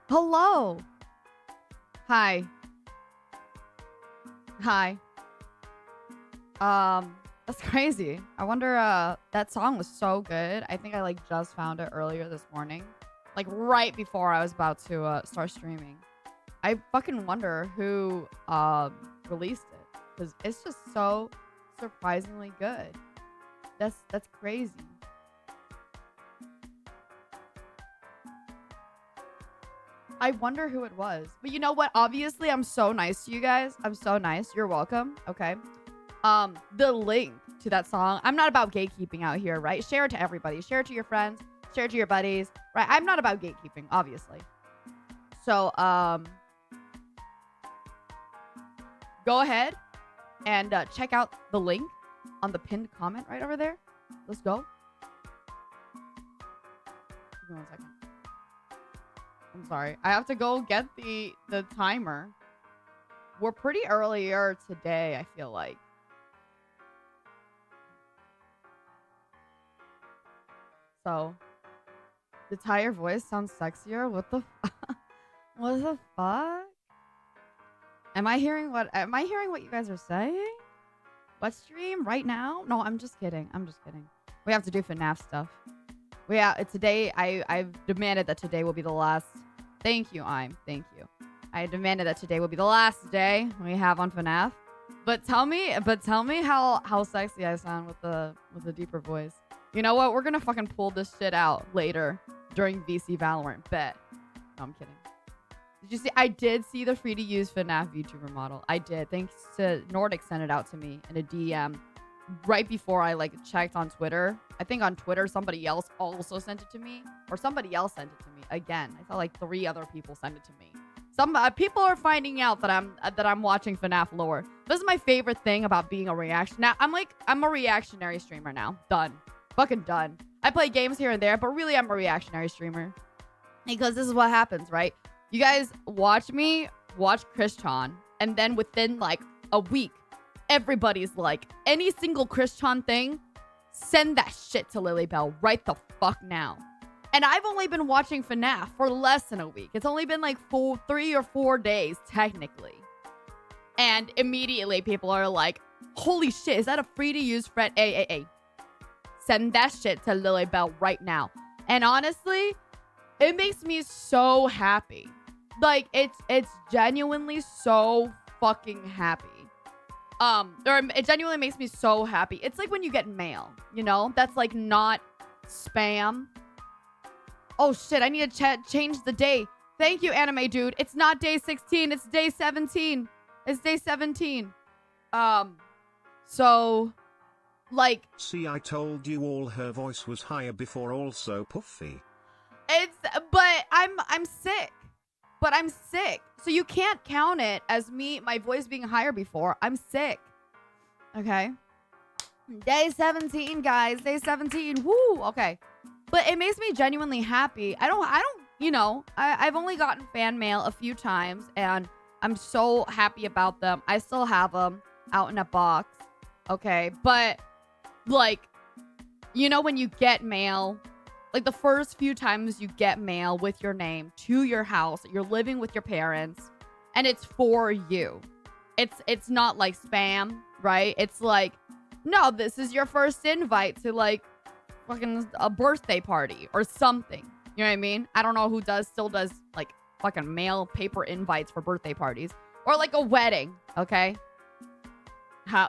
Hello. Hi. Hi. That's crazy. I wonder, that song was so good. I think I, like, just found it earlier this morning. Like, right before I was about to, start streaming. I fucking wonder who, released it. Because it's just so surprisingly good. That's crazy. I wonder who it was. But you know what? Obviously, I'm so nice to you guys. I'm so nice. You're welcome. Okay. The link to that song. I'm not about gatekeeping out here, right? Share it to everybody. Share it to your friends. Share it to your buddies. Right? I'm not about gatekeeping, obviously. So, go ahead and check out the link on the pinned comment right over there. Let's go. Give me 1 second. I'm sorry. I have to go get the timer. We're pretty earlier today, I feel like. So, the entire voice sounds sexier. What the what the fuck? Am I hearing what you guys are saying? What stream right now? No, I'm just kidding. I'm just kidding. We have to do FNAF stuff. Today I've demanded that today will be the last. Thank you, thank you. I demanded that today will be the last day we have on FNAF. But tell me how sexy I sound with the deeper voice. You know what? We're gonna fucking pull this shit out later during VC Valorant. Bet. No, I'm kidding. Did you see? I did see the free to use FNAF VTuber model. I did. Thanks to Nordic sent it out to me in a DM right before I like checked on Twitter. I think on Twitter somebody else also sent it to me, or somebody else sent it to me again. I saw like 3 other people send it to me. Some people are finding out that I'm watching FNAF lore. This is my favorite thing about being a reaction. Now I'm a reactionary streamer now. Done. Fucking done. I play games here and there, but really I'm a reactionary streamer. Because this is what happens, right? You guys watch me watch Christian, and then within like a week, everybody's like, any single Christian thing, send that shit to Lilybelle right the fuck now. And I've only been watching FNAF for less than a week. It's only been like 3 or 4 days, technically. And immediately people are like, holy shit, is that a free to use Fred? Send that shit to Lilybelle right now. And honestly, it makes me so happy. Like, it's genuinely so fucking happy. Or it genuinely makes me so happy. It's like when you get mail, you know? That's like not spam. Oh shit, I need to change the day. Thank you, anime dude. It's not day 16, it's day 17. It's day 17. So, like... See, I told you all her voice was higher before, also puffy. But I'm sick. But I'm sick. So you can't count it as my voice being higher before. I'm sick. Okay. Day 17, guys. Day 17. Woo. Okay. But it makes me genuinely happy. I don't, you know, I've only gotten fan mail a few times, and I'm so happy about them. I still have them out in a box. Okay. But, like, you know, when you get mail, like the first few times you get mail with your name to your house, you're living with your parents, and it's for you. It's not like spam, right? It's like, no, this is your first invite to like fucking a birthday party or something. You know what I mean? I don't know who still does like fucking mail paper invites for birthday parties or like a wedding. Okay.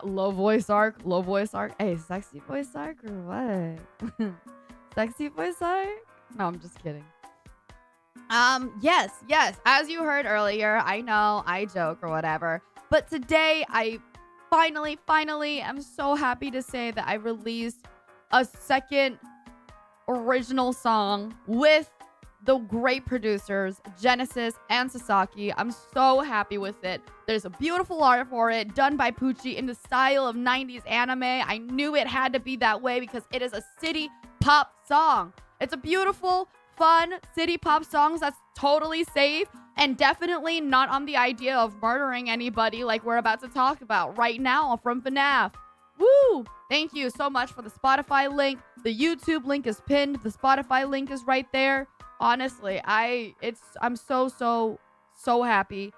Low voice arc. Hey, sexy voice arc or what? Sexy voice arc? No, I'm just kidding. Yes. As you heard earlier, I know I joke or whatever, but today I finally am so happy to say that I released a second original song with the great producers Genesis and Sasaki. I'm so happy with it. There's a beautiful art for it done by Poochie in the style of 90s anime. I knew it had to be that way because it is a city pop song. It's a beautiful, fun city pop song that's totally safe and definitely not on the idea of murdering anybody like we're about to talk about right now from FNAF. Woo! Thank you so much for the Spotify link. The YouTube link is pinned. The Spotify link is right there. honestly, I'm so happy.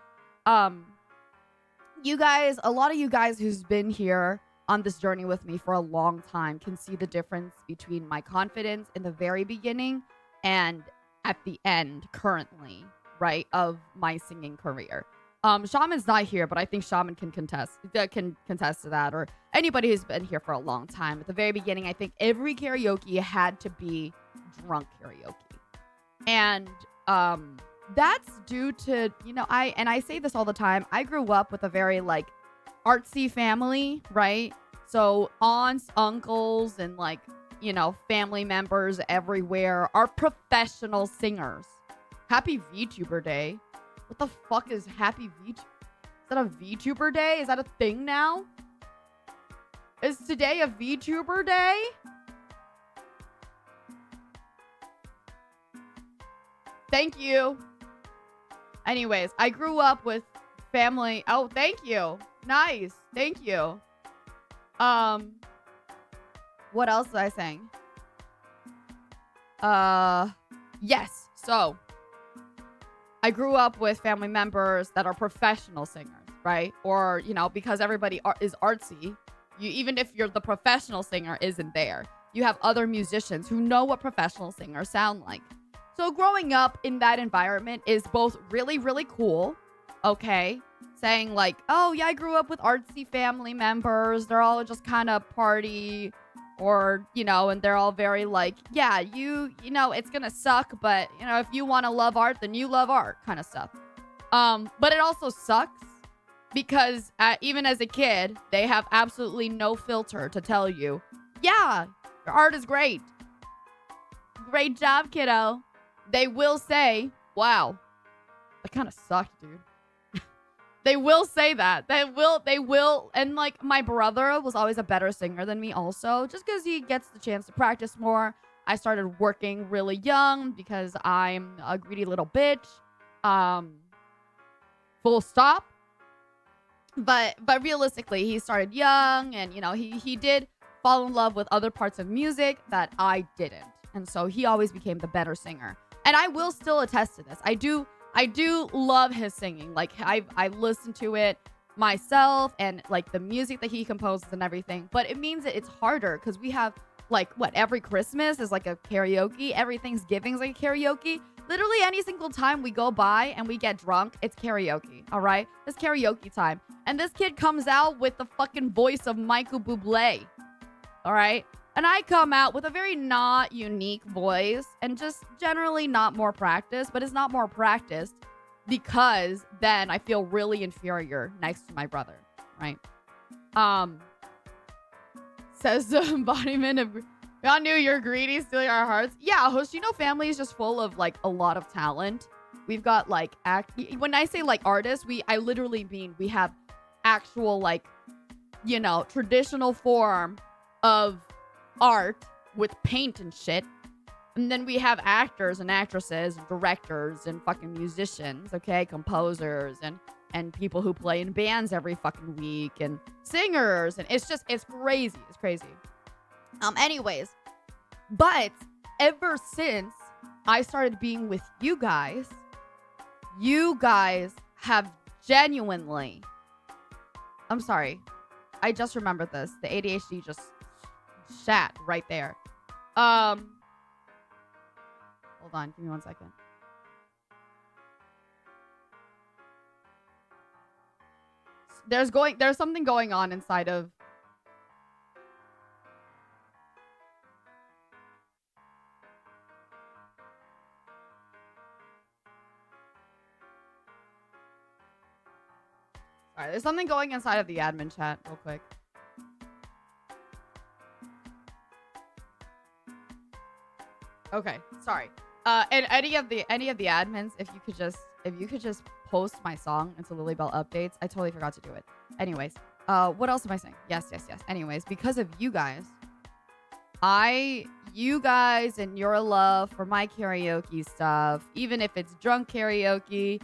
You guys, a lot of you guys who's been here on this journey with me for a long time can see the difference between my confidence in the very beginning and at the end currently, right, of my singing career. Shaman's not here, but I think Shaman can contest to that, or anybody who's been here for a long time. At the very beginning, I think every karaoke had to be drunk karaoke. And that's due to, I say this all the time, I grew up with a very like artsy family, right? So aunts, uncles, and like, family members everywhere are professional singers. Happy VTuber Day. What the fuck is happy VTuber? Is that a VTuber Day? Is that a thing now? Is today a VTuber Day? Thank you. Anyways, I grew up with family. Oh, thank you. Nice. Thank you. What else did I sing? Yes. So, I grew up with family members that are professional singers, right? Or, because everybody is artsy, even if you're the professional singer isn't there, you have other musicians who know what professional singers sound like. So growing up in that environment is both really, really cool, okay? Saying like, oh yeah, I grew up with artsy family members. They're all just kind of party or, and they're all very like, yeah, it's going to suck. But, if you want to love art, then you love art kind of stuff. But it also sucks because even as a kid, they have absolutely no filter to tell you, yeah, your art is great. Great job, kiddo. They will say, wow, that kind of sucked, dude. They will say that. They will. And like my brother was always a better singer than me also, just because he gets the chance to practice more. I started working really young because I'm a greedy little bitch. Full stop. But realistically, he started young and, he did fall in love with other parts of music that I didn't. And so he always became the better singer. And I will still attest to this. I do love his singing. Like I listen to it myself and like the music that he composes and everything. But it means that it's harder because we have like every Christmas is like a karaoke. Every Thanksgiving is like a karaoke. Literally any single time we go by and we get drunk, it's karaoke. All right, it's karaoke time. And this kid comes out with the fucking voice of Michael Bublé. All right. And I come out with a very not unique voice and just generally not more practiced, but it's not more practiced because then I feel really inferior next to my brother, right? Says the embodiment of, we all knew you're greedy, stealing our hearts. Yeah, Hoshino family is just full of like a lot of talent. We've got like, when I say like artists, I literally mean we have actual like, traditional form of art with paint and shit, and then we have actors and actresses and directors and fucking musicians, okay, composers and people who play in bands every fucking week and singers, and it's crazy. Anyways, but ever since I started being with you guys have genuinely, I'm sorry, I just remembered this, the ADHD just shat right there. Hold on, give me 1 second. There's something going on inside of Alright, there's something going inside of the admin chat real quick. Okay, sorry. And any of the admins, if you could just post my song into Lilybelle updates. I totally forgot to do it. Anyways, what else am I saying? Yes. Anyways, because of you guys, you guys and your love for my karaoke stuff, even if it's drunk karaoke,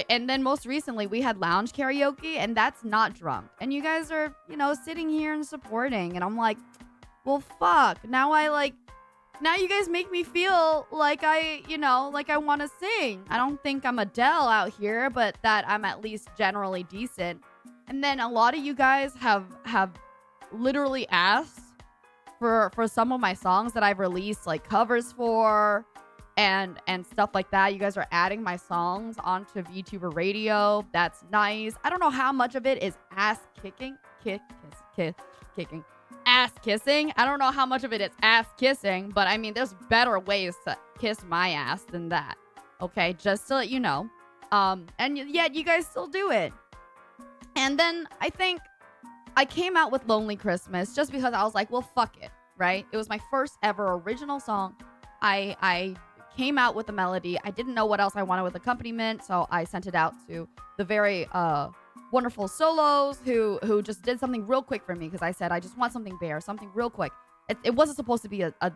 and then most recently we had lounge karaoke, and that's not drunk. And you guys are, sitting here and supporting, and I'm like, well, fuck. Now I now you guys make me feel like I want to sing. I don't think I'm Adele out here, but that I'm at least generally decent. And then a lot of you guys have literally asked for some of my songs that I've released like covers for and stuff like that. You guys are adding my songs onto VTuber Radio. That's nice. I don't know how much of it is ass kicking. Kicking. Ass kissing. I don't know how much of it is ass kissing, but I mean, there's better ways to kiss my ass than that. Okay, just to let you know. And yet you guys still do it. And then I think I came out with Lonely Christmas just because I was like, well, fuck it, right? It was my first ever original song. I came out with the melody. I didn't know what else I wanted with accompaniment, so I sent it out to the very wonderful solos who just did something real quick for me because I said I just want something bare, something real quick. It wasn't supposed to be a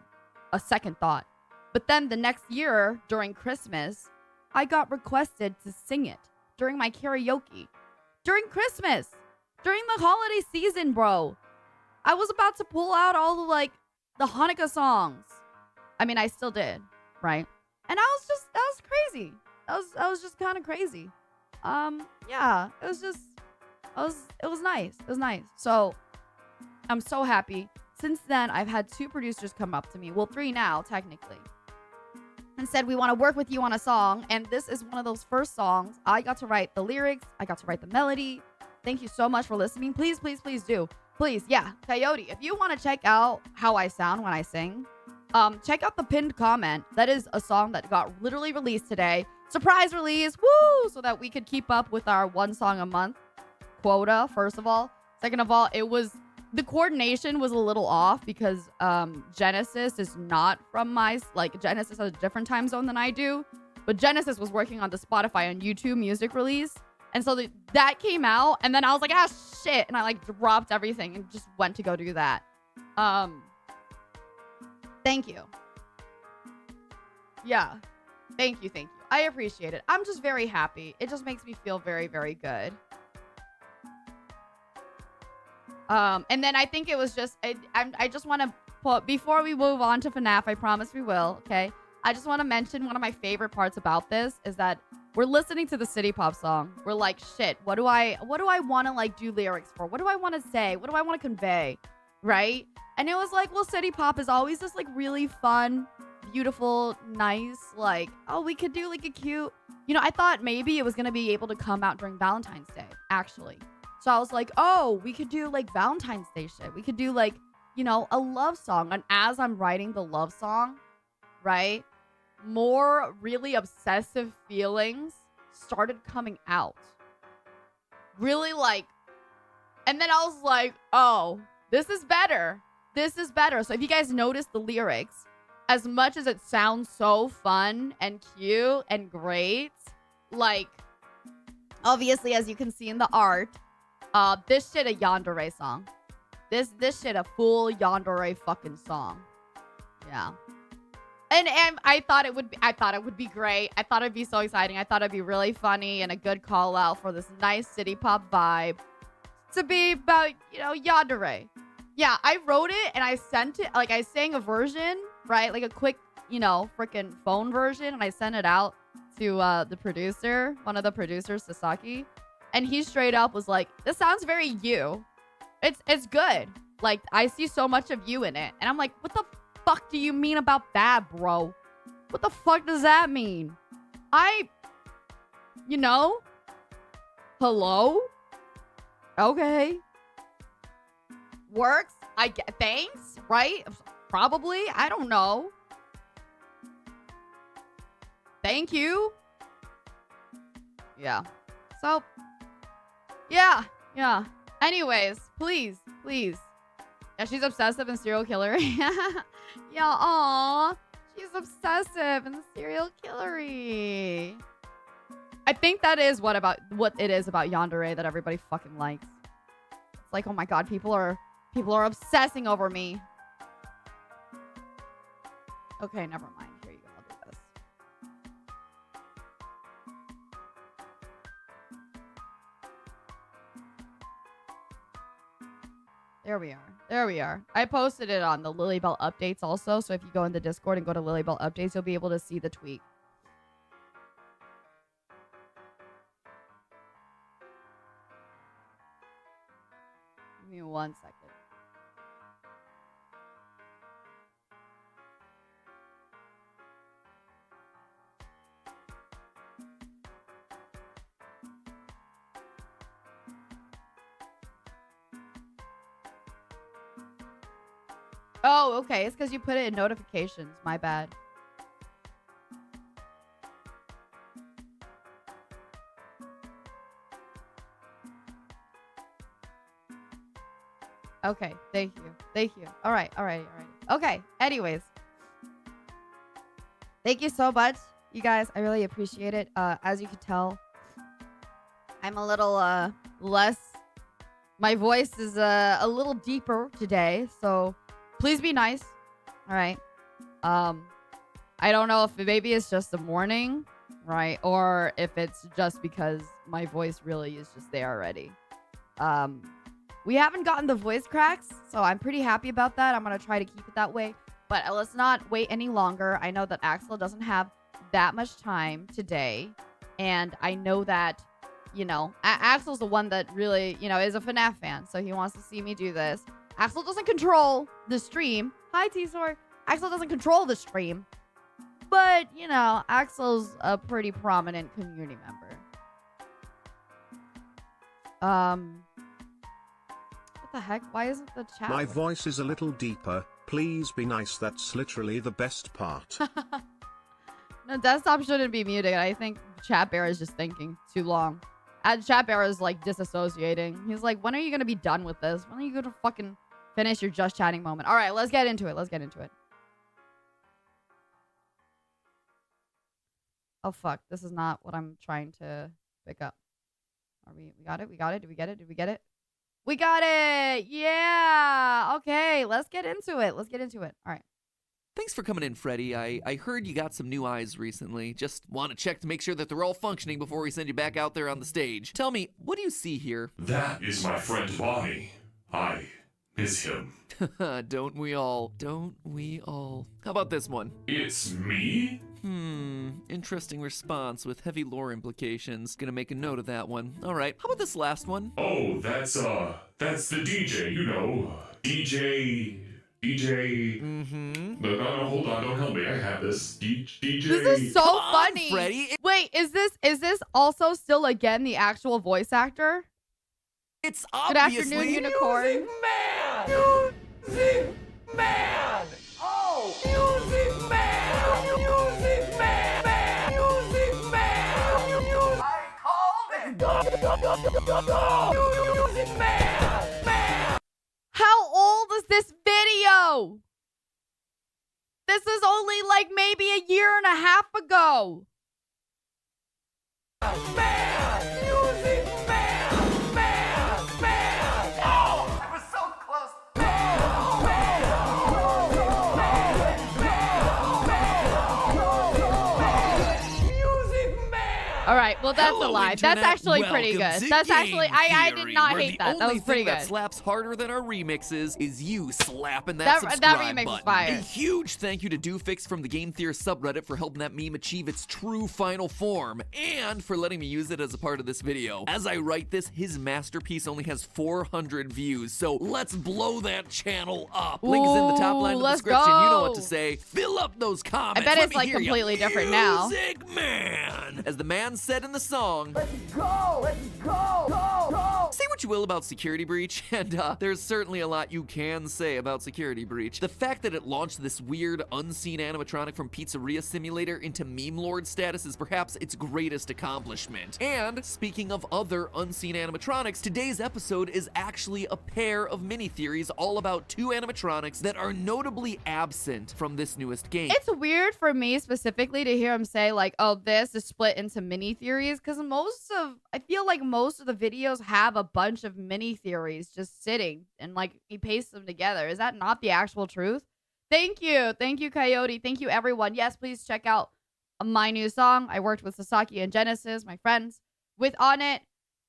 second thought. But then the next year during Christmas, I got requested to sing it during my karaoke. During Christmas. During the holiday season, bro. I was about to pull out all the Hanukkah songs. I mean, I still did, right? And that was crazy. That was just kind of crazy. Yeah, it was nice. It was nice. So I'm so happy. Since then, I've had 2 producers come up to me. Well, 3 now, technically. And said, we want to work with you on a song. And this is one of those first songs. I got to write the lyrics. I got to write the melody. Thank you so much for listening. Please, please, please do. Please, yeah. Coyote, if you want to check out how I sound when I sing, check out the pinned comment. That is a song that got literally released today. Surprise release. Woo! So that we could keep up with our 1 song a month quota, first of all. Second of all, the coordination was a little off because Genesis is not from Genesis has a different time zone than I do. But Genesis was working on the Spotify and YouTube music release. And so that came out. And then I was like, ah, shit. And I dropped everything and just went to go do that. Thank you. Yeah. Thank you. I appreciate it. I'm just very happy. It just makes me feel very, very good. And then I think it was just, I just want to put, before we move on to FNAF, I promise we will, okay? I just want to mention one of my favorite parts about this is that we're listening to the City Pop song. We're like, shit, what do I want to do lyrics for? What do I want to say? What do I want to convey? Right? And it was like, well, City Pop is always just really fun, beautiful, nice, oh, we could do a cute, I thought maybe it was going to be able to come out during Valentine's Day, actually. So I was like, oh, we could do Valentine's Day shit. We could do a love song. And as I'm writing the love song, right, more really obsessive feelings started coming out. Really and then I was like, oh, this is better. This is better. So if you guys notice the lyrics, as much as it sounds so fun and cute and great, obviously, as you can see in the art, this shit a yandere song. This shit a full yandere fucking song. Yeah. And I thought it would be great. I thought it'd be so exciting. I thought it'd be really funny and a good call out for this nice city pop vibe to be about, yandere. Yeah, I wrote it and I sent it, I sang a version, right? A quick, freaking phone version, and I sent it out to the producer, one of the producers, Sasaki. And he straight up was like, this sounds very you. It's good. I see so much of you in it. And I'm like, what the fuck do you mean about that, bro? What the fuck does that mean? Hello? Okay. Works? I get, thanks, right? Probably. I don't know. Thank you. Yeah. So, yeah. Anyways, please. Yeah, she's obsessive and serial killer. Yeah, aw. She's obsessive and serial killery. I think that is what it is about yandere that everybody fucking likes. It's oh my god, people are obsessing over me. Okay, never mind. Here you go. I'll do this. There we are. There we are. I posted it on the Lilybelle updates also. So if you go in the Discord and go to Lilybelle updates, you'll be able to see the tweet. Give me 1 second. Oh, okay. It's because you put it in notifications. My bad. Okay. Thank you. Thank you. All right. All right. All right. Okay. Anyways. Thank you so much, you guys. I really appreciate it. As you can tell, I'm a little less. My voice is a little deeper today, so please be nice. All right. I don't know if maybe it's just the morning, right? Or if it's just because my voice really is just there already. We haven't gotten the voice cracks, so I'm pretty happy about that. I'm going to try to keep it that way. But let's not wait any longer. I know that Axel doesn't have that much time today. And I know that, you know, Axel's the one that really, you know, is a FNAF fan. So he wants to see me do this. Axel doesn't control the stream. Hi, T-Sor. Axel doesn't control the stream. But, you know, Axel's a pretty prominent community member. What the heck? Why isn't the chat? My voice is a little deeper. Please be nice. That's literally the best part. No, desktop shouldn't be muted. I think Chat Bear is just thinking too long. Chat Bear is like disassociating. He's like, when are you going to be done with this? When are you going to fucking finish your just chatting moment? All right, let's get into it. Let's get into it. Oh, fuck. This is not what I'm trying to pick up. We got it? We got it? Did we get it? Did we get it? We got it! Yeah! Okay, let's get into it. Let's get into it. All right. Thanks for coming in, Freddy. I heard you got some new eyes recently. Just want to check to make sure that they're all functioning before we send you back out there on the stage. Tell me, what do you see here? That is my friend Bonnie. I miss him. Don't we all? Don't we all? How about this one? It's me? Interesting response with heavy lore implications. Gonna make a note of that one. All right, how about this last one? Oh, that's the DJ, you know. DJ... No, hold on, don't help me. I have this. DJ... This is so funny. Freddy. Wait, is this also still again the actual voice actor? It's Good obviously afternoon, Unicorn. Music man! Music man! Oh! Music man! Music man! Music man! I called it! Music man! How old is this video? This is only like maybe a year and a half ago. Man! Music man! Man! Oh! I was so close! Music man! All right, well that's Hello, a lie. Internet. That's actually pretty Welcome good. to That's Game actually I did Theory, not where hate the that. That only was pretty thing that good. slaps harder than our remixes is you slapping that That subscribe remix is button. fire. A huge thank you to Doofix from the Game Theory subreddit for helping that meme achieve its true final form, and for letting me use it as a part of this video. As I write this, his masterpiece only has 400 views, so let's blow that channel up. Link is in the top line of the let's description. You know what go. to say. Fill up those comments. I bet Let it's me like hear ya. completely different now. Music man, as the man said in the song. Let's go! Let's go! Go! Go! Say what you will about Security Breach, and there's certainly a lot you can say about Security Breach. The fact that it launched this weird, unseen animatronic from Pizzeria Simulator into meme lord status is perhaps its greatest accomplishment. And speaking of other unseen animatronics, today's episode is actually a pair of mini-theories all about two animatronics that are notably absent from this newest game. It's weird for me specifically to hear him say like, oh, this is split into mini theories, because I feel like most of the videos have a bunch of mini theories just sitting and like he pastes them together. Is that not the actual truth? Thank you, Coyote. Thank you, everyone. Yes, please check out my new song. I worked with Sasaki and Genesis, my friends, with on it.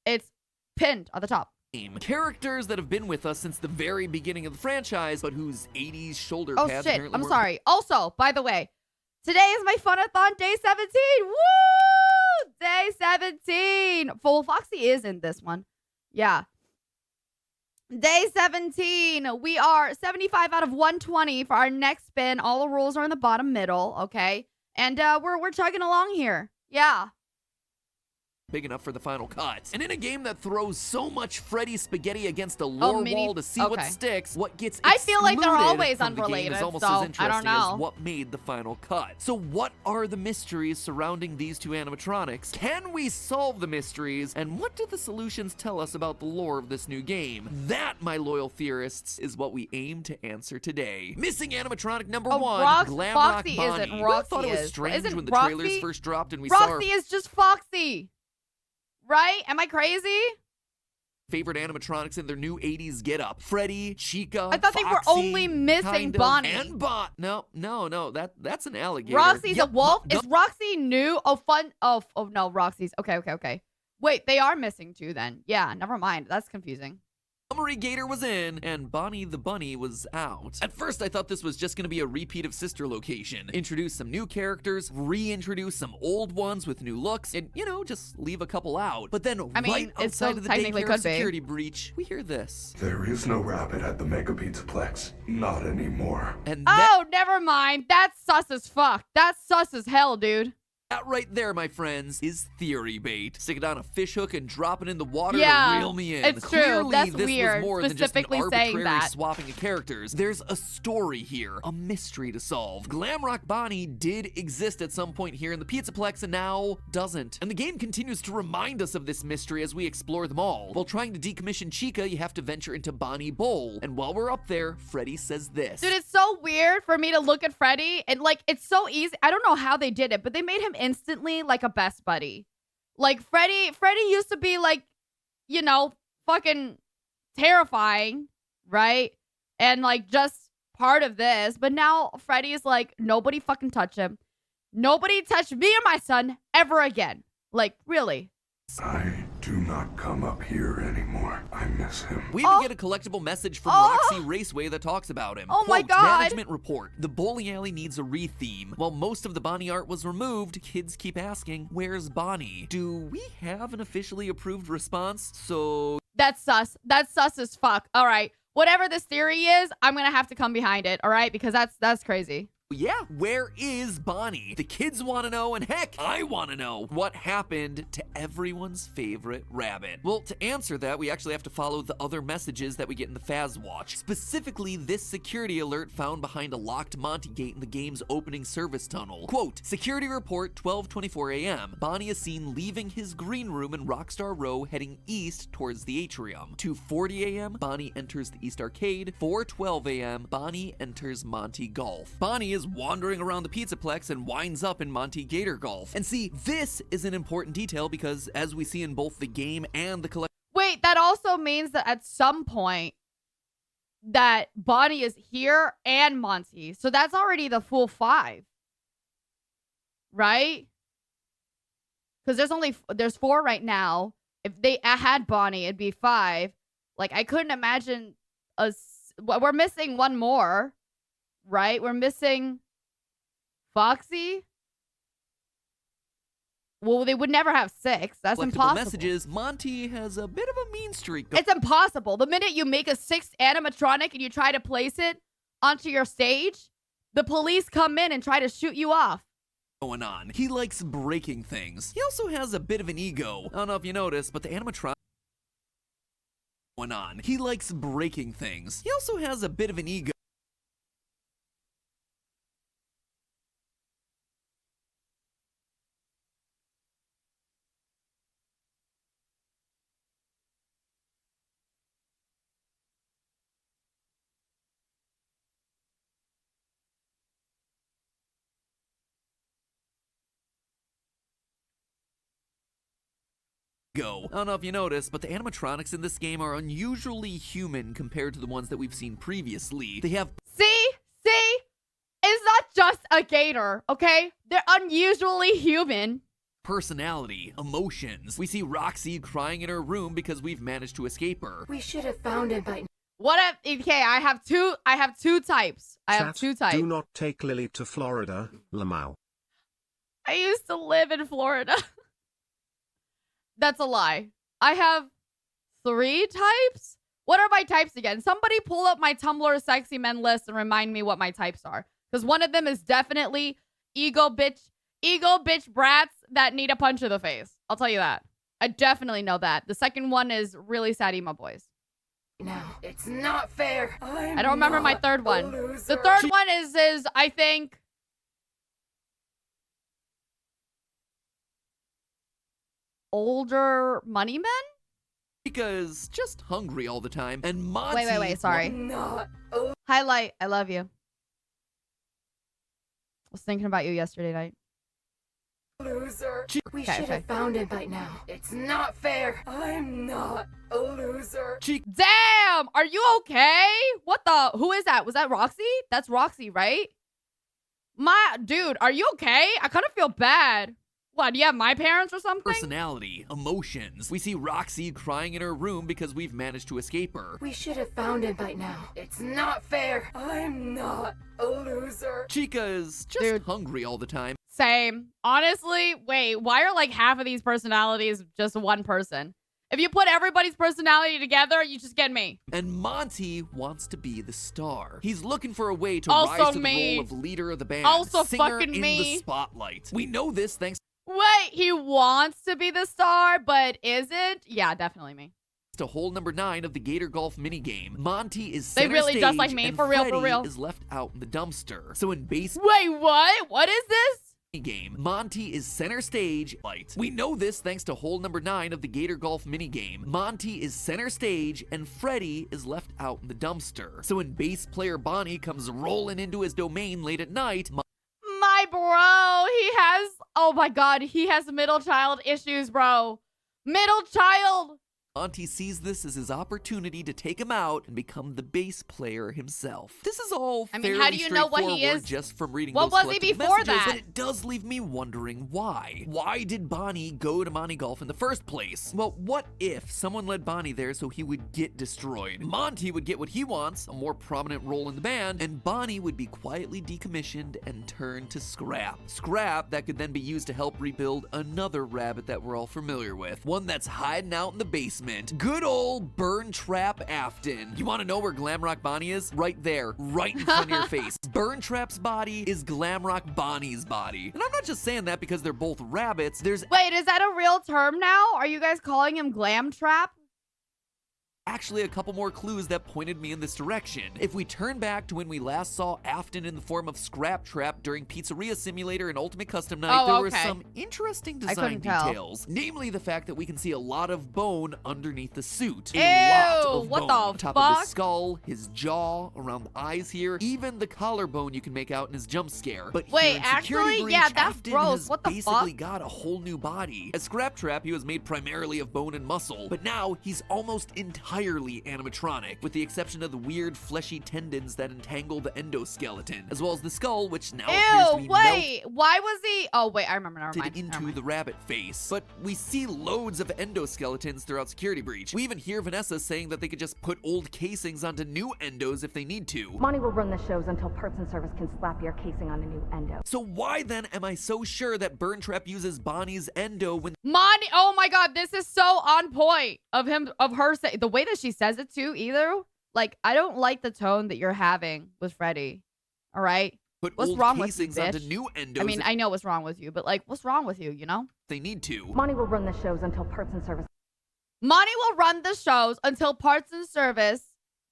It's pinned at the top. Characters that have been with us since the very beginning of the franchise, but whose 80s shoulder Oh pads shit, apparently I'm weren't sorry. Also, by the way, today is my funathon day 17. Woo! Day 17. Well, Foxy is in this one. Yeah. Day 17. We are 75 out of 120 for our next spin. All the rules are in the bottom middle, okay? And we're chugging along here. Yeah. big enough for the final cut. And in a game that throws so much Freddy spaghetti against a lore wall to see what sticks, what gets I feel like they're always from the game unrelated, is almost so as I don't interesting know. as what made the final cut. So what are the mysteries surrounding these two animatronics? Can we solve the mysteries? And what do the solutions tell us about the lore of this new game? That, my loyal theorists, is what we aim to answer today. Missing animatronic number one, Glamrock Foxy Bonnie. isn't. You Roxy thought it was is. strange Isn't when the Roxy? trailers first dropped and we saw our Roxy is just Foxy. Right? Am I crazy? favorite animatronics in their new 80s get-up. Freddy, Chica, I thought they were Foxy, only missing kind of, Bonnie. and Bot. No, that's an alligator. Roxy's Yep, a wolf? go- Is Roxy new? Oh, fun. Oh, no, Roxy's. Okay. Wait, they are missing two then. Yeah, never mind. That's confusing. Montgomery Gator was in, and Bonnie the Bunny was out. At first, I thought this was just gonna be a repeat of Sister Location. Introduce some new characters, reintroduce some old ones with new looks, and, you know, just leave a couple out. But then, I mean, right it still outside of the technically daycare could be. security breach, we hear this. There is no rabbit at the Mega Pizzaplex. Not anymore. And Oh, never mind. That's sus as fuck. That's sus as hell, dude. that right there, my friends, is theory bait. Stick it on a fish hook and drop it in the water Yeah, to reel me in. it's true. Clearly, That's this weird, was more than just an specifically saying arbitrary that. swapping of characters. There's a story here, a mystery to solve. Glamrock Bonnie did exist at some point here in the Pizzaplex and now doesn't. And the game continues to remind us of this mystery as we explore them all. While trying to decommission Chica, you have to venture into Bonnie Bowl. And while we're up there, Freddy says this. Dude, it's so weird for me to look at Freddy and, like, it's so easy. I don't know how they did it, but they made him instantly, like, a best buddy. Like, Freddy used to be, like, you know, fucking terrifying, right? And, like, just part of this. But now Freddy is like, nobody fucking touch him. Nobody touch me or my son ever again. Like, really? I do not come up here anymore. I miss him. We even get a collectible message from Roxy Raceway that talks about him. Oh my Quote, God. Management report. The bowling alley needs a re-theme. While most of the Bonnie art was removed, kids keep asking, where's Bonnie? Do we have an officially approved response? So... That's sus. That's sus as fuck. All right. Whatever this theory is, I'm going to have to come behind it, all right? Because that's crazy. yeah, where is Bonnie? The kids want to know, and heck, I want to know what happened to everyone's favorite rabbit. Well, to answer that, we actually have to follow the other messages that we get in the Faz Watch. Specifically, this security alert found behind a locked Monty gate in the game's opening service tunnel. Quote, security report 12:24 a.m. Bonnie is seen leaving his green room in Rockstar Row heading east towards the atrium. 2:40 a.m. Bonnie enters the East Arcade. 4:12 a.m. Bonnie enters Monty Golf. Bonnie is wandering around the Pizzaplex and winds up in Monty Gator Golf. And see, this is an important detail because as we see in both the game and the collection. Wait, that also means that at some point that Bonnie is here and Monty. So that's already the full 5. Right? Because there's 4 right now. If they had Bonnie, it'd be 5. Like, I couldn't imagine we're missing one more. Right? We're missing Foxy. Well, they would never have 6. That's collectible impossible. messages, Monty has a bit of a mean streak It's impossible. The minute you make a 6th animatronic and you try to place it onto your stage, the police come in and try to shoot you off. going on. He likes breaking things. He also has a bit of an ego. I don't know if you noticed, but the animatronic going on. He likes breaking things. He also has a bit of an ego. I don't know if you noticed, but the animatronics in this game are unusually human compared to the ones that we've seen previously. They have See? It's not just a gator, okay? They're unusually human. Personality, emotions. We see Roxy crying in her room because we've managed to escape her. We should have found him by now. What if, okay, I have two types. I have Chat, two types. Do not take Lily to Florida, Lamau. I used to live in Florida. That's a lie. I have 3 types? What are my types again? Somebody pull up my Tumblr sexy men list and remind me what my types are. Because one of them is definitely ego bitch brats that need a punch to the face. I'll tell you that. I definitely know that. The second one is really sad emo boys. No, it's not fair. I don't remember my third one. The third one is I think... older money men? Chica's just hungry all the time. And Monty... Wait, sorry. Not Highlight, I love you. I was thinking about you yesterday night. loser. We Okay, should have found him by now. It's not fair. I'm not a loser. Damn! Are you okay? What the? Who is that? Was that Roxy? That's Roxy, right? Dude, are you okay? I kind of feel bad. What, do you have my parents or something? Personality, emotions. We see Roxy crying in her room because we've managed to escape her. We should have found him by now. It's not fair. I'm not a loser. Chica's just hungry all the time. Same. Honestly, wait, why are like half of these personalities just one person? If you put everybody's personality together, you just get me. And Monty wants to be the star. He's looking for a way to Also rise to me. the role of leader of the band. Also singer fucking in me. the spotlight. We know this thanks Wait, he wants to be the star, but isn't? Yeah, definitely me. to hole number 9 of the Gator Golf minigame. Monty is They center really stage, just like me, and for real, for Freddy real. is left out in the dumpster. So in base Wait, what? What is this? game, Monty is center stage. Light. We know this thanks to hole number 9 of the Gator Golf minigame. Monty is center stage and Freddy is left out in the dumpster. So when bass player Bonnie comes rolling into his domain late at night, My bro, he has, oh my god, he has middle child issues, bro. Middle child. Monty sees this as his opportunity to take him out and become the bass player himself. This is all I mean, fairly how do you know what he straightforward is? just from reading What those was he collective before messages, that? but it does leave me wondering why. Why did Bonnie go to Monty Golf in the first place? Well, what if someone led Bonnie there so he would get destroyed? Monty would get what he wants, a more prominent role in the band, and Bonnie would be quietly decommissioned and turned to scrap. Scrap that could then be used to help rebuild another rabbit that we're all familiar with. One that's hiding out in the basement. Good old Burntrap Afton. You want to know where Glamrock Bonnie is? Right there, right in front of your face. Burntrap's body is Glamrock Bonnie's body. And I'm not just saying that because they're both rabbits. There's Wait, is that a real term now? Are you guys calling him Glam Trap? actually a couple more clues that pointed me in this direction. If we turn back to when we last saw Afton in the form of Scrap Trap during Pizzeria Simulator and Ultimate Custom Night, there were okay. some interesting I design couldn't tell. details. Namely, the fact that we can see a lot of bone underneath the suit. A Ew, lot of what bone. the On top of fuck? his skull, his jaw, around the eyes here, even the collarbone you can make out in his jump scare. But Wait, here in Security actually, Breach, yeah, that's Afton gross. has What the basically fuck? got a whole new body. As Scrap Trap, he was made primarily of bone and muscle, but now he's almost entirely animatronic, with the exception of the weird fleshy tendons that entangle the endoskeleton, as well as the skull, which now appears to Ew, be wait, why was he? Oh, wait, I remember, never mind. melted Never into mind. the rabbit face. But we see loads of endoskeletons throughout Security Breach. We even hear Vanessa saying that they could just put old casings onto new endos if they need to. Bonnie will run the shows until parts and service can slap your casing on a new endo. So why then am I so sure that Burntrap uses Bonnie's endo when Monty, oh my god, this is so on point of her say the way that she says it too, either. Like, I don't like the tone that you're having with Freddy. All right? put What's old wrong with you, casings onto bitch? new endos I mean, if I know what's wrong with you, but like, what's wrong with you, you know? they need to? Bonnie will run the shows until parts and service. Monty will run the shows until parts and service,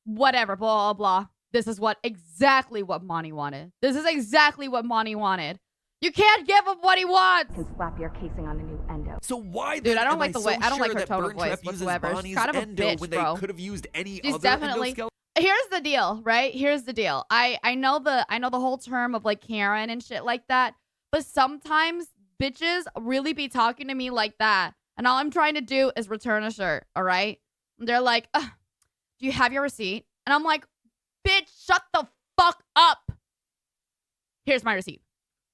whatever, blah, blah, blah. This is exactly what Monty wanted. This is exactly what Monty wanted. You can't give him what he wants. Can slap your casing on a new endo. So why Dude, then I don't am like the so way- I don't like sure her that tone of Burntrap voice uses whatsoever. She's Bonnie's kind of a endo bitch, when bro. they could have used any She's other definitely- endoskeletons? Here's the deal, right? Here's the deal. I know the whole term of like Karen and shit like that, but sometimes bitches really be talking to me like that, and all I'm trying to do is return a shirt. All right? And they're like, "Do you have your receipt?" And I'm like, "Bitch, shut the fuck up. Here's my receipt."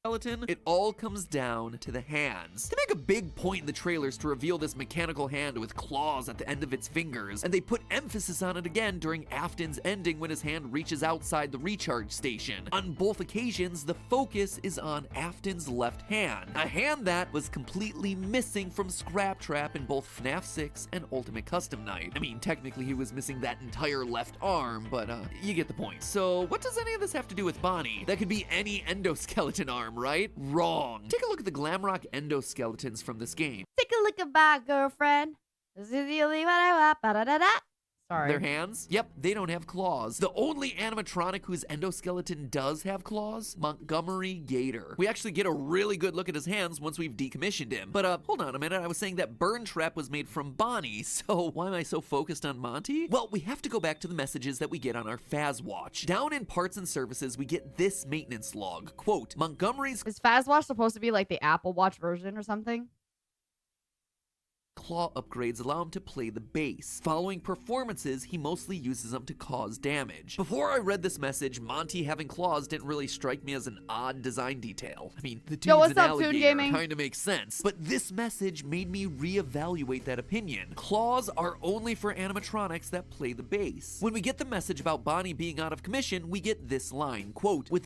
skeleton, it all comes down to the hands. They make a big point in the trailers to reveal this mechanical hand with claws at the end of its fingers, and they put emphasis on it again during Afton's ending when his hand reaches outside the recharge station. On both occasions, the focus is on Afton's left hand, a hand that was completely missing from Scraptrap in both FNAF 6 and Ultimate Custom Night. I mean, technically he was missing that entire left arm, but you get the point. So what does any of this have to do with Bonnie? That could be any endoskeleton arm, right? Wrong. Take a look at the Glamrock endoskeletons from this game. Take a look at my girlfriend. This is the only one I want. Ba-da-da-da. Sorry. Their hands? Yep, they don't have claws. The only animatronic whose endoskeleton does have claws? Montgomery Gator. We actually get a really good look at his hands once we've decommissioned him. But hold on a minute, I was saying that Burntrap was made from Bonnie, so why am I so focused on Monty? Well, we have to go back to the messages that we get on our Faz Watch. Down in parts and services, we get this maintenance log. Quote, Montgomery's Is Faz Watch supposed to be like the Apple Watch version or something? claw upgrades allow him to play the bass. Following performances, he mostly uses them to cause damage. Before I read this message, Monty having claws didn't really strike me as an odd design detail. I mean, the dude's what's an up, Toon alligator, Gaming? kinda makes sense. But this message made me reevaluate that opinion. Claws are only for animatronics that play the bass. When we get the message about Bonnie being out of commission, we get this line, quote, with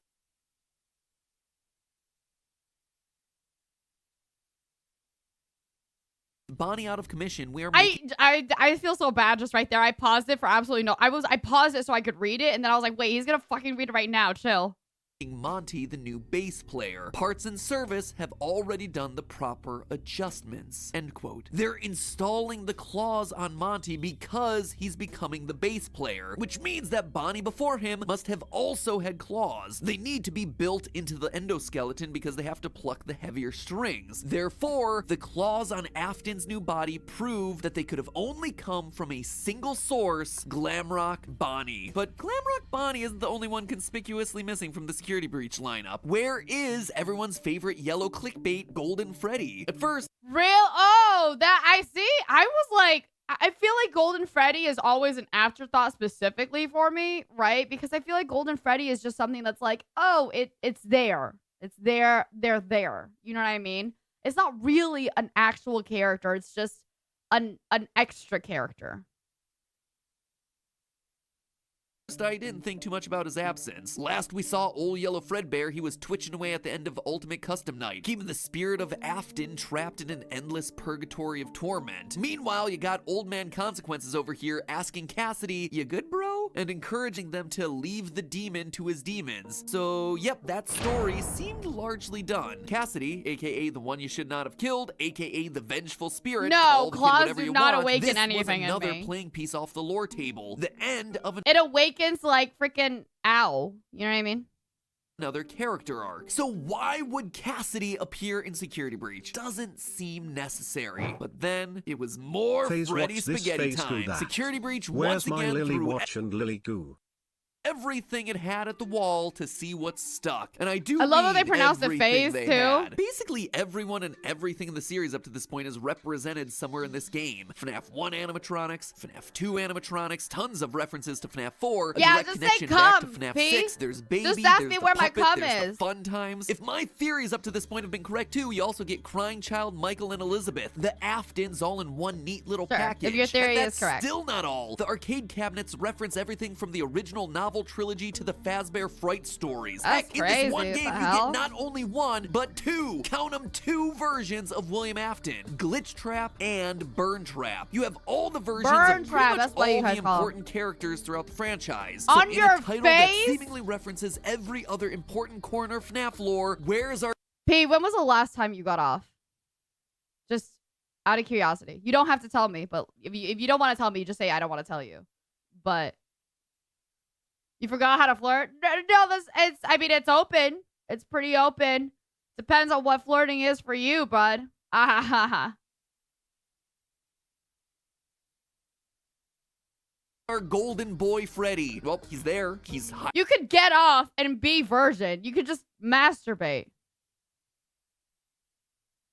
Bonnie out of commission, we are making I feel so bad just right there. I paused it for absolutely no. I paused it so I could read it, and then I was like, wait, he's gonna fucking read it right now. Chill. Monty the new bass player. Parts and service have already done the proper adjustments. End quote. They're installing the claws on Monty because he's becoming the bass player, which means that Bonnie before him must have also had claws. They need to be built into the endoskeleton because they have to pluck the heavier strings. Therefore, the claws on Afton's new body prove that they could have only come from a single source, Glamrock Bonnie. But Glamrock Bonnie isn't the only one conspicuously missing from the security breach lineup. Where is everyone's favorite yellow clickbait, Golden Freddy? At first, That I see. I was like, I feel like Golden Freddy is always an afterthought specifically for me, right? Because I feel like Golden Freddy is just something that's like, oh, it's there. It's there. They're there. You know what I mean? It's not really an actual character. It's just an extra character. I didn't think too much about his absence. Last we saw old yellow Fredbear, he was twitching away at the end of Ultimate Custom Night, keeping the spirit of Afton trapped in an endless purgatory of torment. Meanwhile, you got Old Man Consequences over here asking Cassidy, "You good, bro?" and encouraging them to leave the demon to his demons. So, yep, that story seemed largely done. Cassidy, aka the one you should not have killed, aka the vengeful spirit, No, call the kid claws whatever do you not want. awaken This anything in was another me. playing piece off the lore table. The end of It awakens like freaking owl. You know what I mean? another character arc. So why would Cassidy appear in Security Breach? Doesn't seem necessary. But then it was more Phase Freddy watch this, spaghetti phase do time. that. Security Breach Where's once my again Lily threw watch and Lily goo? everything it had at the wall to see what's stuck. And I do I love how they mean pronounce the everything phase, they too. had. Basically, everyone and everything in the series up to this point is represented somewhere in this game. FNAF 1 animatronics, FNAF 2 animatronics, tons of references to FNAF 4, a Yeah, direct just say connection back to cum, FNAF P. 6, there's Baby, Just ask there's me the where my puppet, cum there's is. the fun times. If my theories up to this point have been correct too, you also get Crying Child, Michael, and Elizabeth, the Aftons all in one neat little Sure, if package. your theory And is correct. Still not all. The arcade cabinets reference everything from the original novel trilogy to the Fazbear Fright stories. That's Heck, in this one crazy, game, what you the hell? get not only one, but two. Count them, two versions of William Afton: Glitch Trap and Burntrap. You have all the versions of pretty Burntrap, much that's what you all the guys call 'em. important characters throughout the franchise. On so in your a title that face? seemingly references every other important corner of FNAF lore, where's our P, when was the last time you got off? Just out of curiosity. You don't have to tell me, but if you don't want to tell me, just say I don't want to tell you. But you forgot how to flirt? No, it's open. It's pretty open. Depends on what flirting is for you, bud. Ah ha ha ha. our golden boy Freddy? Well, he's there. He's You could get off and be virgin. You could just masturbate.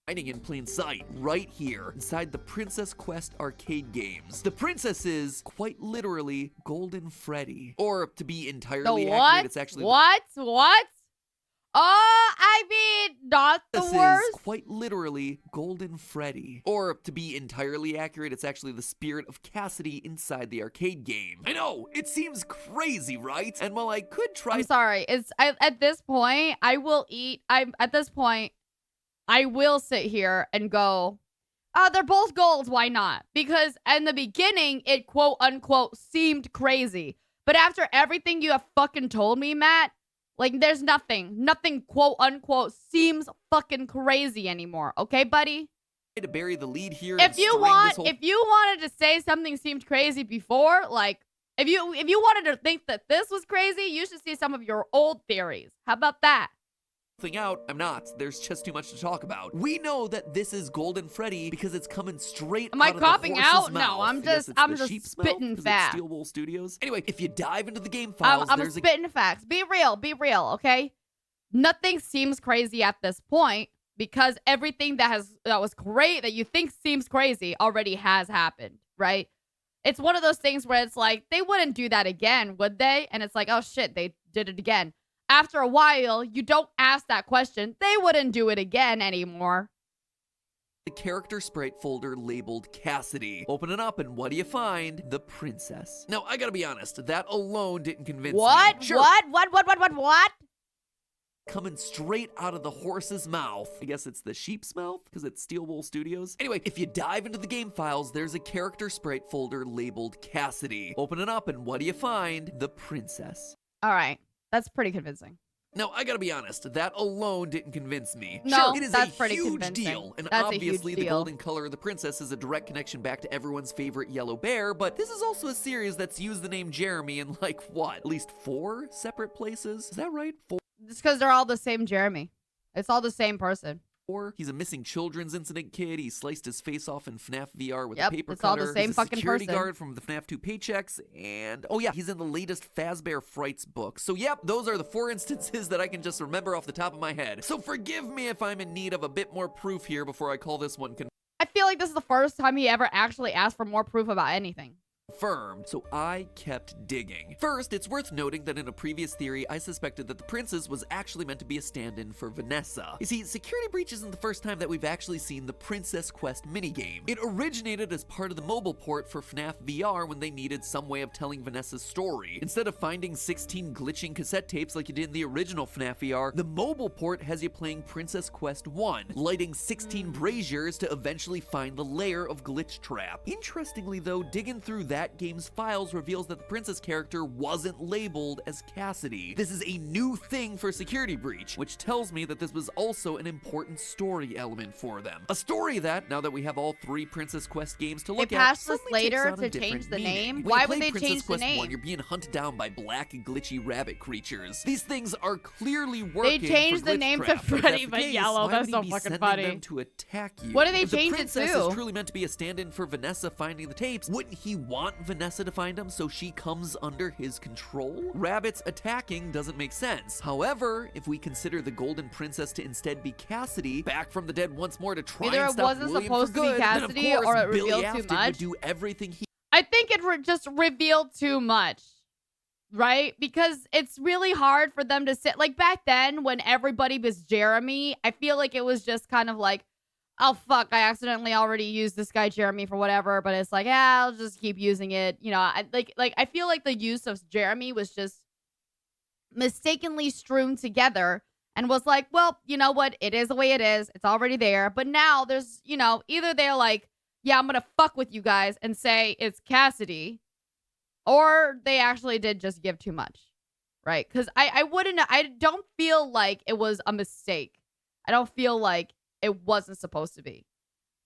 hiding in plain sight, right here, inside the Princess Quest arcade games. The princess is, quite literally, Golden Freddy. Or, to be entirely accurate, it's actually... What? Oh, I mean, not the This worst. is quite literally Golden Freddy. Or, to be entirely accurate, it's actually the spirit of Cassidy inside the arcade game. I know, it seems crazy, right? And while I could try... I'm sorry. At this point, I will sit here and go, they're both golds, why not? Because in the beginning, it quote unquote seemed crazy. But after everything you have fucking told me, Matt, like there's nothing quote unquote seems fucking crazy anymore. Okay, buddy? to bury the lead here. If you wanted to say something seemed crazy before, like if you wanted to think that this was crazy, you should see some of your old theories. How about that? Thing out, I'm not. There's just too much to talk about. We know that this is Golden Freddy because it's coming straight Am I out of the copping horse's out? mouth. No, I'm I guess just it's the sheep's mouth spitting 'cause it's facts. Steel Wool Studios. Anyway, if you dive into the game files, I'm there's spitting facts. Be real, okay? Nothing seems crazy at this point because everything that was great that you think seems crazy already has happened, right? It's one of those things where it's like they wouldn't do that again, would they? And it's like, oh shit, they did it again. After a while, you don't ask that question. They wouldn't do it again anymore. the character sprite folder labeled Cassidy. Open it up and what do you find? The princess. Now, I gotta be honest, that alone didn't convince me. Sure. What? Coming straight out of the horse's mouth. I guess it's the sheep's mouth because it's Steel Wool Studios. Anyway, if you dive into the game files, there's a character sprite folder labeled Cassidy. Open it up and what do you find? The princess. All right. That's pretty convincing. Now, I gotta be honest, that alone didn't convince me. No, sure, it is that's a pretty huge convincing. deal, and That's a obviously huge the deal. golden color of the princess is a direct connection back to everyone's favorite yellow bear, but this is also a series that's used the name Jeremy in like, what, at least 4 separate places? Is that right? 4? It's because they're all the same Jeremy. It's all the same person. He's a missing children's incident kid. He sliced his face off in FNAF VR with a Yep, paper it's all cutter. the same He's a fucking security person. guard from the FNAF 2 paychecks. And, oh yeah, he's in the latest Fazbear Frights book. So yep, those are the 4 instances that I can just remember off the top of my head. So forgive me if I'm in need of a bit more proof here before I call this one I feel like this is the first time he ever actually asked for more proof about anything. confirmed, so I kept digging. First, it's worth noting that in a previous theory, I suspected that the princess was actually meant to be a stand-in for Vanessa. You see, Security Breach isn't the first time that we've actually seen the Princess Quest minigame. It originated as part of the mobile port for FNAF VR when they needed some way of telling Vanessa's story. Instead of finding 16 glitching cassette tapes like you did in the original FNAF VR, the mobile port has you playing Princess Quest 1, lighting 16 braziers to eventually find the lair of Glitch Trap. Interestingly though, digging through that game's files reveals that the princess character wasn't labeled as Cassidy. This is a new thing for Security Breach, which tells me that this was also an important story element for them. A story that, now that we have all 3 Princess Quest games to look They at, passed this suddenly takes later on a to different change the meaning. name? When Why you would play they Princess change the Quest 1, name? you're being hunted down by black glitchy rabbit creatures. These things are clearly working They changed for the Glitch name to Trap, but if Freddy that's the but case, yellow. why That's would so he be fucking sending funny. them to attack you? What do they If the change it princess to? is truly meant to be a stand-in for Vanessa finding the tapes, wouldn't he want Vanessa to find them so she comes under his control? Rabbits attacking doesn't make sense. However, if we consider the Golden Princess to instead be Cassidy, back from the dead once more to try Either and it stop wasn't William supposed for to be good, Cassidy then of or course it Billy revealed too Afton much. would do everything he I think it just revealed too much, right? Because it's really hard for them to sit like back then when everybody was Jeremy. I feel like it was just kind of like, oh fuck, I accidentally already used this guy Jeremy for whatever, but it's like, yeah, I'll just keep using it. You know, I feel like the use of Jeremy was just mistakenly strewn together and was like, well, you know what? It is the way it is. It's already there. But now there's, you know, either they're like, yeah, I'm gonna fuck with you guys and say it's Cassidy, or they actually did just give too much, right? Because I don't feel like it was a mistake. I don't feel like it wasn't supposed to be.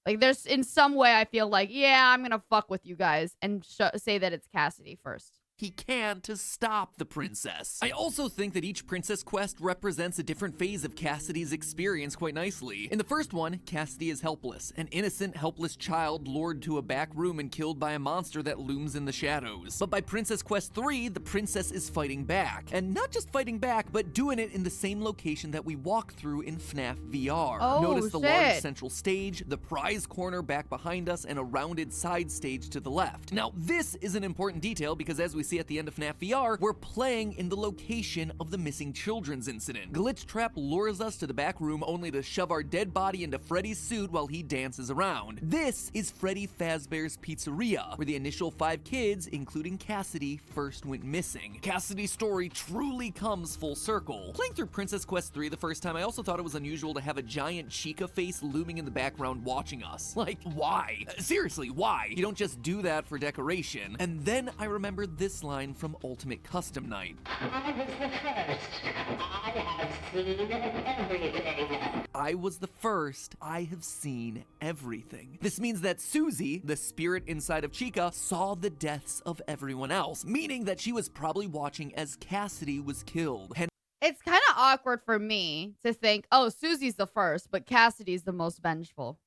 Like, there's in some way I feel like, yeah, I'm gonna fuck with you guys and say that it's Cassidy first. can to stop the princess. I also think that each princess quest represents a different phase of Cassidy's experience quite nicely. In the first one, Cassidy is helpless, an innocent, helpless child lured to a back room and killed by a monster that looms in the shadows. But by Princess Quest 3, the princess is fighting back. And not just fighting back, but doing it in the same location that we walk through in FNAF VR. Oh, Notice the large shit. central stage, the prize corner back behind us, and a rounded side stage to the left. Now, this is an important detail because as we see at the end of FNAF VR, we're playing in the location of the missing children's incident. Glitchtrap lures us to the back room only to shove our dead body into Freddy's suit while he dances around. This is Freddy Fazbear's Pizzeria, where the initial 5 kids, including Cassidy, first went missing. Cassidy's story truly comes full circle. Playing through Princess Quest 3 the first time, I also thought it was unusual to have a giant Chica face looming in the background watching us. Like, why? Seriously, why? You don't just do that for decoration. And then I remembered this line from Ultimate Custom Night. I was the first. I have seen everything. I was the first. I have seen everything. This means that Susie, the spirit inside of Chica, saw the deaths of everyone else, meaning that she was probably watching as Cassidy was killed. It's kind of awkward for me to think, oh, Susie's the first, but Cassidy's the most vengeful.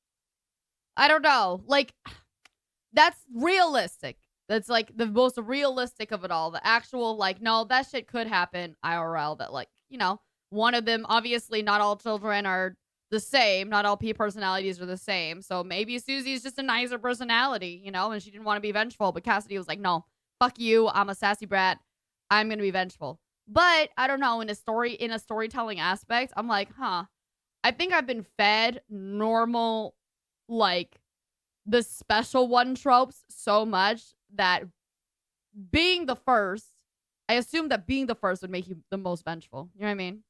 I don't know. Like, that's realistic. That's like the most realistic of it all. The actual, like, no, that shit could happen IRL. That, like, you know, one of them, obviously not all children are the same. Not all P personalities are the same. So maybe Susie's just a nicer personality, you know, and she didn't want to be vengeful. But Cassidy was like, no, fuck you. I'm a sassy brat. I'm going to be vengeful. But I don't know, in a storytelling aspect, I'm like, I think I've been fed normal, like, the special one tropes so much that being the first, I assume that being the first would make you the most vengeful. You know what I mean?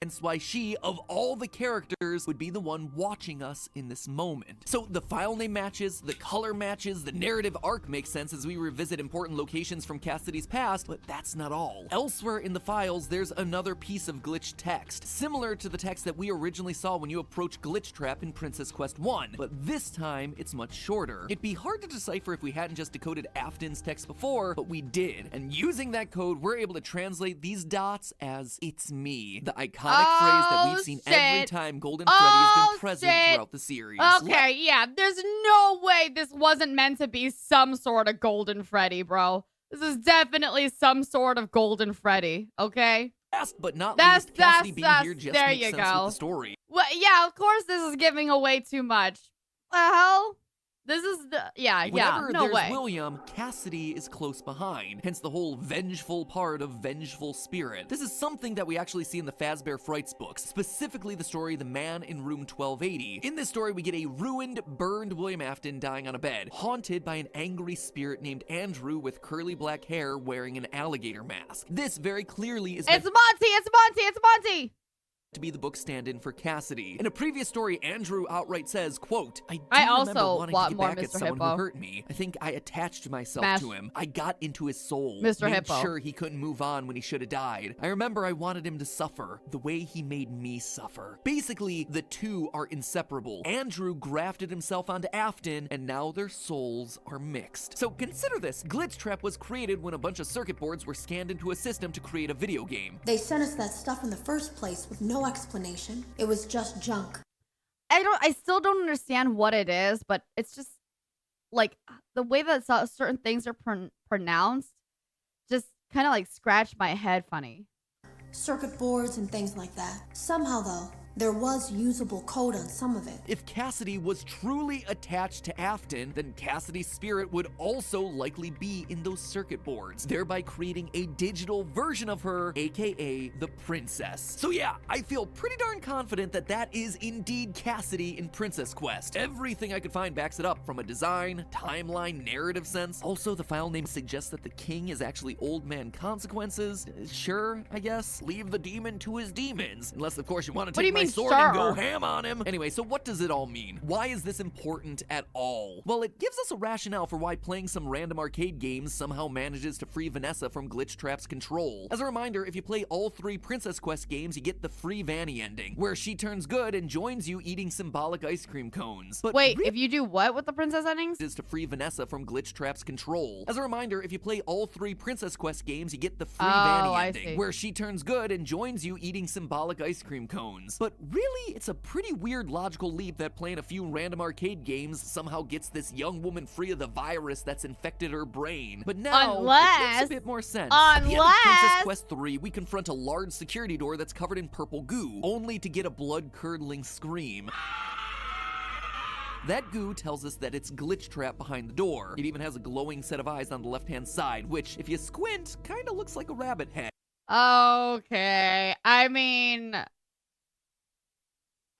Hence why she, of all the characters, would be the one watching us in this moment. So the file name matches, the color matches, the narrative arc makes sense as we revisit important locations from Cassidy's past, but that's not all. Elsewhere in the files, there's another piece of glitch text, similar to the text that we originally saw when you approach Glitchtrap in Princess Quest 1, but this time it's much shorter. It'd be hard to decipher if we hadn't just decoded Afton's text before, but we did, and using that code, we're able to translate these dots as "it's me," the iconic phrase that we've seen every time Golden Freddy has been present throughout the series. Okay, yeah, there's no way this wasn't meant to be some sort of Golden Freddy, bro. This is definitely some sort of Golden Freddy, okay? Last but not least, Cassidy being here just makes sense with the story. Well, yeah, of course this is giving away too much. The hell? This is Whenever no there's way. William, Cassidy is close behind, hence the whole vengeful part of Vengeful Spirit. This is something that we actually see in the Fazbear Frights books, specifically the story The Man in Room 1280. In this story, we get a ruined, burned William Afton dying on a bed, haunted by an angry spirit named Andrew with curly black hair wearing an alligator mask. This very clearly is It's Monty! to be the book stand-in for Cassidy. In a previous story, Andrew outright says, quote, I also remember wanting to want get more back at Mr. someone Hippo. who hurt me. I think I attached myself Smash. to him. I got into his soul. Mr. Made Hippo. sure he couldn't move on when he should have died. I remember I wanted him to suffer the way he made me suffer. Basically, the two are inseparable. Andrew grafted himself onto Afton, and now their souls are mixed. So consider this. Glitchtrap was created when a bunch of circuit boards were scanned into a system to create a video game. They sent us that stuff in the first place with no explanation. It was just junk. I still don't understand what it is, but it's just like the way that certain things are pronounced just kind of like scratch my head funny. Circuit boards and things like that. Somehow though, there was usable code on some of it. If Cassidy was truly attached to Afton, then Cassidy's spirit would also likely be in those circuit boards, thereby creating a digital version of her, aka the princess. So yeah, I feel pretty darn confident that that is indeed Cassidy in Princess Quest. Everything I could find backs it up from a design, timeline, narrative sense. Also, the file name suggests that the king is actually Old Man Consequences. Sure, I guess. Leave the demon to his demons. Unless, of course, you want to take my sword and go ham on him. Anyway, so what does it all mean? Why is this important at all? Well, it gives us a rationale for why playing some random arcade games somehow manages to free Vanessa from Glitchtrap's control. As a reminder, if you play all 3 Princess Quest games, you get the free Vanny ending, where she turns good and joins you eating symbolic ice cream cones. But wait, if you do what with the princess endings? Is to free Vanessa from Glitchtrap's control. As a reminder, if you play all 3 Princess Quest games, you get the free Vanny ending, where she turns good and joins you eating symbolic ice cream cones. But really, it's a pretty weird logical leap that playing a few random arcade games somehow gets this young woman free of the virus that's infected her brain. But now, it makes a bit more sense. At the end of Princess Quest 3, we confront a large security door that's covered in purple goo, only to get a blood-curdling scream. That goo tells us that it's glitch trap behind the door. It even has a glowing set of eyes on the left-hand side, which, if you squint, kinda looks like a rabbit head. Okay. I mean...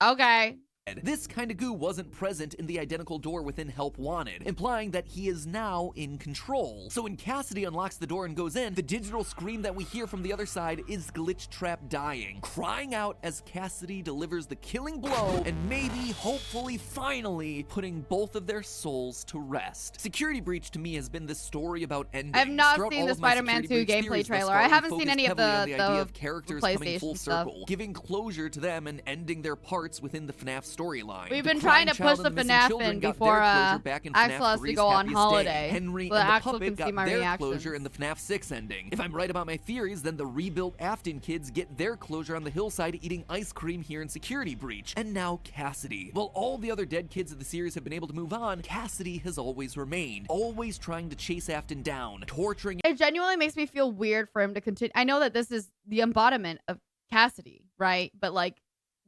Okay. This kind of goo wasn't present in the identical door within Help Wanted, implying that he is now in control. So when Cassidy unlocks the door and goes in, the digital scream that we hear from the other side is Glitch Trap dying, crying out as Cassidy delivers the killing blow and maybe, hopefully, finally putting both of their souls to rest. Security Breach to me has been this story about endings. I have not Throughout seen all the of my Spider-Man 2 Security Breach gameplay theories thus trailer. far, I we haven't seen focused any of heavily on the idea of characters coming full PlayStation stuff. circle, giving closure to them and ending their parts within the FNAF storyline. We've The been trying to crying push child the and missing FNAF children in got before their closure back in Axel FNAF has to 3's go on Happiest holiday. Day. Henry So and the Axel puppet can see got my their reactions. closure in the FNAF 6 ending. If I'm right about my theories, then the rebuilt Afton kids get their closure on the hillside eating ice cream here in Security Breach. And now Cassidy. While all the other dead kids of the series have been able to move on, Cassidy has always remained, always trying to chase Afton down, torturing. It genuinely makes me feel weird for him to continue. I know that this is the embodiment of Cassidy, right? But like,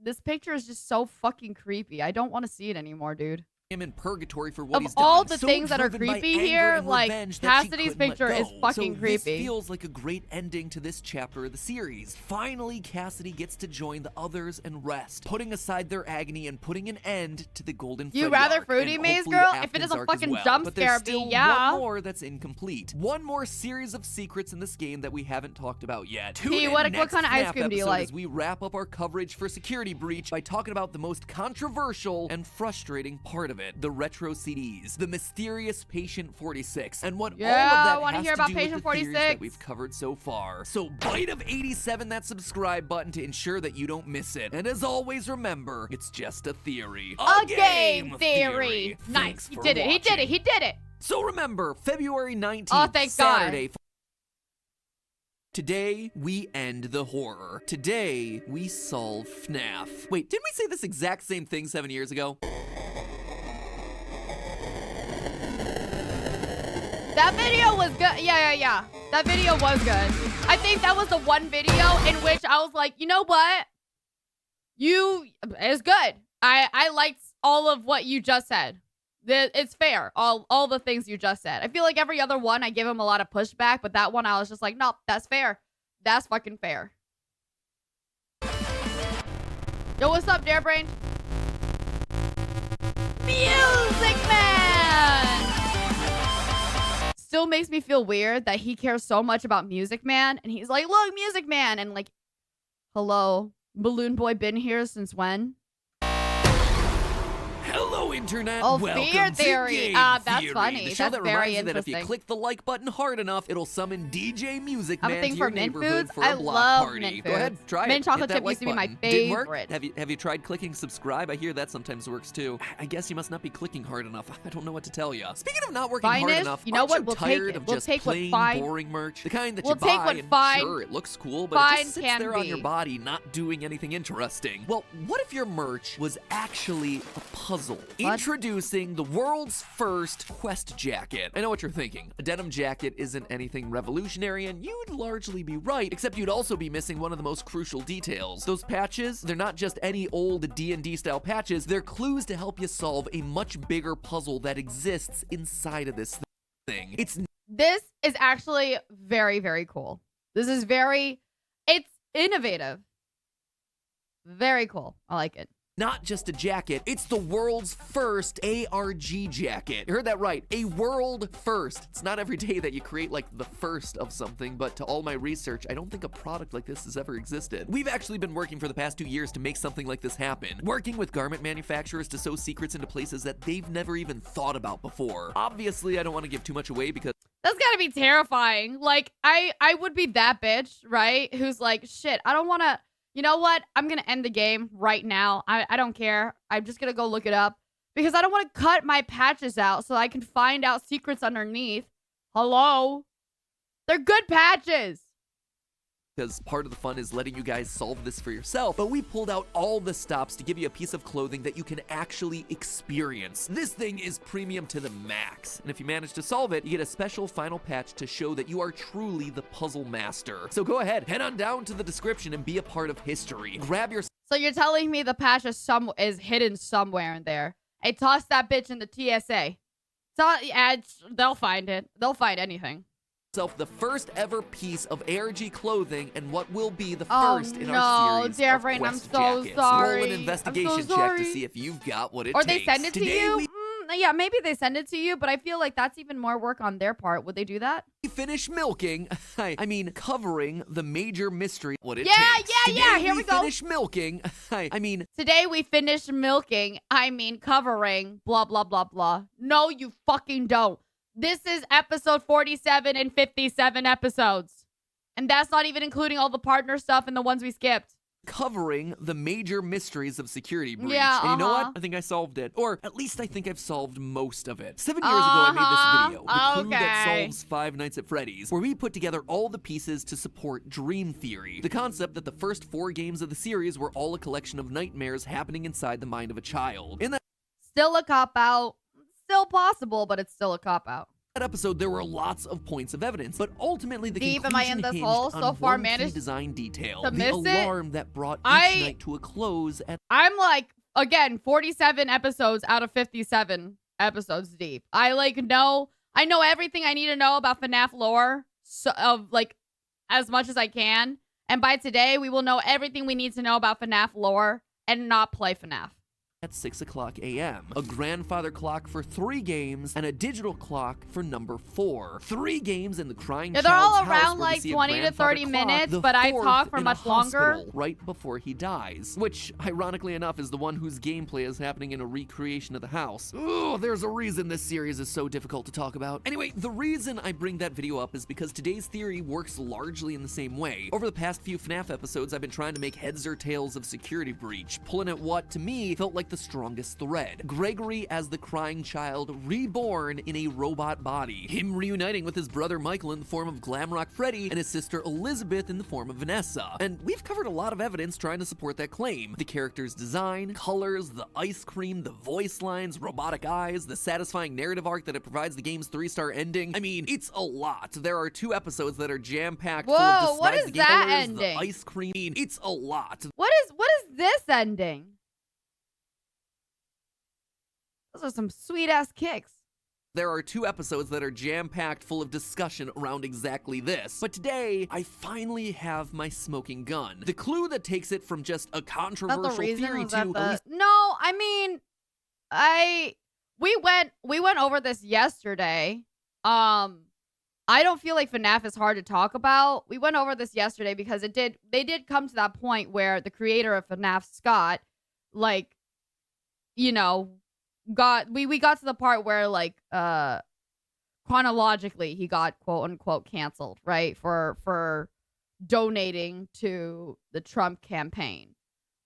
this picture is just so fucking creepy. I don't want to see it anymore, dude. Him in purgatory for what Of he's done. all the So things that are driven by creepy anger here, and like, revenge that she Cassidy's couldn't let picture is go. fucking so creepy. This feels like a great ending to this chapter of the series. Finally, Cassidy gets to join the others and rest, putting aside their agony and putting an end to the Golden You Freddy rather arc, Fruity and Maze hopefully Girl? Afton's If it is a arc as fucking well. jump But there's scare still me, yeah. one more that's incomplete. One more series of secrets in this game that we haven't talked about yet. Tune P, in what next kind of ice FNAF cream do you episode like? as we wrap up our coverage for Security Breach by talking about the most controversial and frustrating part of it, the retro CDs, the mysterious Patient 46, and what all of that I want to has hear to about do with Patient the theories 46. that we've covered so far. So bite of 87 that subscribe button to ensure that you don't miss it. And as always, remember, it's just a theory. A game theory. Thanks Nice. He for did it. He did watching. it. He did it. So remember, February 19th, Oh, thank God. Saturday. Today, we end the horror. Today, we solve FNAF. Wait, didn't we say this exact same thing 7 years ago? That video was good. Yeah. That video was good. I think that was the one video in which I was like, you know what? It's good. I liked all of what you just said. It's fair. All the things you just said. I feel like every other one, I give him a lot of pushback, but that one, I was just like, no, that's fair. That's fucking fair. Yo, what's up, Darebrain? Music Man! Still makes me feel weird that he cares so much about Music Man, and he's like, look, Music Man, and like, hello, Balloon Boy been here since when? Hello, Internet. Oh, Welcome Fear to Theory. Game That's Theory, funny. the show That's that very reminds you that if you interesting. click the like button hard enough, it'll summon DJ Music I'm a Man thing to for your mint neighborhood foods. for I a block love party. mint Go ahead, foods. try Mint it. chocolate Hit that chip like used to be my button. Didn't work? favorite. Have you tried clicking subscribe? I hear that sometimes works too. I guess you must not be clicking hard enough. I don't know what to tell you. Speaking of not working hard Finest, enough, you know aren't what? you We'll take tired it. of We'll just take what plain fine- boring merch? The kind that We'll you take buy what and fine- sure, it looks cool, but it fine just sits can there on be. your body, not doing anything interesting. Well, what if your merch was actually a puzzle? Introducing the world's first quest jacket. I know what you're thinking. A denim jacket isn't anything revolutionary, and you'd largely be right, except you'd also be missing one of the most crucial details. Those patches, they're not just any old D&D style patches, they're clues to help you solve a much bigger puzzle that exists inside of this thing. This is actually very, very cool. It's innovative. Very cool. I like it. Not just a jacket, it's the world's first ARG jacket. You heard that right, a world first. It's not every day that you create like the first of something, but to all my research, I don't think a product like this has ever existed. We've actually been working for the past 2 years to make something like this happen, working with garment manufacturers to sew secrets into places that they've never even thought about before. Obviously, I don't want to give too much away because That's gotta be terrifying. Like, I would be that bitch, right? Who's like, shit, I don't want to... You know what? I'm going to end the game right now. I don't care. I'm just going to go look it up. Because I don't want to cut my patches out so I can find out secrets underneath. Hello? They're good patches. because part of the fun is letting you guys solve this for yourself, but we pulled out all the stops to give you a piece of clothing that you can actually experience. This thing is premium to the max, and if you manage to solve it, you get a special final patch to show that you are truly the puzzle master. So go ahead, head on down to the description and be a part of history. Grab your... So you're telling me the patch is hidden somewhere in there. Hey, toss that bitch in the TSA. So, yeah, they'll find it. They'll find anything. The first ever piece of ARG clothing and what will be the Oh, first in no, our series dear of friend, I'm Quest so jackets. sorry. Roll an I'm investigation so check to sorry. see if you've got what it Or takes. they send it to Today you? Yeah, maybe they send it to you, but I feel like that's even more work on their part. Would they do that? we finish milking, I mean covering the major mystery what it Yeah, takes. yeah, yeah, Today here we go. finish milking, I mean Today we finished milking, covering, blah, blah, blah, blah. No, you fucking don't. This is episode 47 and 57 episodes. And that's not even including all the partner stuff and the ones we skipped. covering the major mysteries of security breach. Yeah, And you know uh-huh. what? I think I solved it. Or at least I think I've solved most of it. 7 years ago, I made this video, The Clue That Okay. Solves Five Nights at Freddy's, where we put together all the pieces to support Dream Theory, the concept that the first 4 games of the series were all a collection of nightmares happening inside the mind of a child. In that Still a cop-out. Still possible, but it's still a cop-out. episode, there were lots of points of evidence, but ultimately the Deep, conclusion am I in this hinged hole? on So far one key managed design detail, to the miss it? alarm that brought each night to a close at I'm like, again, 47 episodes out of 57 episodes deep. I know everything I need to know about FNAF lore, as much as I can. And by today, we will know everything we need to know about FNAF lore and not play FNAF. at 6 o'clock a.m., a grandfather clock for 3 games, and a digital clock for number 4. 3 games in the crying Yeah, they're child's all house around where we like see a 20 to grandfather 30 clock, minutes, the but I 4th talk for in a much longer. hospital right before he dies, which, ironically enough, is the one whose gameplay is happening in a recreation of the house. Ooh, there's a reason this series is so difficult to talk about. Anyway, the reason I bring that video up is because today's theory works largely in the same way. Over the past few FNAF episodes, I've been trying to make heads or tails of security breach, pulling at what, to me, felt like the strongest thread. Gregory as the crying child reborn in a robot body. Him reuniting with his brother Michael in the form of Glamrock Freddy and his sister Elizabeth in the form of Vanessa. And we've covered a lot of evidence trying to support that claim. The character's design, colors, the ice cream, the voice lines, robotic eyes, the satisfying narrative arc that it provides the game's 3-star ending. I mean, it's a lot. There are 2 episodes that are jam-packed full of Whoa, the what slides, is the game that colors, ending? the ice cream. It's a lot. What is this ending? Those are some sweet-ass kicks. There are 2 episodes that are jam-packed full of discussion around exactly this. But today, I finally have my smoking gun. The clue that takes it from just a controversial theory to at least No, I mean, we went over this yesterday. I don't feel like FNAF is hard to talk about. We went over this yesterday because they did come to that point where the creator of FNAF, Scott, like, you know, we got to the part where like chronologically he got quote unquote canceled, right, for donating to the Trump campaign.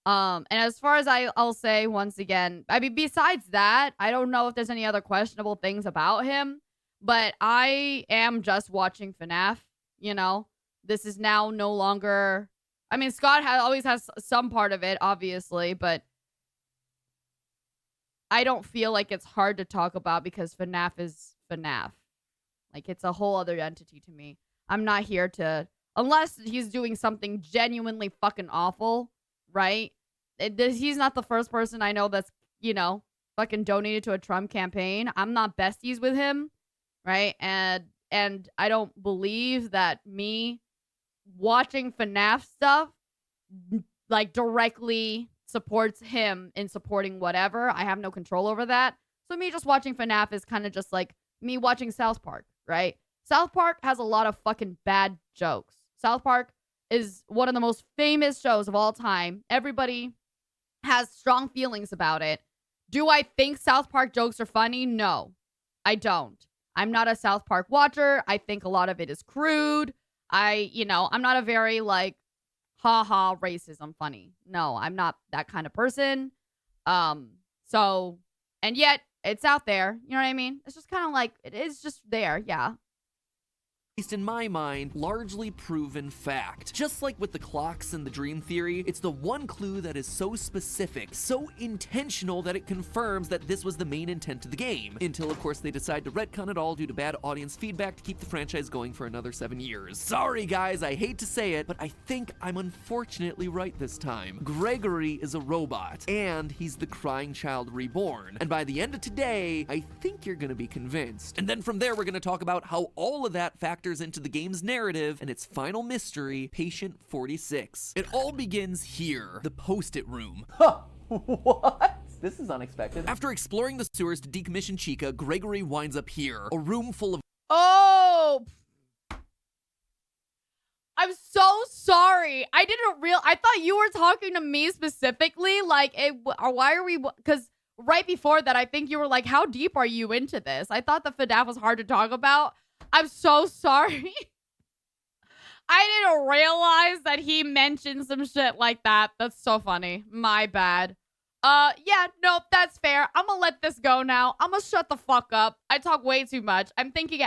And as far as I'll say once again, I mean, besides that, I don't know if there's any other questionable things about him, but I am just watching FNAF, you know. This is now no longer, I mean, Scott always has some part of it, obviously, but I don't feel like it's hard to talk about because FNAF is FNAF. Like, it's a whole other entity to me. I'm not here to, unless he's doing something genuinely fucking awful, right? He's not the first person I know that's, you know, fucking donated to a Trump campaign. I'm not besties with him, right? And I don't believe that me watching FNAF stuff, like, directly supports him in supporting whatever. I have no control over that. So me just watching FNAF is kind of just like me watching South Park, right? South Park has a lot of fucking bad jokes. South Park is one of the most famous shows of all time. Everybody has strong feelings about it. Do I think South Park jokes are funny? No, I don't. I'm not a South Park watcher. I think a lot of it is crude. I'm not a very like, haha, racism funny. No, I'm not that kind of person. So, and yet it's out there. You know what I mean? It's just kind of like, it is just there. Yeah. least in my mind, largely proven fact. Just like with the clocks and the dream theory, it's the one clue that is so specific, so intentional that it confirms that this was the main intent of the game. Until, of course, they decide to retcon it all due to bad audience feedback to keep the franchise going for another 7 years. Sorry guys, I hate to say it, but I think I'm unfortunately right this time. Gregory is a robot, and he's the crying child reborn. And by the end of today, I think you're gonna be convinced. And then from there, we're gonna talk about how all of that factors into the game's narrative and its final mystery, Patient 46. It all begins here, the post-it room. Huh, what? This is unexpected. After exploring the sewers to decommission Chica, Gregory winds up here, a room full of— Oh! I'm so sorry. I thought you were talking to me specifically. Like, why are we, because right before that, I think you were like, how deep are you into this? I thought the FNAF was hard to talk about. I'm so sorry. I didn't realize that he mentioned some shit like that. That's so funny. My bad. Yeah, no, that's fair. I'm gonna let this go now. I'm gonna shut the fuck up. I talk way too much. I'm thinking,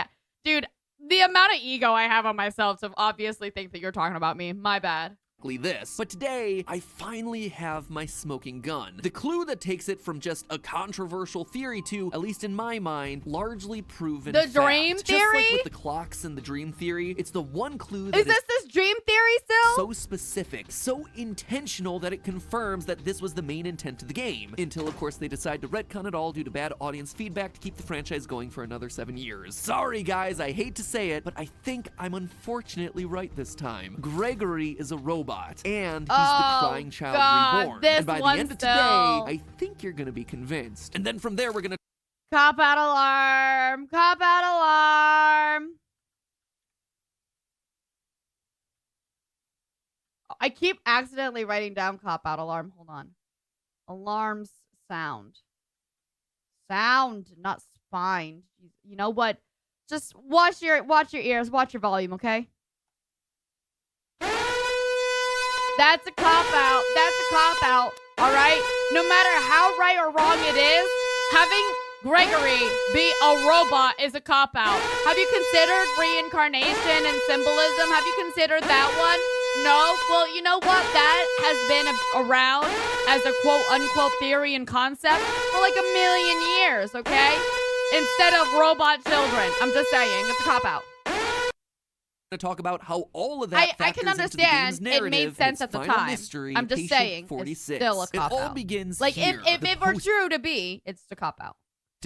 dude, the amount of ego I have on myself to obviously think that you're talking about me. My bad. this. But today, I finally have my smoking gun. The clue that takes it from just a controversial theory to, at least in my mind, largely proven The fact. dream theory? Just like with the clocks and the dream theory, it's the one clue that Is this dream theory still? So specific, so intentional that it confirms that this was the main intent of the game. Until, of course, they decide to retcon it all due to bad audience feedback to keep the franchise going for another 7 years. Sorry guys, I hate to say it, but I think I'm unfortunately right this time. Gregory is a robot, and he's the crying child reborn. And by the end of today, I think you're gonna be convinced. And then from there, we're gonna— Cop out alarm! Cop out alarm! I keep accidentally writing down cop out alarm. Hold on. Alarms sound. Sound, not spine. You know what? Just watch your ears, watch your volume, okay? That's a cop out. That's a cop out. All right? No matter how right or wrong it is, having Gregory be a robot is a cop out. Have you considered reincarnation and symbolism? Have you considered that one? No? Well, you know what? That has been around as a quote-unquote theory and concept for like 1 million years, okay? Instead of robot children. I'm just saying. It's a cop-out. To talk about how all of that I can understand it made sense at the time. Mystery, I'm just saying 46. It's still a cop out. It all begins like here, if it were true to be, it's a cop out.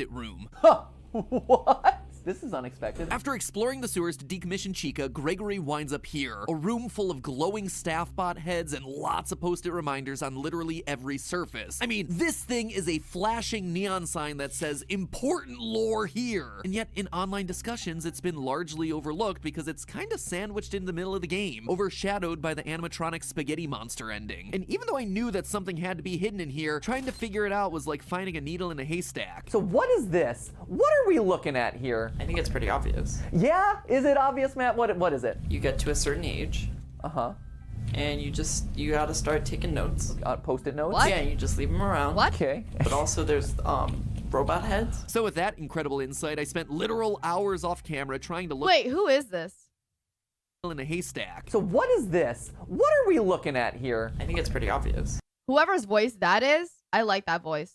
Room. Huh. What? This is unexpected. After exploring the sewers to decommission Chica, Gregory winds up here, a room full of glowing staff bot heads and lots of post-it reminders on literally every surface. I mean, this thing is a flashing neon sign that says important lore here. And yet in online discussions, it's been largely overlooked because it's kind of sandwiched in the middle of the game, overshadowed by the animatronic spaghetti monster ending. And even though I knew that something had to be hidden in here, trying to figure it out was like finding a needle in a haystack. So what is this? What are we looking at here? I think it's pretty obvious. Yeah? Is it obvious, Matt? What is it? You get to a certain age. Uh-huh. And you gotta start taking notes. Post-it notes? What? Yeah, you just leave them around. What? Okay. But also there's robot heads. So with that incredible insight, I spent literal hours off camera trying to look— Wait, who is this? in a haystack. So what is this? What are we looking at here? I think it's pretty obvious. Whoever's voice that is, I like that voice.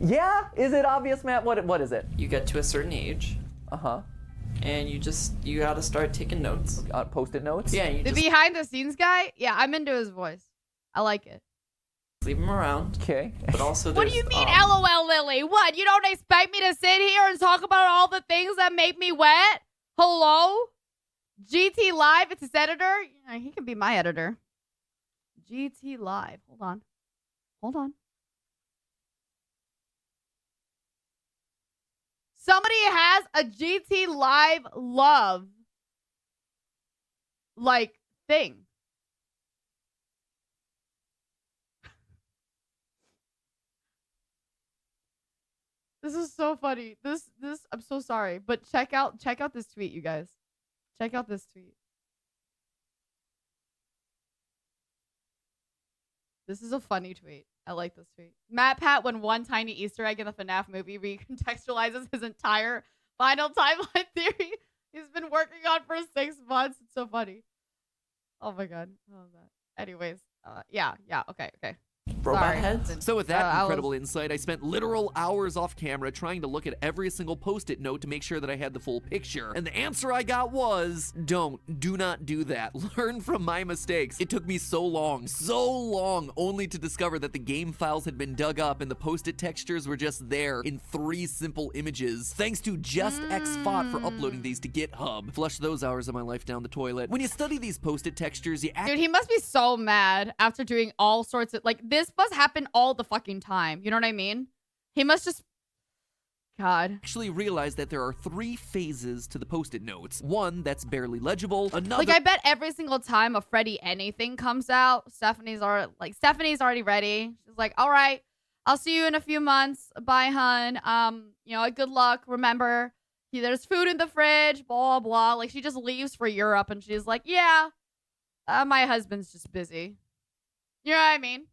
Yeah? Is it obvious, Matt? What is it? You get to a certain age. Uh-huh. And you gotta start taking notes. Post-it notes? Yeah, you The just behind the scenes guy? Yeah, I'm into his voice. I like it. leave them around. Okay. But also What there's, do you mean, LOL, Lily? What? You don't expect me to sit here and talk about all the things that make me wet? Hello? GT Live, it's his editor? Yeah, he can be my editor. GT Live. Hold on. Hold on. Somebody has a GT Live love, like, thing. This is so funny. This I'm so sorry, but check out this tweet, you guys. Check out this tweet. This is a funny tweet. I like this tweet. MatPat, when one tiny Easter egg in the FNAF movie recontextualizes his entire final timeline theory. he's been working on for 6 months. It's so funny. Oh my god. Oh, that. Anyways, yeah, okay. Robot Sorry. heads? So with that I incredible insight, I spent literal hours off camera trying to look at every single post-it note to make sure that I had the full picture. And the answer I got was, do not do that. Learn from my mistakes. It took me so long, only to discover that the game files had been dug up and the post-it textures were just there in 3 simple images. Thanks to Just XFOT for uploading these to GitHub. Flush those hours of my life down the toilet. When you study these post-it textures, you Dude, he must be so mad after doing all sorts of, like, this must happen all the fucking time. You know what I mean? He must just... God. Actually realize that there are 3 phases to the post-it notes. One that's barely legible, another... Like, I bet every single time a Freddy anything comes out, Stephanie's already ready. She's like, all right, I'll see you in a few months. Bye, hun. You know, good luck. Remember, there's food in the fridge, blah, blah. Like, she just leaves for Europe, and she's like, yeah, my husband's just busy. You know what I mean?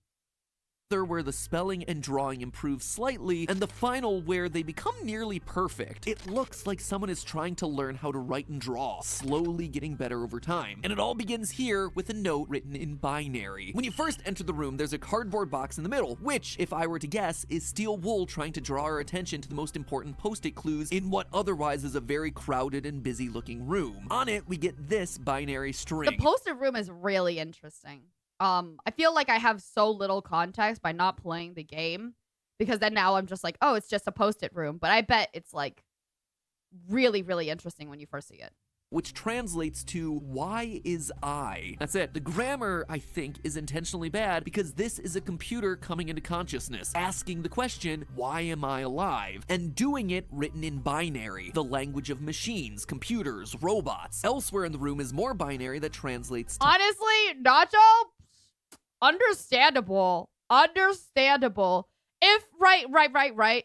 Where the spelling and drawing improve slightly, and the final where they become nearly perfect. It looks like someone is trying to learn how to write and draw, slowly getting better over time. And it all begins here with a note written in binary. When you first enter the room, there's a cardboard box in the middle, which, if I were to guess, is Steel Wool trying to draw our attention to the most important post-it clues in what otherwise is a very crowded and busy looking room. On it, we get this binary string. The post-it room is really interesting. I feel like I have so little context by not playing the game, because then now I'm just like, oh, it's just a post-it room. But I bet it's like really, really interesting when you first see it. Which translates to, why is I? That's it. The grammar, I think, is intentionally bad because this is a computer coming into consciousness, asking the question, why am I alive? And doing it written in binary, the language of machines, computers, robots. Elsewhere in the room is more binary that translates to... Honestly, Nacho, understandable. If, right.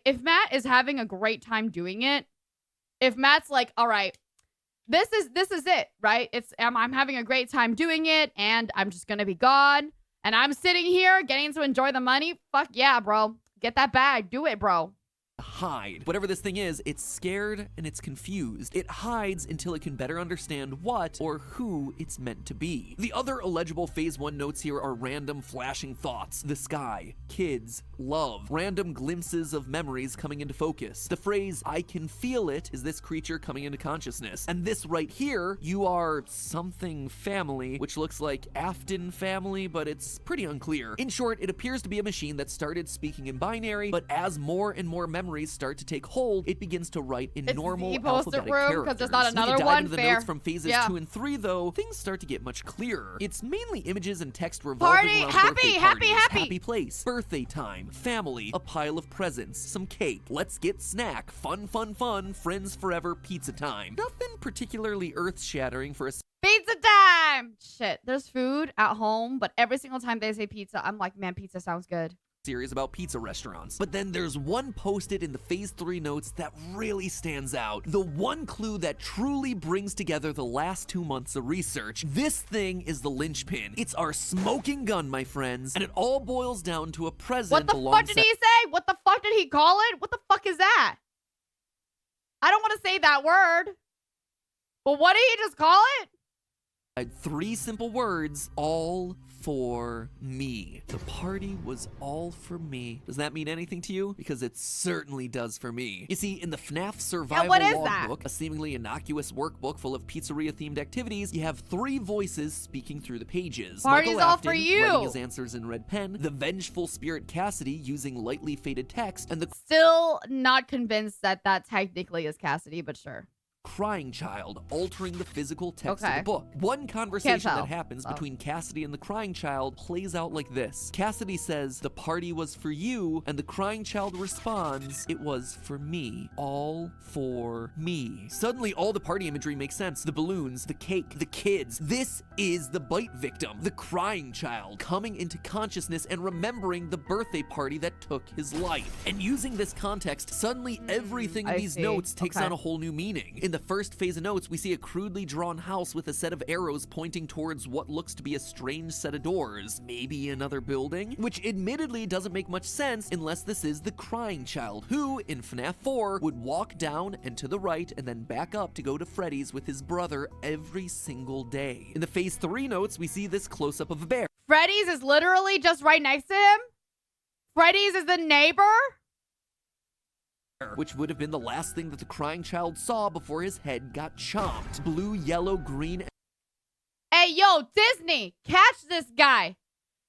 If Matt is having a great time doing it, if Matt's like, all right, this is it, right? I'm having a great time doing it, and I'm just gonna be gone, and I'm sitting here getting to enjoy the money. Fuck yeah, bro. Get that bag. Do it, bro. Hide. Whatever this thing is, it's scared and it's confused. It hides until it can better understand what or who it's meant to be. The other illegible phase 1 notes here are random flashing thoughts. The sky, kids, love, random glimpses of memories coming into focus. The phrase, I can feel it, is this creature coming into consciousness. And this right here, you are something family, which looks like Afton family, but it's pretty unclear. In short, it appears to be a machine that started speaking in binary, but as more and more memories start to take hold, it begins to write in normal alphabetic characters. Because there's not another when you dive one. into the Fair. notes from phases 2 and 3, though, things start to get much clearer. It's mainly images and text revolving around birthday parties, happy place, birthday time, family, a pile of presents, some cake, let's get snack, fun, friends forever, pizza time. Nothing particularly earth-shattering for a Pizza time! Shit, there's food at home, but every single time they say pizza, I'm like, man, pizza sounds good. Series about pizza restaurants. But then there's one post-it in the phase 3 notes that really stands out. The one clue that truly brings together the last 2 months of research. This thing is the linchpin. It's our smoking gun, my friends, and it all boils down to a present. What the fuck did he say? What the fuck did he call it? What the fuck is that? I don't want to say that word. But what did he just call it? 3 simple words, all for me. The party was all for me. Does that mean anything to you? Because it certainly does for me. You see, in the FNAF survival logbook, a seemingly innocuous workbook full of pizzeria-themed activities, you have 3 voices speaking through the pages. Party's all for you. Writing his answers in red pen, the vengeful spirit Cassidy using lightly faded text, and the still not convinced that technically is Cassidy, but sure. Crying child altering the physical text of the book. One conversation that happens between Cassidy and the crying child plays out like this. Cassidy says, the party was for you, and the crying child responds, it was for me. All for me. Suddenly, all the party imagery makes sense. The balloons, the cake, the kids. This is the bite victim, the crying child, coming into consciousness and remembering the birthday party that took his life. And using this context, suddenly everything in these notes takes on a whole new meaning. In the first phase of notes, we see a crudely drawn house with a set of arrows pointing towards what looks to be a strange set of doors. Maybe another building? Which admittedly doesn't make much sense unless this is the crying child, who, in FNAF 4, would walk down and to the right and then back up to go to Freddy's with his brother every single day. In the phase 3 notes, we see this close-up of a bear. Freddy's is literally just right next to him? Freddy's is the neighbor? Which would have been the last thing that the crying child saw before his head got chomped. Blue, yellow, green. Hey, yo, Disney, catch this guy.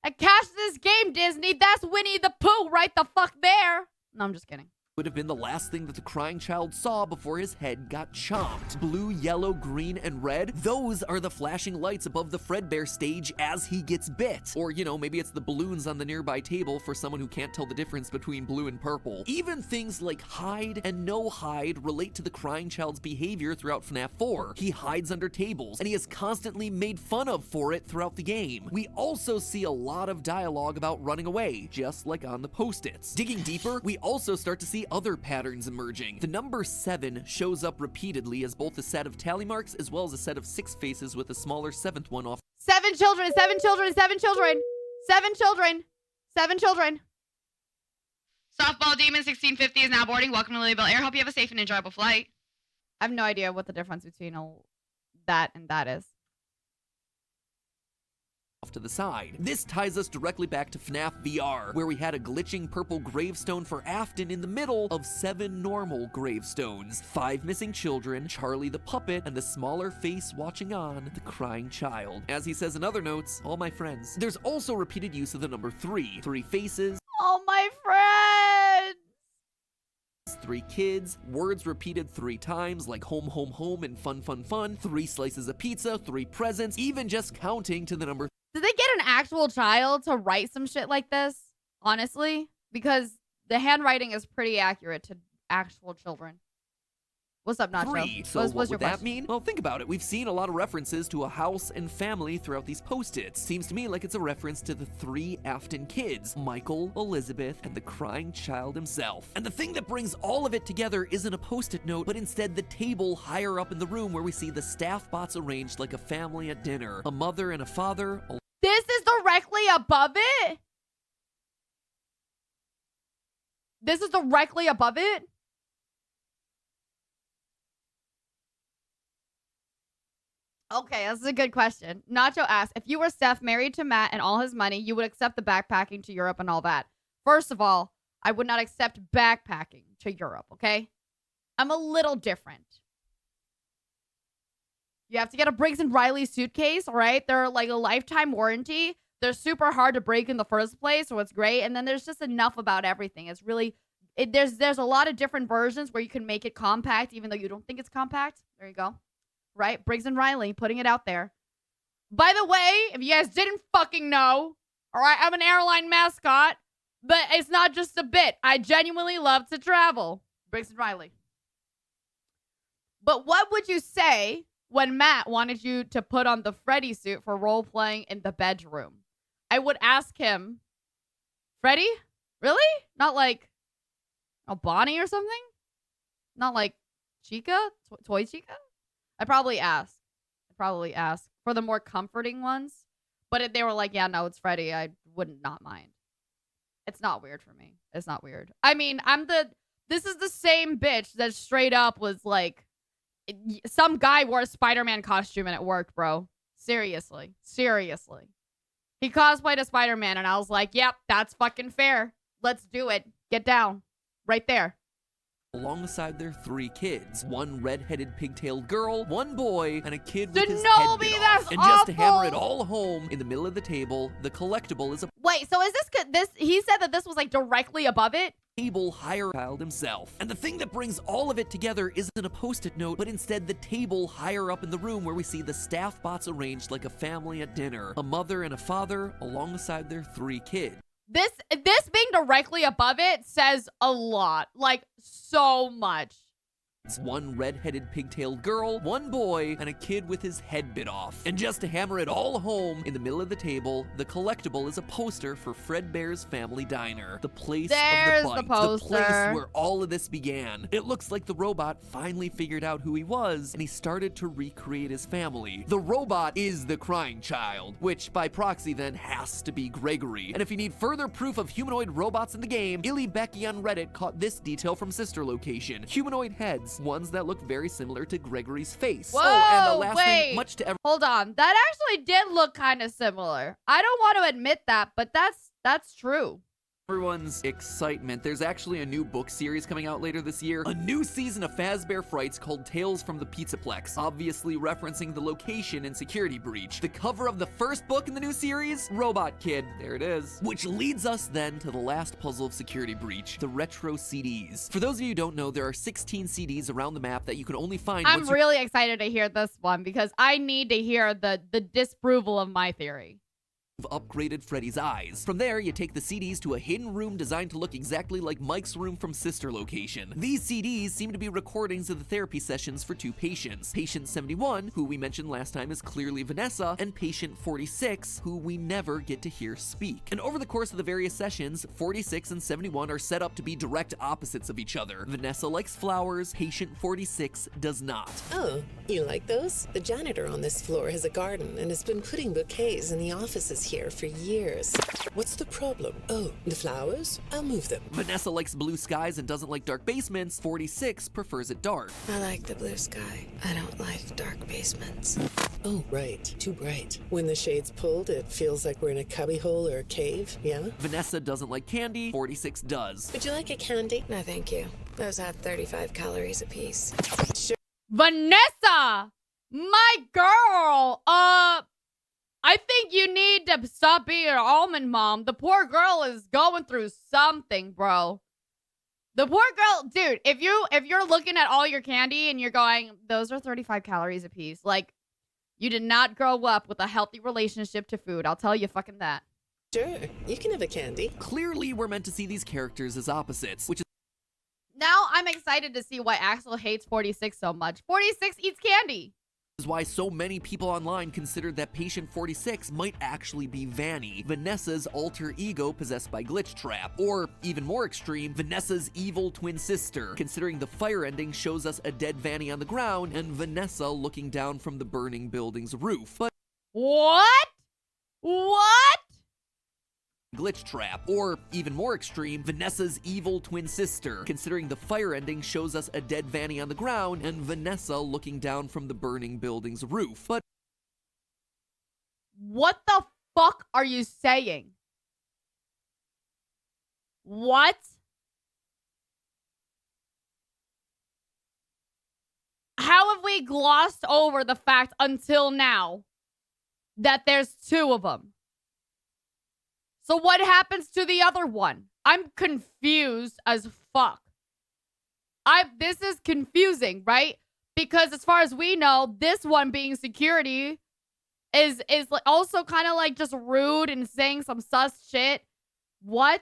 And catch this game, Disney. That's Winnie the Pooh right the fuck there. No, I'm just kidding. Would have been the last thing that the crying child saw before his head got chomped. Blue, yellow, green, and red. Those are the flashing lights above the Fredbear stage as he gets bit. Or, you know, maybe it's the balloons on the nearby table for someone who can't tell the difference between blue and purple. Even things like hide and no hide relate to the crying child's behavior throughout FNAF 4. He hides under tables, and he is constantly made fun of for it throughout the game. We also see a lot of dialogue about running away, just like on the post-its. Digging deeper, we also start to see other patterns emerging. The number 7 shows up repeatedly as both a set of tally marks as well as a set of 6 faces with a smaller 7th one off. 7 children, 7 children, 7 children, 7 children, 7 children. Softball Demon 1650 is now boarding. Welcome to Lilybelle Air. Hope you have a safe and enjoyable flight. I have no idea what the difference between that and that is. Off to the side. This ties us directly back to FNAF VR, where we had a glitching purple gravestone for Afton in the middle of 7 normal gravestones. 5 missing children, Charlie the puppet, and the smaller face watching on, the crying child. As he says in other notes, all my friends. There's also repeated use of the number 3. 3 faces. All my friends! 3 kids, words repeated 3 times like home, home, home, and fun, fun, fun. 3 slices of pizza, 3 presents, even just counting to the number. Did they get an actual child to write some shit like this? Honestly? Because the handwriting is pretty accurate to actual children. What's up, Nacho? 3. So what's what your would that question? mean? Well, think about it. We've seen a lot of references to a house and family throughout these post-its. Seems to me like it's a reference to the 3 Afton kids, Michael, Elizabeth, and the crying child himself. And the thing that brings all of it together isn't a post-it note, but instead the table higher up in the room where we see the staff bots arranged like a family at dinner. A mother and a father. This is directly above it? This is directly above it? Okay, that's a good question. Nacho asks, if you were Steph married to Matt and all his money, you would accept the backpacking to Europe and all that. First of all, I would not accept backpacking to Europe, okay? I'm a little different. You have to get a Briggs & Riley suitcase, all right? They're like a lifetime warranty. They're super hard to break in the first place, so it's great. And then there's just enough about everything. It's really, there's a lot of different versions where you can make it compact, even though you don't think it's compact. There you go. Right? Briggs & Riley, putting it out there. By the way, if you guys didn't fucking know, all right, I'm an airline mascot, but it's not just a bit. I genuinely love to travel. Briggs & Riley. But what would you say when Matt wanted you to put on the Freddy suit for role-playing in the bedroom? I would ask him, Freddy? Really? Not like a Bonnie or something? Not like Chica? Toy Chica? I'd probably ask for the more comforting ones. But if they were like, yeah, no, it's Freddy, I would not mind. It's not weird for me. It's not weird. I mean, this is the same bitch that straight up was like, some guy wore a Spider-Man costume and it worked, bro. Seriously. Seriously. He cosplayed a Spider-Man and I was like, yep, that's fucking fair. Let's do it. Get down. Right there. Alongside their 3 kids. 1 red-headed pigtailed girl, 1 boy, and a kid with his head bit that's off. And awful. just to hammer it all home, in the middle of the table, the collectible is a Wait, so is this he said that this was like directly above it? table higher child himself. And the thing that brings all of it together isn't a post-it note, but instead the table higher up in the room where we see the staff bots arranged like a family at dinner. A mother and a father alongside their 3 kids. This being directly above it says a lot. Like, so much. It's one red-headed pigtailed girl, one boy, and a kid with his head bit off. And just to hammer it all home, in the middle of the table, the collectible is a poster for Fredbear's Family Diner. The place There's of the the bites. The place poster. where all of this began. It looks like the robot finally figured out who he was, and he started to recreate his family. The robot is the crying child, which by proxy then has to be Gregory. And if you need further proof of humanoid robots in the game, Becky on Reddit caught this detail from Sister Location. Humanoid heads, ones that look very similar to Gregory's face. Whoa, and the last wait. thing, much to Hold on. That actually did look kind of similar. I don't want to admit that, but that's true. everyone's excitement, there's actually a new book series coming out later this year. A new season of Fazbear Frights called Tales from the Pizzaplex, obviously referencing the location in Security Breach. The cover of the first book in the new series? Robot Kid. There it is. Which leads us then to the last puzzle of Security Breach, the retro CDs. For those of you who don't know, there are 16 CDs around the map that you can only find I'm really excited to hear this one because I need to hear the disapproval of my theory. Upgraded Freddy's eyes. From there, you take the CDs to a hidden room designed to look exactly like Mike's room from Sister Location. These CDs seem to be recordings of the therapy sessions for two patients. Patient 71, who we mentioned last time is clearly Vanessa, and Patient 46, who we never get to hear speak. And over the course of the various sessions, 46 and 71 are set up to be direct opposites of each other. Vanessa likes flowers, Patient 46 does not. Oh, you like those? The janitor on this floor has a garden and has been putting bouquets in the offices here for years. What's the problem? Oh, the flowers? I'll move them. Vanessa likes blue skies and doesn't like dark basements. 46 prefers it dark. I like the blue sky. I don't like dark basements. Oh, right. Too bright. When the shade's pulled, it feels like we're in a cubbyhole or a cave, yeah? Vanessa doesn't like candy. 46 does. Would you like a candy? No, thank you. Those have 35 calories apiece. Sure. Vanessa! My girl! I think you need to stop being an almond mom. The poor girl is going through something, bro. The poor girl, dude, if you're looking at all your candy and you're going, those are 35 calories a piece. Like, you did not grow up with a healthy relationship to food. I'll tell you fucking that. Sure, you can have a candy. Clearly, we're meant to see these characters as opposites, which is Now I'm excited to see why Axel hates 46 so much. 46 eats candy. why so many people online considered that Patient 46 might actually be Vanny, Vanessa's alter ego possessed by Glitchtrap, or even more extreme, Vanessa's evil twin sister, considering the fire ending shows us a dead Vanny on the ground and Vanessa looking down from the burning building's roof. But what? Glitchtrap, or even more extreme, Vanessa's evil twin sister, considering the fire ending shows us a dead Vanny on the ground and Vanessa looking down from the burning building's roof. But what the fuck are you saying? What? How have we glossed over the fact until now that there's two of them? So what happens to the other one? I'm confused as fuck. This is confusing, right? Because as far as we know, this one being security is like also kind of like just rude and saying some sus shit. What?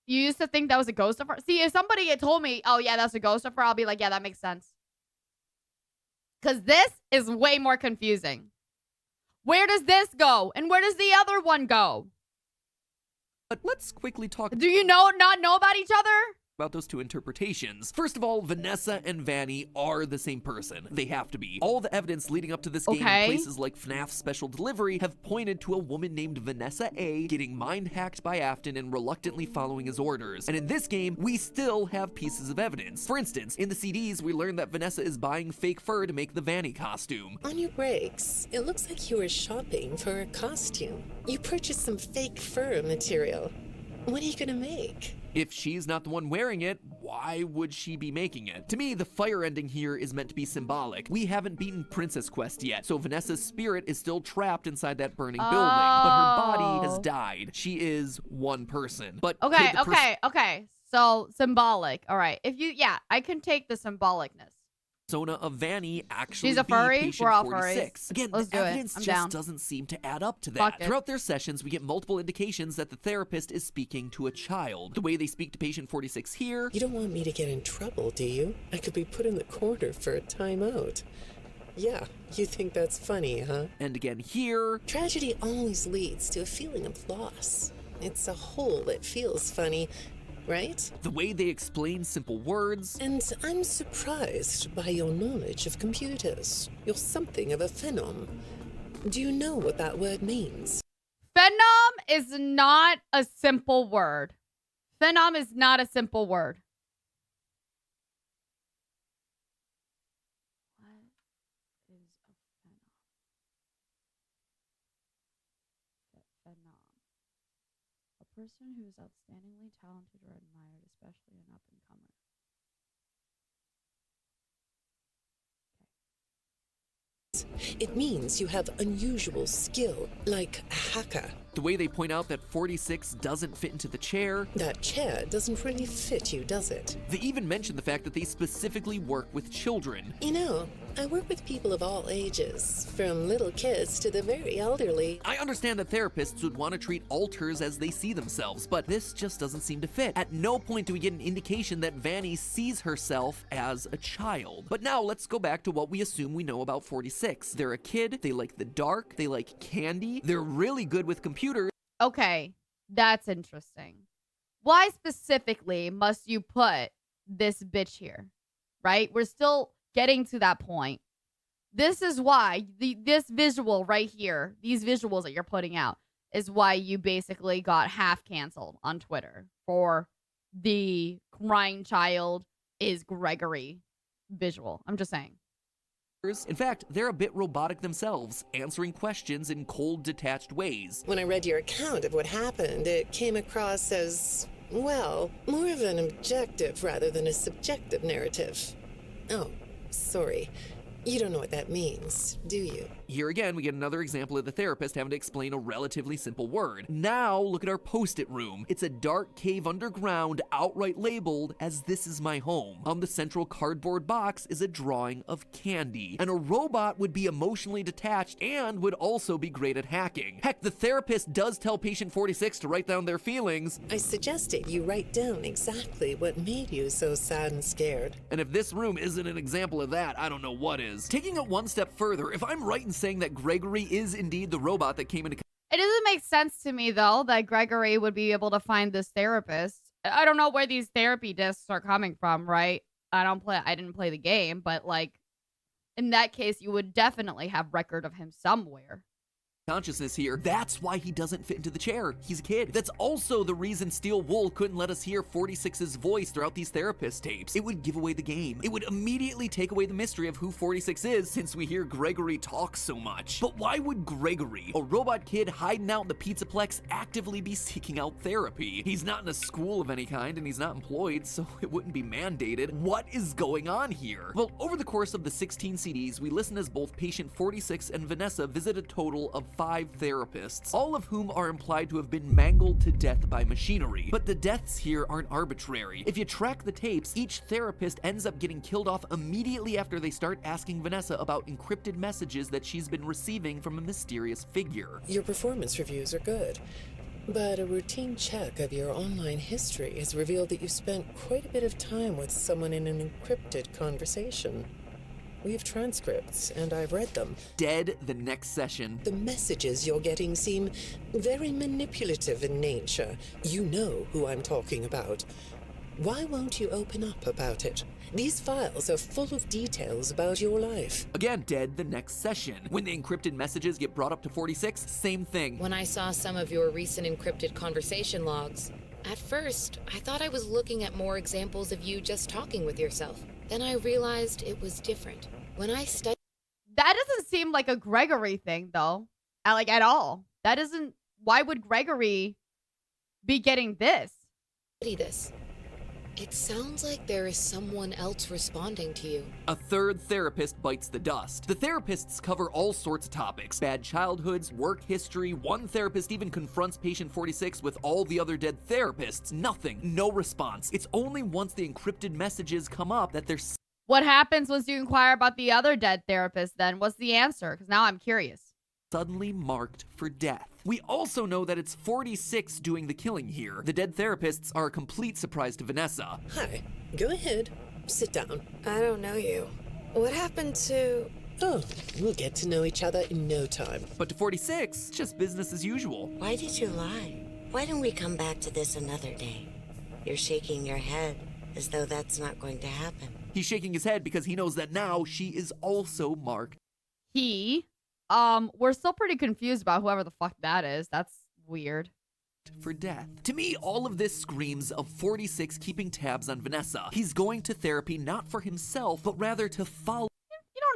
You used to think that was a ghost of her? See, if somebody had told me, oh yeah, that's a ghost of her, I'll be like, yeah, that makes sense. Because this is way more confusing. Where does this go? And where does the other one go? But let's quickly talk. Do you not know about each other? About those two interpretations. First of all, Vanessa and Vanny are the same person. They have to be. All the evidence leading up to this game in places like FNAF Special Delivery have pointed to a woman named Vanessa A getting mind-hacked by Afton and reluctantly following his orders. And in this game, we still have pieces of evidence. For instance, in the CDs, we learn that Vanessa is buying fake fur to make the Vanny costume. On your breaks, it looks like you were shopping for a costume. You purchased some fake fur material. What are you gonna make? If she's not the one wearing it, why would she be making it? To me, the fire ending here is meant to be symbolic. We haven't beaten Princess Quest yet, so Vanessa's spirit is still trapped inside that burning building, but her body has died. She is one person. But okay. So symbolic. All right. I can take the symbolicness. persona of Vanny actually She's a be furry? patient We're all 46. furries. Again, Let's the do it. evidence I'm just down. doesn't seem to add up to that. Fuck it. Throughout their sessions, we get multiple indications that the therapist is speaking to a child. The way they speak to patient 46 here. You don't want me to get in trouble, do you? I could be put in the corner for a timeout. Yeah, you think that's funny, huh? And again here. Tragedy always leads to a feeling of loss. It's a hole that feels funny, right? The way they explain simple words. And I'm surprised by your knowledge of computers. You're something of a phenom. Do you know what that word means? Phenom is not a simple word. Phenom is not a simple word. A person who is outstandingly talented or admired, especially an up-and-comer. It means you have unusual skill, like a hacker. The way they point out that 46 doesn't fit into the chair. That chair doesn't really fit you, does it? They even mention the fact that they specifically work with children. You know, I work with people of all ages, from little kids to the very elderly. I understand that therapists would want to treat alters as they see themselves, but this just doesn't seem to fit. At no point do we get an indication that Vanny sees herself as a child. But now let's go back to what we assume we know about 46. They're a kid, they like the dark, they like candy, they're really good with computers. Okay, that's interesting. Why specifically must you put this bitch here? Right? We're still getting to that point. This is why this visual right here, these visuals that you're putting out, is why you basically got half canceled on Twitter for the crying child is Gregory visual. I'm just saying. In fact, they're a bit robotic themselves, answering questions in cold, detached ways. When I read your account of what happened, it came across as, well, more of an objective rather than a subjective narrative. Oh, sorry. You don't know what that means, do you? Here again, we get another example of the therapist having to explain a relatively simple word. Now, look at our post-it room. It's a dark cave underground, outright labeled as "This is my home." On the central cardboard box is a drawing of candy. And a robot would be emotionally detached and would also be great at hacking. Heck, the therapist does tell patient 46 to write down their feelings. I suggested you write down exactly what made you so sad and scared. And if this room isn't an example of that, I don't know what is. Taking it one step further, if I'm right in saying that Gregory is indeed the robot that came into... It doesn't make sense to me, though, that Gregory would be able to find this therapist. I don't know where these therapy discs are coming from, right? I didn't play the game, but, like, in that case, you would definitely have record of him somewhere. Consciousness here. That's why he doesn't fit into the chair. He's a kid. That's also the reason Steel Wool couldn't let us hear 46's voice throughout these therapist tapes. It would give away the game. It would immediately take away the mystery of who 46 is, since we hear Gregory talk so much. But why would Gregory, a robot kid hiding out in the Pizzaplex, actively be seeking out therapy? He's not in a school of any kind, and he's not employed, so it wouldn't be mandated. What is going on here? Well, over the course of the 16 CDs, we listen as both patient 46 and Vanessa visit a total of 5 therapists, all of whom are implied to have been mangled to death by machinery. But the deaths here aren't arbitrary. If you track the tapes, each therapist ends up getting killed off immediately after they start asking Vanessa about encrypted messages that she's been receiving from a mysterious figure. Your performance reviews are good, but a routine check of your online history has revealed that you spent quite a bit of time with someone in an encrypted conversation. We have transcripts, and I've read them. Dead the next session. The messages you're getting seem very manipulative in nature. You know who I'm talking about. Why won't you open up about it? These files are full of details about your life. Again, dead the next session. When the encrypted messages get brought up to 46, same thing. When I saw some of your recent encrypted conversation logs, at first, I thought I was looking at more examples of you just talking with yourself. Then I realized it was different. When I studied... That doesn't seem like a Gregory thing, though. Like, at all. That isn't... Why would Gregory be getting this? It sounds like there is someone else responding to you. A third therapist bites the dust. The therapists cover all sorts of topics. Bad childhoods, work history. One therapist even confronts patient 46 with all the other dead therapists. Nothing. No response. It's only once the encrypted messages come up that they're... What happens once you inquire about the other dead therapist then? What's the answer? Because now I'm curious. Suddenly marked for death. We also know that it's 46 doing the killing here. The dead therapists are a complete surprise to Vanessa. Hi. Go ahead. Sit down. I don't know you. What happened to... Oh, we'll get to know each other in no time. But to 46, just business as usual. Why did you lie? Why don't we come back to this another day? You're shaking your head as though that's not going to happen. He's shaking his head because he knows that now she is also marked. We're still pretty confused about whoever the fuck that is. That's weird. For death. To me, all of this screams of 46 keeping tabs on Vanessa. He's going to therapy not for himself, but rather to follow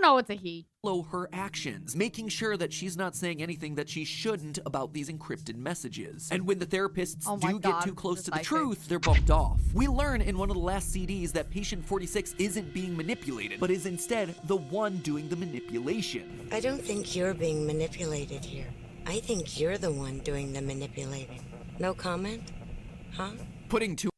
don't know it's a he. Her actions, making sure that she's not saying anything that she shouldn't about these encrypted messages. And when the therapists get too close to the truth, they're bumped off. We learn in one of the last CDs that patient 46 isn't being manipulated, but is instead the one doing the manipulation. I don't think you're being manipulated here. I think you're the one doing the manipulating. No comment? Huh? Putting two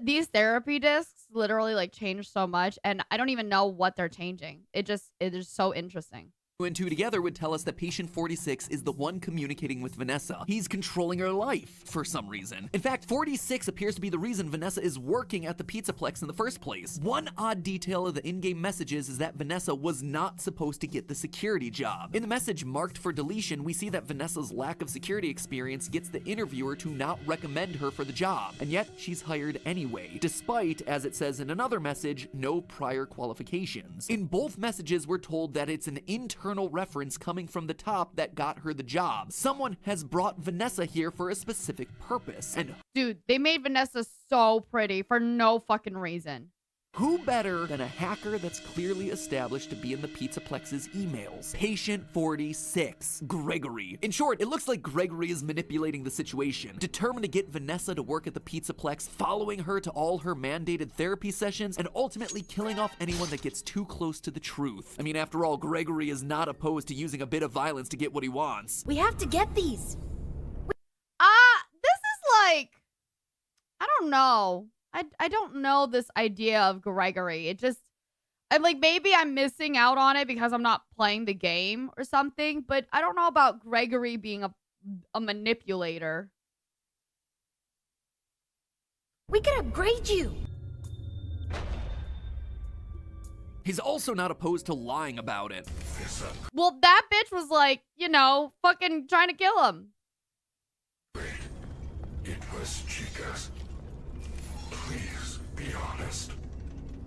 These therapy discs literally like change so much, and I don't even know what they're changing. It is so interesting. and two together would tell us that patient 46 is the one communicating with Vanessa. He's controlling her life for some reason. In fact, 46 appears to be the reason Vanessa is working at the Pizzaplex in the first place. One odd detail of the in-game messages is that Vanessa was not supposed to get the security job. In the message marked for deletion, we see that Vanessa's lack of security experience gets the interviewer to not recommend her for the job, and yet she's hired anyway, despite, as it says in another message, no prior qualifications. In both messages, we're told that it's an internal reference coming from the top that got her the job. Someone has brought Vanessa here for a specific purpose, and dude, they made Vanessa so pretty for no fucking reason. Who better than a hacker that's clearly established to be in the Pizzaplex's emails? Patient 46, Gregory. In short, it looks like Gregory is manipulating the situation, determined to get Vanessa to work at the Pizzaplex, following her to all her mandated therapy sessions, and ultimately killing off anyone that gets too close to the truth. I mean, after all, Gregory is not opposed to using a bit of violence to get what he wants. We have to get these. This is like, I don't know. I don't know this idea of Gregory. It just, I'm like, maybe I'm missing out on it because I'm not playing the game or something, but I don't know about Gregory being a manipulator. We can upgrade you. He's also not opposed to lying about it. Well, that bitch was like, you know, fucking trying to kill him. It was Chica's. Please be honest.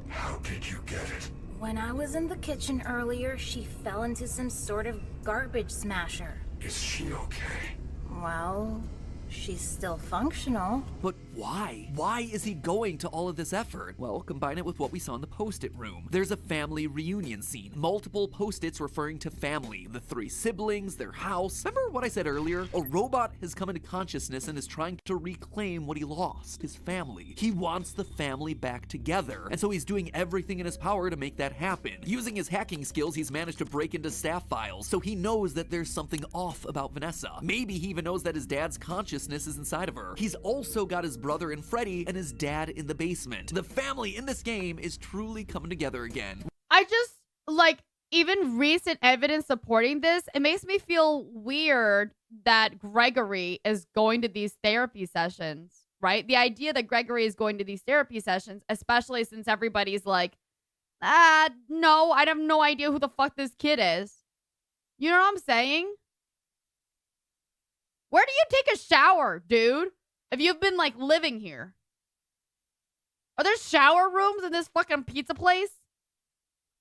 How did you get it? When I was in the kitchen earlier, she fell into some sort of garbage smasher. Is she okay? Well, she's still functional. But why? Why is he going to all of this effort? Well, combine it with what we saw in the post-it room. There's a family reunion scene. Multiple post-its referring to family, the three siblings, their house. Remember what I said earlier? A robot has come into consciousness and is trying to reclaim what he lost, his family. He wants the family back together, and so he's doing everything in his power to make that happen. Using his hacking skills, he's managed to break into staff files, so he knows that there's something off about Vanessa. Maybe he even knows that his dad's consciousness is inside of her. He's also got his brother and Freddy and his dad in the basement. The family in this game is truly coming together again. I just, like, even recent evidence supporting this, it makes me feel weird that Gregory is going to these therapy sessions, right? The idea that Gregory is going to these therapy sessions, especially since everybody's like, no, I have no idea who the fuck this kid is. You know what I'm saying? Where do you take a shower, dude? If you've been, like, living here? Are there shower rooms in this fucking pizza place?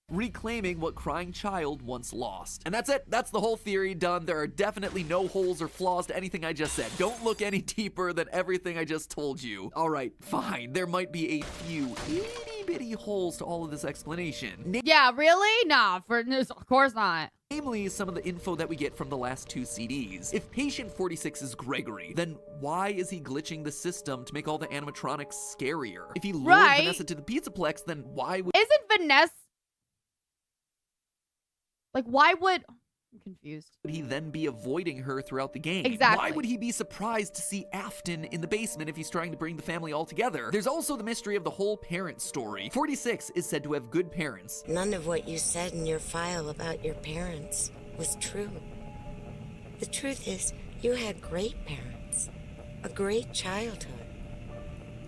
Reclaiming what Crying Child once lost. And that's it. That's the whole theory done. There are definitely no holes or flaws to anything I just said. Don't look any deeper than everything I just told you. All right, fine. There might be a few itty-bitty holes to all of this explanation. Yeah, really? Nah, of course not. Namely, some of the info that we get from the last two CDs. If patient 46 is Gregory, then why is he glitching the system to make all the animatronics scarier? If he lured Vanessa to the Pizzaplex, then why would... Isn't Vanessa... Like, why would... I'm confused. Would he then be avoiding her throughout the game? Exactly. Why would he be surprised to see Afton in the basement if he's trying to bring the family all together? There's also the mystery of the whole parent story. 46 is said to have good parents. None of what you said in your file about your parents was true. The truth is, you had great parents. A great childhood.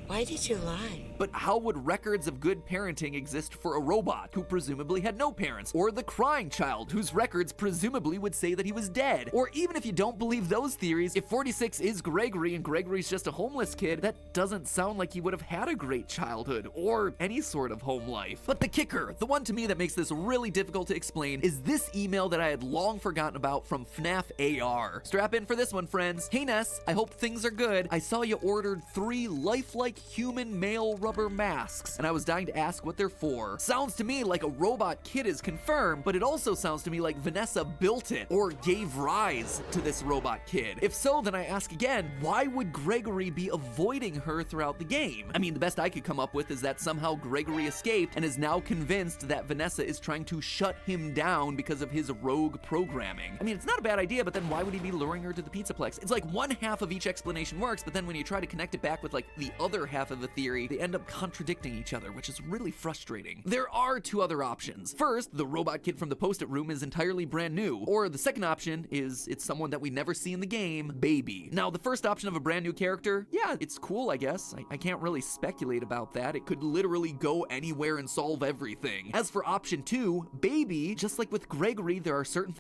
Why did you lie? But how would records of good parenting exist for a robot who presumably had no parents? Or the crying child whose records presumably would say that he was dead? Or even if you don't believe those theories, if 46 is Gregory and Gregory's just a homeless kid, that doesn't sound like he would have had a great childhood or any sort of home life. But the kicker, the one to me that makes this really difficult to explain, is this email that I had long forgotten about from FNAF AR. Strap in for this one, friends. Hey Ness, I hope things are good. I saw you ordered 3 lifelike human male rubber masks, and I was dying to ask what they're for. Sounds to me like a robot kid is confirmed, but it also sounds to me like Vanessa built it or gave rise to this robot kid. If so, then I ask again, why would Gregory be avoiding her throughout the game? I mean, the best I could come up with is that somehow Gregory escaped and is now convinced that Vanessa is trying to shut him down because of his rogue programming. I mean, it's not a bad idea, but then why would he be luring her to the Pizzaplex? It's like one half of each explanation works, but then when you try to connect it back with like the other half of the theory, they end up contradicting each other, which is really frustrating. There are 2 other options. First, the robot kid from the post-it room is entirely brand new, or the second option is it's someone that we never see in the game, Baby. Now, the first option of a brand new character, yeah, it's cool, I guess. I can't really speculate about that. It could literally go anywhere and solve everything. As for option 2, Baby, just like with Gregory, there are certain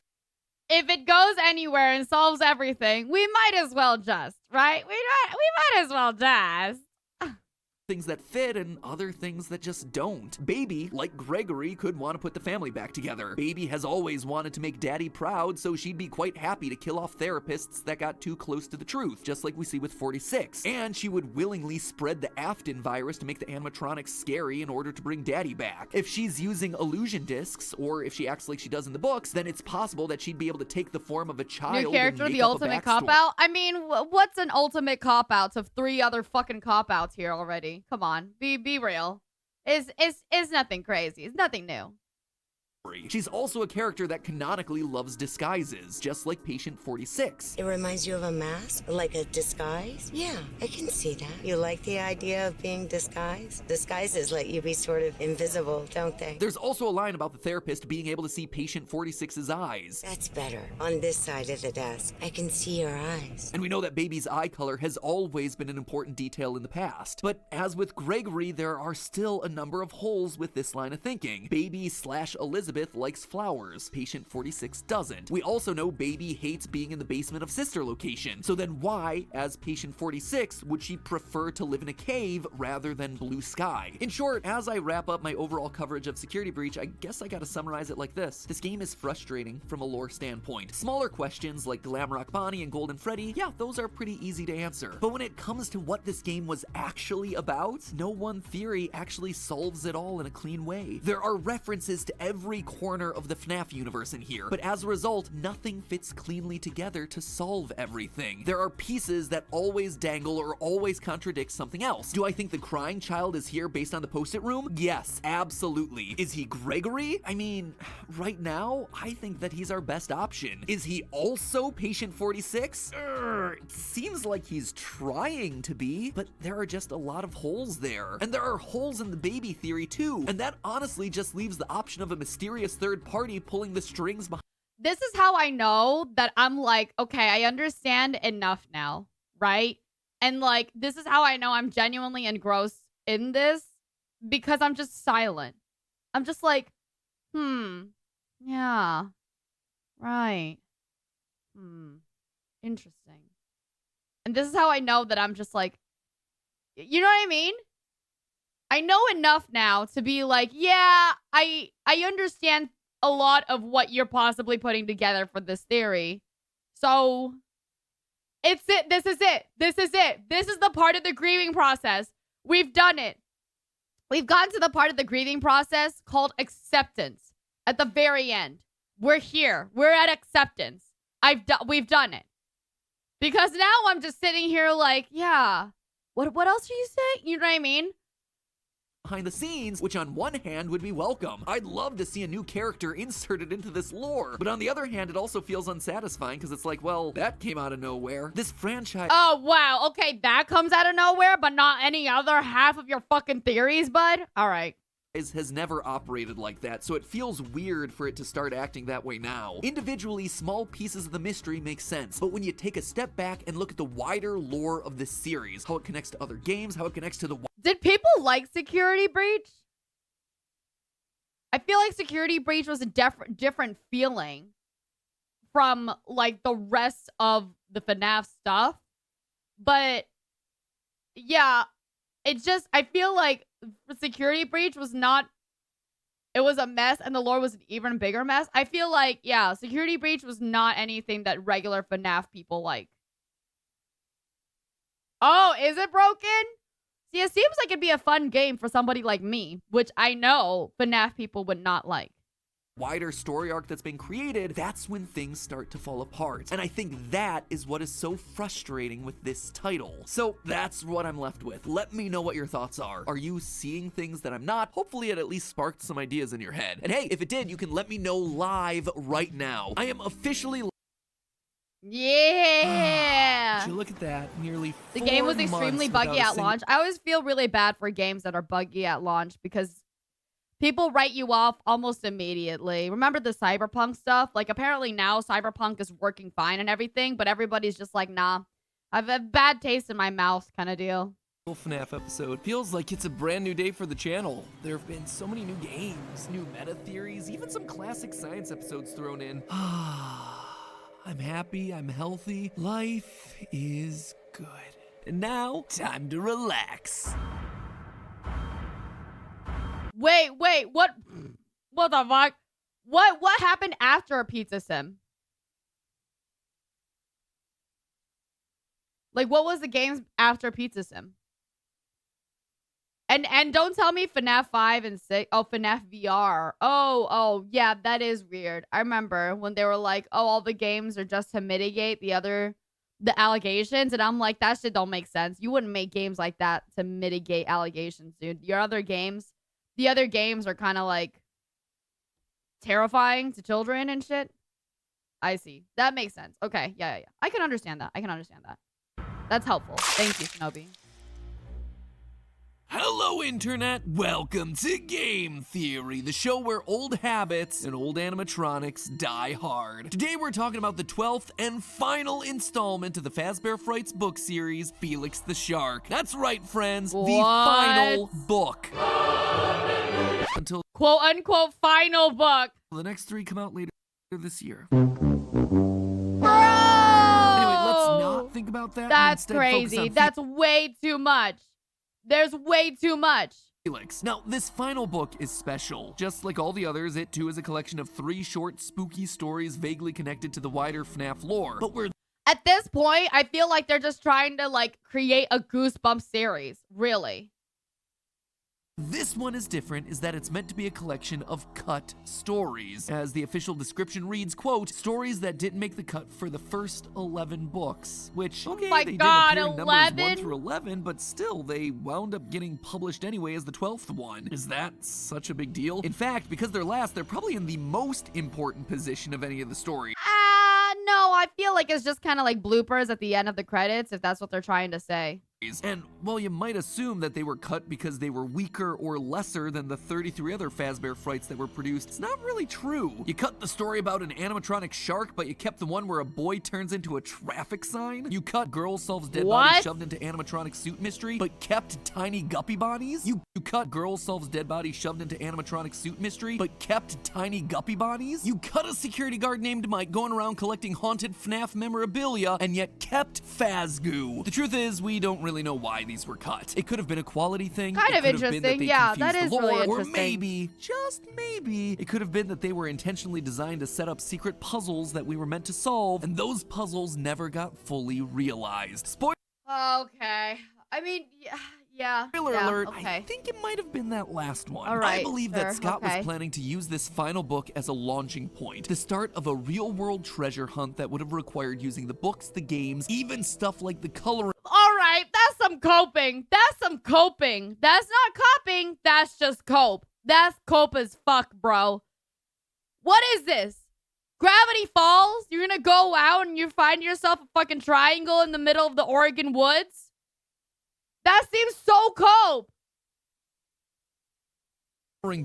If it goes anywhere and solves everything, we might as well just, right? We might as well just. things that fit and other things that just don't. Baby, like Gregory, could want to put the family back together. Baby has always wanted to make Daddy proud, so she'd be quite happy to kill off therapists that got too close to the truth, just like we see with 46. And she would willingly spread the Afton virus to make the animatronics scary in order to bring Daddy back. If she's using illusion discs, or if she acts like she does in the books, then it's possible that she'd be able to take the form of a child. New character, and make the up a ultimate backstory. cop-out? I mean, what's an ultimate cop-out of 3 other fucking cop-outs here already? Come on, be real. It's nothing crazy. It's nothing new. She's also a character that canonically loves disguises, just like Patient 46. It reminds you of a mask? Like a disguise? Yeah, I can see that. You like the idea of being disguised? Disguises let you be sort of invisible, don't they? There's also a line about the therapist being able to see Patient 46's eyes. That's better. On this side of the desk, I can see your eyes. And we know that Baby's eye color has always been an important detail in the past. But as with Gregory, there are still a number of holes with this line of thinking. Baby/Elizabeth likes flowers. Patient 46 doesn't. We also know Baby hates being in the basement of Sister Location. So then why, as Patient 46, would she prefer to live in a cave rather than blue sky? In short, as I wrap up my overall coverage of Security Breach, I guess I gotta summarize it like this. This game is frustrating from a lore standpoint. Smaller questions like Glamrock Bonnie and Golden Freddy, yeah, those are pretty easy to answer. But when it comes to what this game was actually about, no one theory actually solves it all in a clean way. There are references to every corner of the FNAF universe in here, but as a result, nothing fits cleanly together to solve everything. There are pieces that always dangle or always contradict something else. Do I think the crying child is here based on the post-it room? Yes, absolutely. Is he Gregory? I mean, right now, I think that he's our best option. Is he also Patient 46? It seems like he's trying to be, but there are just a lot of holes there. And there are holes in the Baby theory too, and that honestly just leaves the option of a mysterious third party pulling the strings behind. This is how I know that I'm like, okay, I understand enough now, right? And like, this is how I know I'm genuinely engrossed in this, because I'm just silent. I'm just like, yeah, right, interesting. And this is how I know that I'm just like, you know what I mean? I know enough now to be like, yeah, I understand a lot of what you're possibly putting together for this theory. So it's it. This is it. This is it. This is the part of the grieving process. We've done it. We've gotten to the part of the grieving process called acceptance. At the very end, we're here. We're at acceptance. We've done it. Because now I'm just sitting here like, yeah, what else are you saying? You know what I mean? behind the scenes, which on one hand would be welcome. I'd love to see a new character inserted into this lore, but on the other hand, it also feels unsatisfying because it's like, well, that came out of nowhere. This franchise— Oh, wow. Okay, that comes out of nowhere, but not any other half of your fucking theories, bud? All right. has never operated like that, so it feels weird for it to start acting that way now. Individually, small pieces of the mystery make sense, but when you take a step back and look at the wider lore of this series, how it connects to other games, how it connects to the— Did people like Security Breach? I feel like Security Breach was a different feeling from, like, the rest of the FNAF stuff. But, yeah, it's just, I feel like Security Breach was not, it was a mess, and the lore was an even bigger mess. I feel like, yeah, Security Breach was not anything that regular FNAF people like. Oh, is it broken? See, it seems like it'd be a fun game for somebody like me, which I know FNAF people would not like. Wider story arc that's been created, that's when things start to fall apart. And I think that is what is so frustrating with this title. So that's what I'm left with. Let me know what your thoughts are. Are you seeing things that I'm not? Hopefully it at least sparked some ideas in your head. And hey, if it did, you can let me know live right now. I am officially— Yeah! Would you look at that? Nearly The game was 4 extremely months buggy without a at single— launch. I always feel really bad for games that are buggy at launch because people write you off almost immediately. Remember the Cyberpunk stuff? Like, apparently now Cyberpunk is working fine and everything, but everybody's just like, nah, I have a bad taste in my mouth kind of deal. FNAF episode. Feels like it's a brand new day for the channel. There have been so many new games, new meta theories, even some classic science episodes thrown in. I'm happy, I'm healthy, life is good. And now, time to relax. Wait, what the fuck? What happened after a pizza sim? Like, what was the games after Pizza Sim? And don't tell me FNAF 5 and 6. Oh, FNAF VR. Oh, yeah, that is weird. I remember when they were like, oh, all the games are just to mitigate the allegations. And I'm like, that shit don't make sense. You wouldn't make games like that to mitigate allegations, dude. The other games are kind of like terrifying to children and shit. I see. That makes sense. Okay, yeah. I can understand that. That's helpful. Thank you, Shinobi. Hello, Internet! Welcome to Game Theory, the show where old habits and old animatronics die hard. Today we're talking about the 12th and final installment of the Fazbear Frights book series, Felix the Shark. That's right, friends, the final book. Until quote-unquote final book. The next 3 come out later this year. Bro! Anyway, let's not think about that. That's and instead crazy. focus on That's way too much. There's way too much. Felix. Now, this final book is special. Just like all the others, it too is a collection of 3 short, spooky stories vaguely connected to the wider FNAF lore. But we're— At this point, I feel like they're just trying to, like, create a Goosebumps series. Really. This one is different, is that it's meant to be a collection of cut stories. As the official description reads, quote, stories that didn't make the cut for the first 11 books. Which, okay, my they God, didn't appear in 11? numbers 1 through 11, but still, they wound up getting published anyway as the 12th one. Is that such a big deal? In fact, because they're last, they're probably in the most important position of any of the stories. No, I feel like it's just kind of like bloopers at the end of the credits, if that's what they're trying to say. And while you might assume that they were cut because they were weaker or lesser than the 33 other Fazbear Frights that were produced, it's not really true. You cut the story about an animatronic shark, but you kept the one where a boy turns into a traffic sign. You cut Girl Solves Dead Body Shoved into Animatronic Suit Mystery, but kept Tiny Guppy Bodies. You cut Girl Solves Dead Body Shoved into Animatronic Suit Mystery, but kept Tiny Guppy Bodies. You cut a security guard named Mike going around collecting haunted FNAF memorabilia, and yet kept Fazgoo. The truth is, we don't really know why these were cut. It could have been a quality thing. Kind of interesting. Yeah, that is really interesting. Or maybe, just maybe, it could have been that they were intentionally designed to set up secret puzzles that we were meant to solve, and those puzzles never got fully realized. Spoiler Okay. I mean, yeah. alert, okay. I think it might have been that last one. All right, I believe sure, that Scott okay. was planning to use this final book as a launching point, the start of a real-world treasure hunt that would have required using the books, the games, even stuff like the coloring. All right, that's some coping. That's some coping. That's not coping. That's just cope. That's cope as fuck, bro. What is this? Gravity Falls? You're gonna go out and you find yourself a fucking triangle in the middle of the Oregon woods? That seems so cope.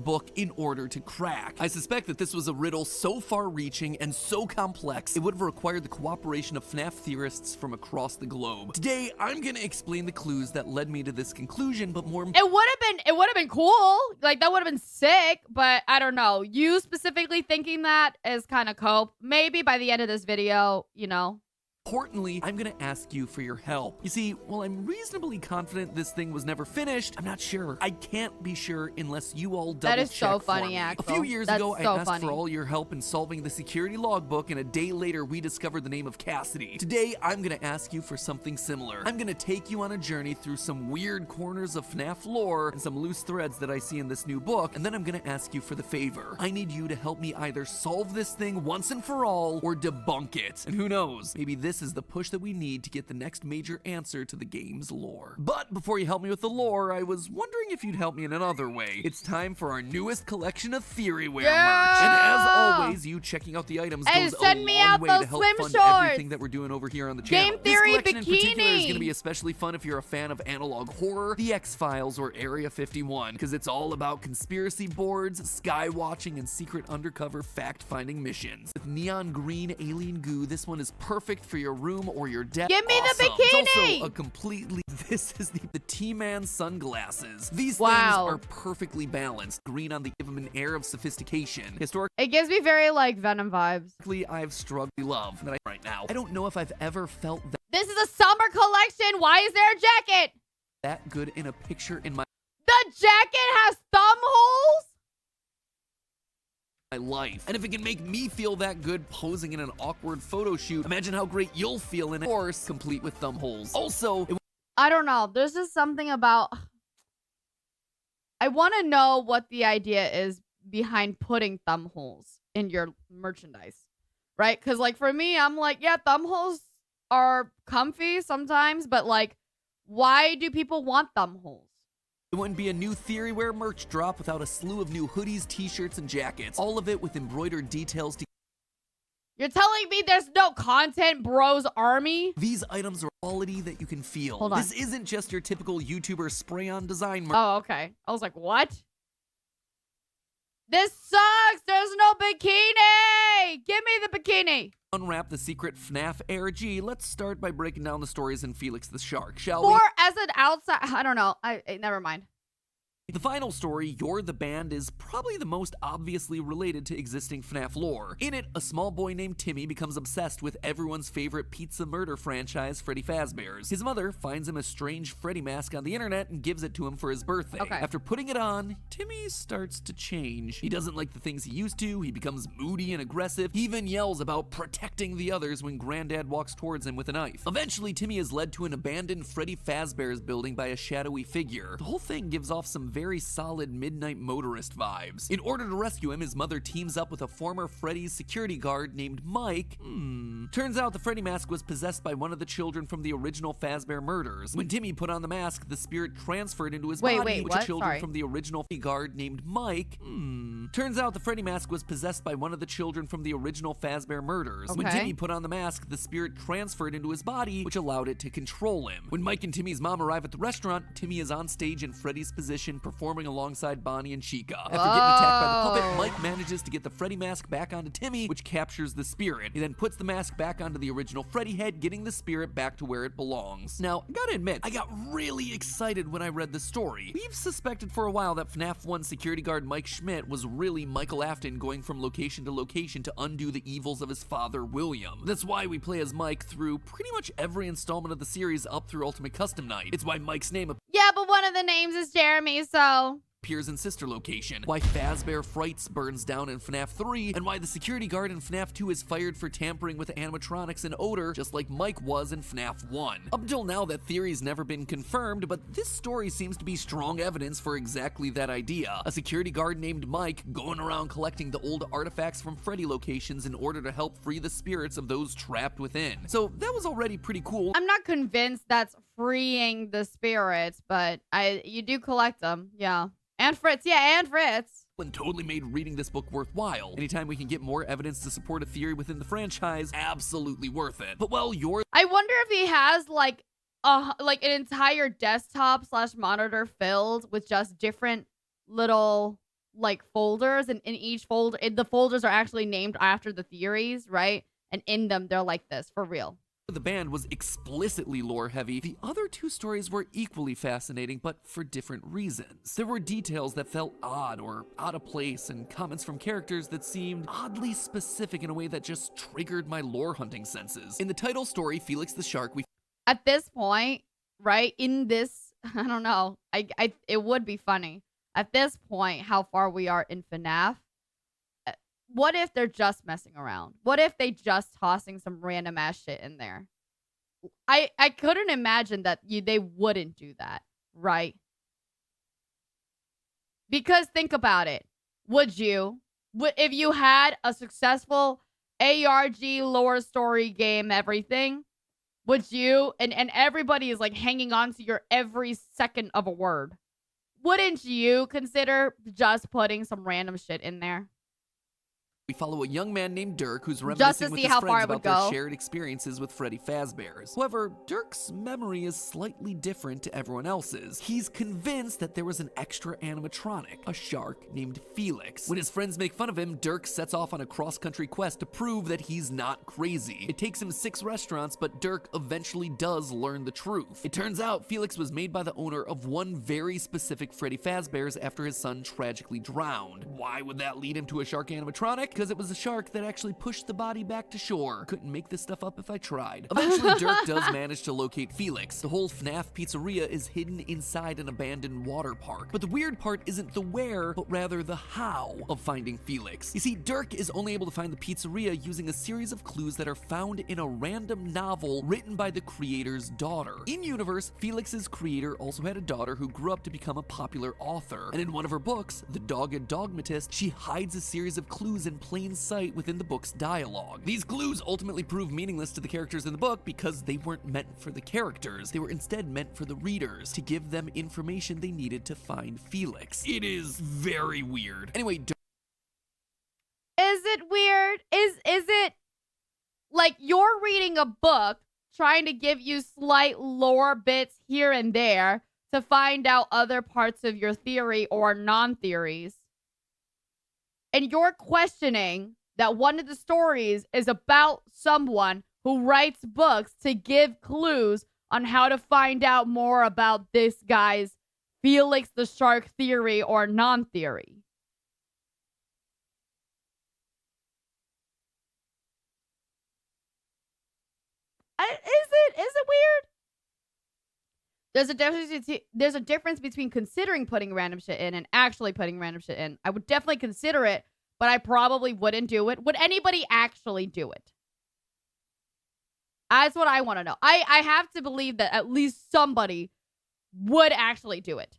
Book in order to crack. I suspect that this was a riddle so far-reaching and so complex, it would have required the cooperation of FNAF theorists from across the globe. Today, I'm gonna explain the clues that led me to this conclusion, but more It would have been cool. Like, that would have been sick, but I don't know. You specifically thinking that is kind of cope. Maybe by the end of this video, you know. importantly, I'm gonna ask you for your help. You see, while I'm reasonably confident this thing was never finished, I'm not sure. I can't be sure unless you all double check. That is so for funny, me. Axel. A few years That's ago, I so asked funny. for all your help in solving the security logbook, and a day later, we discovered the name of Cassidy. Today, I'm gonna ask you for something similar. I'm gonna take you on a journey through some weird corners of FNAF lore and some loose threads that I see in this new book, and then I'm gonna ask you for the favor. I need you to help me either solve this thing once and for all, or debunk it. And who knows, maybe this is the push that we need to get the next major answer to the game's lore. But before you help me with the lore, I was wondering if you'd help me in another way. It's time for our newest collection of Theoryware merch. And as always, you checking out the items Hey, goes send a me long out way those to help swim fund shorts. everything that we're doing over here on the channel. Game Theory this collection in particular is bikini. going to be especially fun if you're a fan of analog horror, the X-Files, or Area 51, because it's all about conspiracy boards, sky watching, and secret undercover fact-finding missions. With neon green alien goo, this one is perfect for your room or your desk. Give me the Awesome. It's bikini! also a completely, this is the T-Man sunglasses. These Wow. things are perfectly balanced. Green on the give them an air of sophistication. Historically, It gives me very, like, Venom vibes. I've struggled to love that right now. I don't know if I've ever felt This is a summer collection. Why is there a jacket? that good in a picture in my The jacket has thumb holes? life. And if it can make me feel that good posing in an awkward photo shoot, imagine how great you'll feel in a course complete with thumb holes. Also, I don't know. There's just something about... I want to know what the idea is behind putting thumb holes in your merchandise, right? Because, like, for me, I'm like, yeah, thumb holes are comfy sometimes, but, like, why do people want thumb holes? it wouldn't be a new Theoryware merch drop without a slew of new hoodies, t-shirts, and jackets. All of it with embroidered details to You're telling me there's no content, bros army? These items are quality that you can feel. Hold on. This isn't just your typical YouTuber spray-on design merch. Oh, okay. I was like, what? This sucks. There's no bikini. Give me the bikini. Unwrap the secret FNAF ARG. Let's start by breaking down the stories in Felix the Shark, shall we? Or as an outside, I don't know. Never mind. The final story, You're the Band, is probably the most obviously related to existing FNAF lore. In it, a small boy named Timmy becomes obsessed with everyone's favorite pizza murder franchise, Freddy Fazbear's. His mother finds him a strange Freddy mask on the internet and gives it to him for his birthday. Okay. After putting it on, Timmy starts to change. He doesn't like the things he used to, he becomes moody and aggressive, he even yells about protecting the others when Granddad walks towards him with a knife. Eventually, Timmy is led to an abandoned Freddy Fazbear's building by a shadowy figure. The whole thing gives off some very solid Midnight Motorist vibes. In order to rescue him, his mother teams up with a former Freddy's security guard named Mike. Turns out the Freddy mask was possessed by one of the children from the original Fazbear murders. When Timmy put on the mask, the spirit transferred into his body, which what? children Sorry. from the original Freddy guard named Mike. Turns out the Freddy mask was possessed by one of the children from the original Fazbear murders. When Okay. Timmy put on the mask, the spirit transferred into his body, which allowed it to control him. When Mike and Timmy's mom arrive at the restaurant, Timmy is on stage in Freddy's position, performing alongside Bonnie and Chica. After getting attacked by the puppet, Mike manages to get the Freddy mask back onto Timmy, which captures the spirit. He then puts the mask back onto the original Freddy head, getting the spirit back to where it belongs. Now, I gotta admit, I got really excited when I read the story. We've suspected for a while that FNAF 1 security guard Mike Schmidt was really Michael Afton going from location to location to undo the evils of his father, William. That's why we play as Mike through pretty much every installment of the series up through Ultimate Custom Night. It's why Mike's name Yeah, but one of the names is Jeremy, so... appears in Sister Location, why Fazbear Frights burns down in FNAF 3, and why the security guard in FNAF 2 is fired for tampering with animatronics and odor, just like Mike was in FNAF 1. Up until now, that theory's never been confirmed, but this story seems to be strong evidence for exactly that idea. A security guard named Mike going around collecting the old artifacts from Freddy locations in order to help free the spirits of those trapped within. So that was already pretty cool. I'm not convinced that's freeing the spirits, but you do collect them, yeah. And Fritz, yeah, and Fritz. And totally made reading this book worthwhile. Anytime we can get more evidence to support a theory within the franchise, absolutely worth it. But well, I wonder if he has like an entire desktop / monitor filled with just different little like folders, and in each folder, the folders are actually named after the theories, right? And in them, they're like this, for real. The band was explicitly lore heavy. The other two stories were equally fascinating, but for different reasons. There were details that felt odd or out of place, and comments from characters that seemed oddly specific in a way that just triggered my lore hunting senses. In the title story, Felix the Shark, at this point, right, in this, I don't know, it would be funny. At this point, how far we are in FNAF, what if they're just messing around? What if they just tossing some random ass shit in there? I couldn't imagine that they wouldn't do that, right? Because think about it. Would you? If you had a successful ARG lore story game, everything, would you? And everybody is like hanging on to your every second of a word. Wouldn't you consider just putting some random shit in there? We follow a young man named Dirk who's reminiscing with his friends about their shared experiences with Freddy Fazbear's. However, Dirk's memory is slightly different to everyone else's. He's convinced that there was an extra animatronic, a shark named Felix. When his friends make fun of him, Dirk sets off on a cross-country quest to prove that he's not crazy. It takes him 6 restaurants, but Dirk eventually does learn the truth. It turns out Felix was made by the owner of one very specific Freddy Fazbear's after his son tragically drowned. Why would that lead him to a shark animatronic? Because it was a shark that actually pushed the body back to shore. Couldn't make this stuff up if I tried. Eventually, Dirk does manage to locate Felix. The whole FNAF pizzeria is hidden inside an abandoned water park. But the weird part isn't the where, but rather the how of finding Felix. You see, Dirk is only able to find the pizzeria using a series of clues that are found in a random novel written by the creator's daughter. In-universe, Felix's creator also had a daughter who grew up to become a popular author. And in one of her books, The Dogged Dogmatist, she hides a series of clues in plain sight within the book's dialogue. These clues ultimately prove meaningless to the characters in the book because they weren't meant for the characters. They were instead meant for the readers to give them information they needed to find Felix. It is very weird. Anyway, is it weird? Is it like you're reading a book trying to give you slight lore bits here and there to find out other parts of your theory or non-theories, and you're questioning that one of the stories is about someone who writes books to give clues on how to find out more about this guy's Felix the Shark theory or non-theory. Is it weird? There's a difference between considering putting random shit in and actually putting random shit in. I would definitely consider it, but I probably wouldn't do it. Would anybody actually do it? That's what I want to know. I have to believe that at least somebody would actually do it.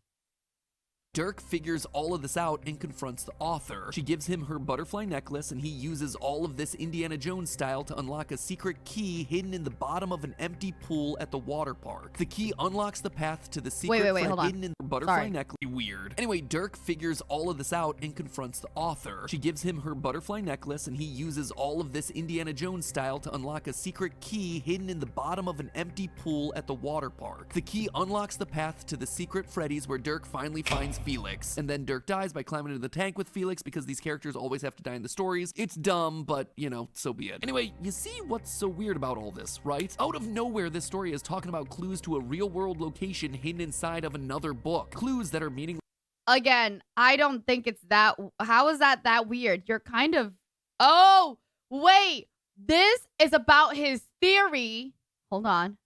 Dirk figures all of this out and confronts the author. She gives him her butterfly necklace, and he uses all of this Indiana Jones style to unlock a secret key hidden in the bottom of an empty pool at the water park. The key unlocks the path to the secret hidden in the butterfly necklace. Weird. Anyway, Dirk figures all of this out and confronts the author. She gives him her butterfly necklace, and he uses all of this Indiana Jones style to unlock a secret key hidden in the bottom of an empty pool at the water park. The key unlocks the path to the secret Freddy's, where Dirk finally finds Felix. And then Dirk dies by climbing into the tank with Felix because these characters always have to die in the stories. It's dumb, but, you know, so be it. Anyway, you see what's so weird about all this, right? Out of nowhere, this story is talking about clues to a real-world location hidden inside of another book. Clues that are meaningless. Again, I don't think it's that... How is that weird? You're kind of... Oh, wait. This is about his theory. Hold on.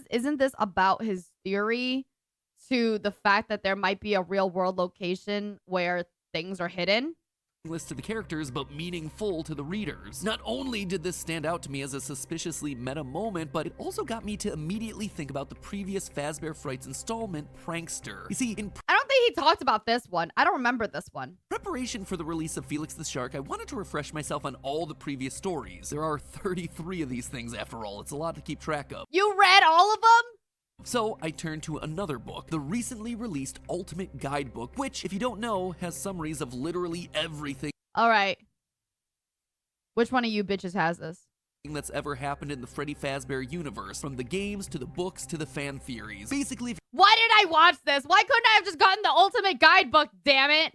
Isn't this about his theory? to the fact that there might be a real world location where things are hidden. List to the characters, but meaningful to the readers. Not only did this stand out to me as a suspiciously meta moment, but it also got me to immediately think about the previous Fazbear Frights installment, Prankster. You see, in I don't think he talked about this one. I don't remember this one. preparation for the release of Felix the Shark, I wanted to refresh myself on all the previous stories. There are 33 of these things after all. It's a lot to keep track of. You read all of them? So I turned to another book, the recently released Ultimate Guidebook, which, if you don't know, has summaries of literally everything All right. Which one of you bitches has this? that's ever happened in the Freddy Fazbear universe, from the games to the books to the fan theories. Basically, if Why did I watch this? Why couldn't I have just gotten the Ultimate Guidebook, damn it?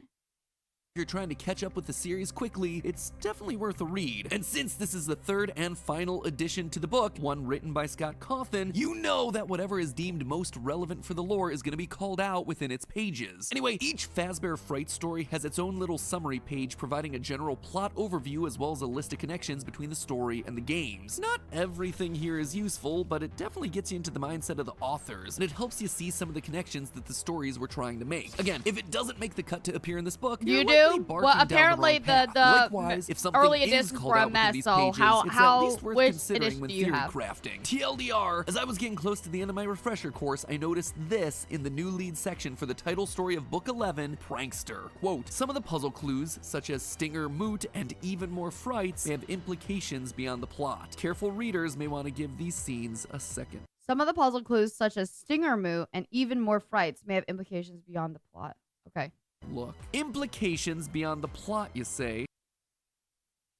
you're trying to catch up with the series quickly, it's definitely worth a read. And since this is the third and final addition to the book, one written by Scott Cawthon, you know that whatever is deemed most relevant for the lore is going to be called out within its pages. Anyway, each Fazbear Fright story has its own little summary page providing a general plot overview as well as a list of connections between the story and the games. Not everything here is useful, but it definitely gets you into the mindset of the authors, and it helps you see some of the connections that the stories were trying to make. Again, if it doesn't make the cut to appear in this book, You you're do? likely barking Well, down apparently the wrong path. the Likewise, if something early is editions called were a out within mess, these so pages, how it's at least worth which considering edition when do you theory have? crafting. TLDR, as I was getting close to the end of my refresher course, I noticed this in the new lead section for the title story of Book 11, Prankster. Quote, some of the puzzle clues, such as Stinger Moot and Even More Frights, may have implications beyond the plot. Careful readers may want to give these scenes a second. Some of the puzzle clues, such as Stinger Moo and Even More Frights, may have implications beyond the plot. Okay. Look. Implications beyond the plot, you say?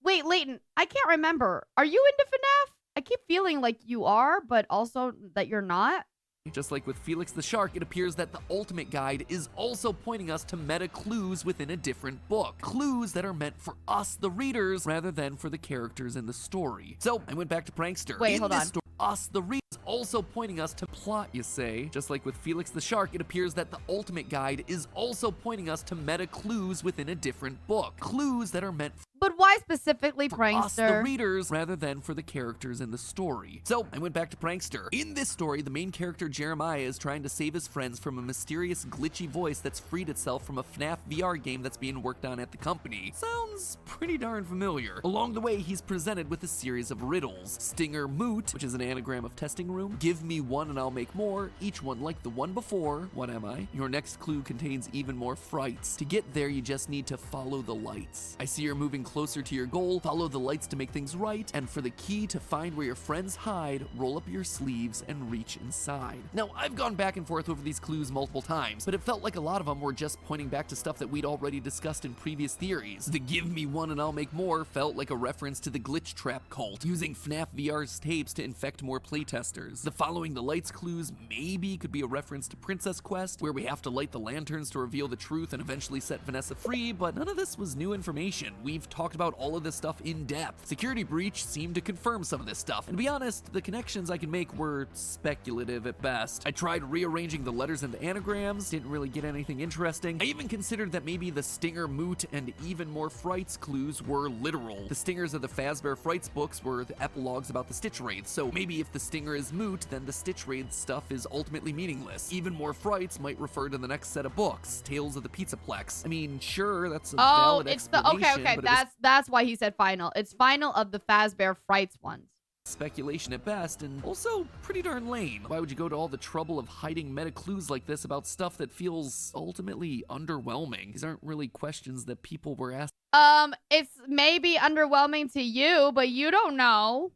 Wait, Leighton, I can't remember. Are you into FNAF? I keep feeling like you are, but also that you're not. Just like with Felix the Shark, it appears that the Ultimate Guide is also pointing us to meta clues within a different book. Clues that are meant for us, the readers, rather than for the characters in the story. So, I went back to Prankster. Wait, in hold this on. Story, us, the readers, also pointing us to plot, you say? Just like with Felix the Shark, it appears that the Ultimate Guide is also pointing us to meta clues within a different book. Clues that are meant But why specifically for us, the Prankster? readers, rather than for the characters in the story. So, I went back to Prankster. In this story, the main character Jeremiah is trying to save his friends from a mysterious glitchy voice that's freed itself from a FNAF VR game that's being worked on at the company. Sounds pretty darn familiar. Along the way, he's presented with a series of riddles. Stinger Moot, which is an anagram of testing room. Give me one and I'll make more, each one like the one before. What am I? Your next clue contains even more frights. To get there, you just need to follow the lights. I see you're moving closer to your goal, follow the lights to make things right, and for the key to find where your friends hide, roll up your sleeves and reach inside. Now, I've gone back and forth over these clues multiple times, but it felt like a lot of them were just pointing back to stuff that we'd already discussed in previous theories. The give me one and I'll make more felt like a reference to the Glitch Trap cult, using FNAF VR's tapes to infect more playtesters. The following the lights clues maybe could be a reference to Princess Quest, where we have to light the lanterns to reveal the truth and eventually set Vanessa free, but none of this was new information. We've talked about all of this stuff in depth. Security Breach seemed to confirm some of this stuff, and to be honest, the connections I could make were speculative at best. I tried rearranging the letters into anagrams, didn't really get anything interesting. I even considered that maybe the Stinger Moot and Even More Frights clues were literal. The stingers of the Fazbear Frights books were the epilogues about the Stitch Wraiths, so maybe if the stinger is moot, then the Stitch Wraith stuff is ultimately meaningless. Even More Frights might refer to the next set of books, Tales of the Pizzaplex. I mean, sure, that's a valid it's the explanation, okay. but it was That's why he said final. It's final of the Fazbear Frights ones. speculation at best, and also pretty darn lame. Why would you go to all the trouble of hiding meta clues like this about stuff that feels ultimately underwhelming? These aren't really questions that people were asking It's maybe underwhelming to you, but you don't know.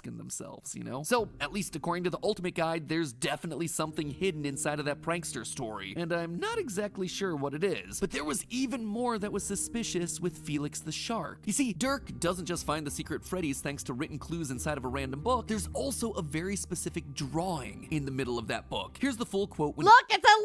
themselves, you know? So, at least according to the Ultimate Guide, there's definitely something hidden inside of that prankster story, and I'm not exactly sure what it is. But there was even more that was suspicious with Felix the Shark. You see, Dirk doesn't just find the secret Freddy's thanks to written clues inside of a random book, there's also a very specific drawing in the middle of that book. Here's the full quote when Look, it's a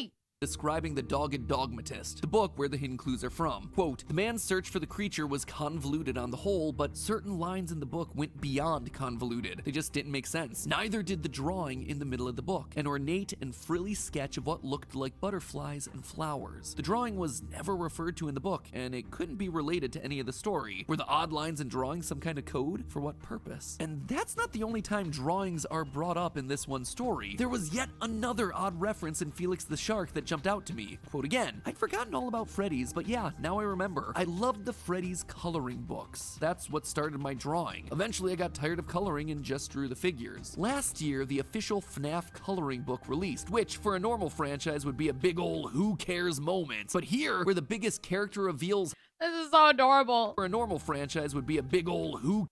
lily! describing the dogged dogmatist, the book where the hidden clues are from. Quote, the man's search for the creature was convoluted on the whole, but certain lines in the book went beyond convoluted. They just didn't make sense. Neither did the drawing in the middle of the book, an ornate and frilly sketch of what looked like butterflies and flowers. The drawing was never referred to in the book, and it couldn't be related to any of the story. Were the odd lines and drawings some kind of code? For what purpose? And that's not the only time drawings are brought up in this one story. There was yet another odd reference in Felix the Shark that jumped out to me. Quote again, I'd forgotten all about Freddy's, but yeah, now I remember. I loved the Freddy's coloring books. That's what started my drawing. Eventually I got tired of coloring and just drew the figures. Last year, the official FNAF coloring book released, which for a normal franchise would be a big ol' who cares moment. But here, where the biggest character reveals This is so adorable. for a normal franchise would be a big ol' who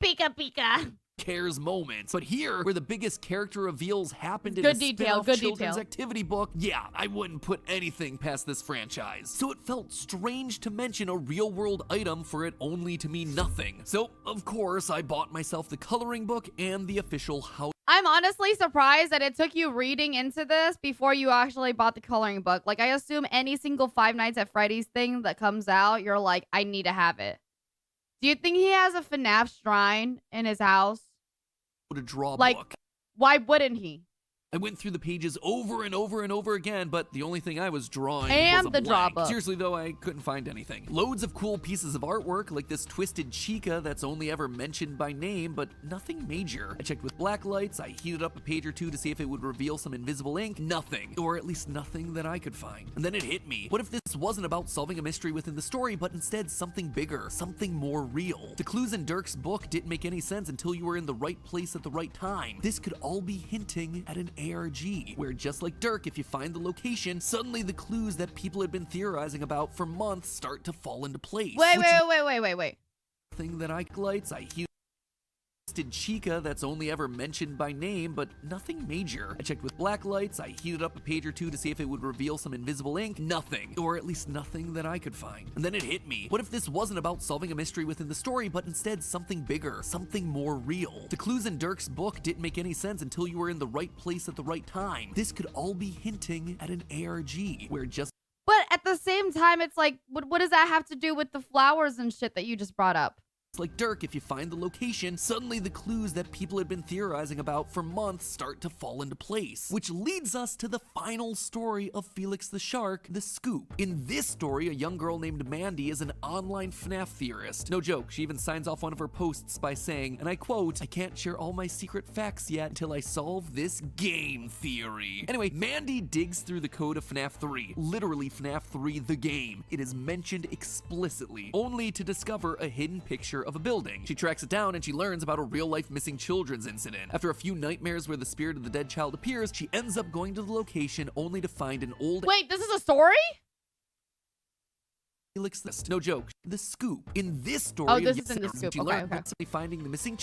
Pika Pika. cares moments. But here, where the biggest character reveals happened in Good a detail, spin-off good children's detail. activity book, yeah, I wouldn't put anything past this franchise. So it felt strange to mention a real-world item for it only to mean nothing. So, of course, I bought myself the coloring book and the official house. I'm honestly surprised that it took you reading into this before you actually bought the coloring book. Like, I assume any single Five Nights at Freddy's thing that comes out, you're like, I need to have it. Do you think he has a FNAF shrine in his house? To draw Like, book. why wouldn't he? I went through the pages over and over and over again, but the only thing I was drawing And was a the draw blank. book. Seriously though, I couldn't find anything. Loads of cool pieces of artwork, like this twisted chica that's only ever mentioned by name, but nothing major. I checked with black lights, I heated up a page or two to see if it would reveal some invisible ink. Nothing. Or at least nothing that I could find. And then it hit me. What if this wasn't about solving a mystery within the story, but instead something bigger, something more real? The clues in Dirk's book didn't make any sense until you were in the right place at the right time. This could all be hinting at an ARG, where just like Dirk, if you find the location, suddenly the clues that people had been theorizing about for months start to fall into place. Wait. Thing that I lights, I hear twisted chica that's only ever mentioned by name, but nothing major. I checked with black lights, I heated up a page or two to see if it would reveal some invisible ink. Nothing. Or at least nothing that I could find. And then it hit me. What if this wasn't about solving a mystery within the story, but instead something bigger, something more real? The clues in Dirk's book didn't make any sense until you were in the right place at the right time. This could all be hinting at an ARG, where just But at the same time, it's like, what does that have to do with the flowers and shit that you just brought up? like Dirk, if you find the location, suddenly the clues that people had been theorizing about for months start to fall into place. Which leads us to the final story of Felix the Shark, The Scoop. In this story, a young girl named Mandy is an online FNAF theorist. No joke, she even signs off one of her posts by saying, and I quote, I can't share all my secret facts yet until I solve this game theory. Anyway, Mandy digs through the code of FNAF 3, literally FNAF 3 the game. It is mentioned explicitly, only to discover a hidden picture of a building. She tracks it down and she learns about a real-life missing children's incident. After a few nightmares where the spirit of the dead child appears, she ends up going to the location only to find an old— Wait, this is a story? Felix the— no joke, The Scoop. In this story, Oh, this is in The Scoop. she Okay, learns okay. about finding the missing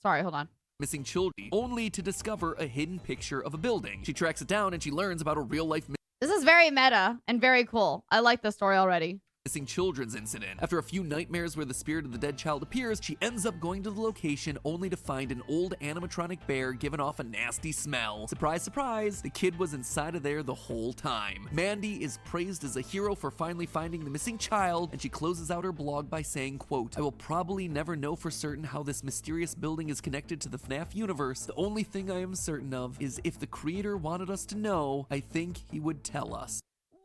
Sorry, hold on. missing children, only to discover a hidden picture of a building. She tracks it down and she learns about a real-life This is very meta and very cool. I like this story already. missing children's incident. After a few nightmares where the spirit of the dead child appears, she ends up going to the location only to find an old animatronic bear giving off a nasty smell. Surprise, surprise, the kid was inside of there the whole time. Mandy is praised as a hero for finally finding the missing child, and she closes out her blog by saying, quote, I will probably never know for certain how this mysterious building is connected to the FNAF universe. The only thing I am certain of is if the creator wanted us to know, I think he would tell us.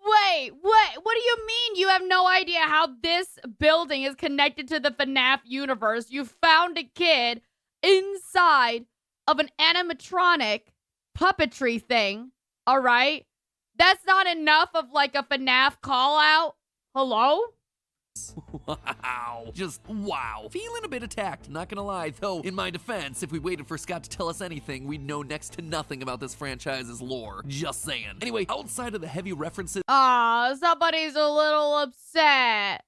Wait, what do you mean you have no idea how this building is connected to the FNAF universe? You found a kid inside of an animatronic puppetry thing, all right? That's not enough of like a FNAF call out? Hello? Wow. Just wow. Feeling a bit attacked, not gonna lie. Though, in my defense, if we waited for Scott to tell us anything, we'd know next to nothing about this franchise's lore. Just saying. Anyway, outside of the heavy references— Somebody's a little upset.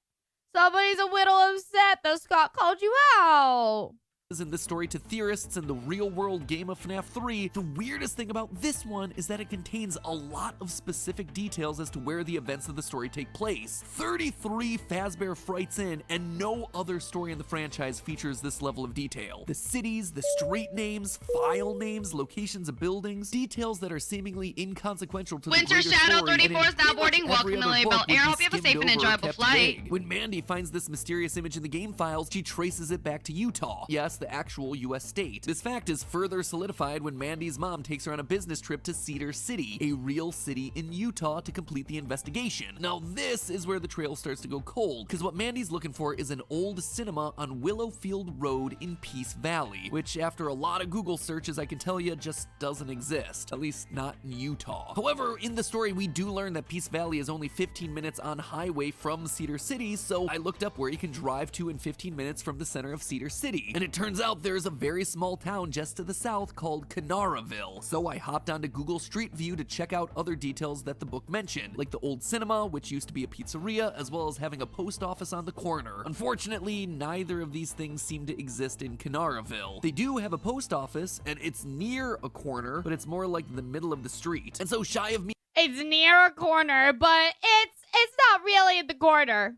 Somebody's a little upset that Scott called you out. in this story to theorists and the real-world game of FNAF 3, the weirdest thing about this one is that it contains a lot of specific details as to where the events of the story take place. 33 Fazbear Frights in, and no other story in the franchise features this level of detail. The cities, the street names, file names, locations of buildings, details that are seemingly inconsequential to Winter the greater Shadow story, 34 is now boarding. Welcome to Lilybelle Air. Hope you have a safe and enjoyable flight. When Mandy finds this mysterious image in the game files, she traces it back to Utah. Yes, the actual US state. This fact is further solidified when Mandy's mom takes her on a business trip to Cedar City, a real city in Utah, to complete the investigation. Now this is where the trail starts to go cold, because what Mandy's looking for is an old cinema on Willowfield Road in Peace Valley, which after a lot of Google searches I can tell you just doesn't exist, at least not in Utah. However, in the story we do learn that Peace Valley is only 15 minutes on highway from Cedar City, so I looked up where you can drive to in 15 minutes from the center of Cedar City, and it turns out there's a very small town just to the south called Canaraville. So I hopped onto Google Street View to check out other details that the book mentioned, like the old cinema, which used to be a pizzeria, as well as having a post office on the corner. Unfortunately, neither of these things seem to exist in Canaraville. They do have a post office, and it's near a corner, but it's more like the middle of the street. And so shy of me It's near a corner, but it's not really at the corner.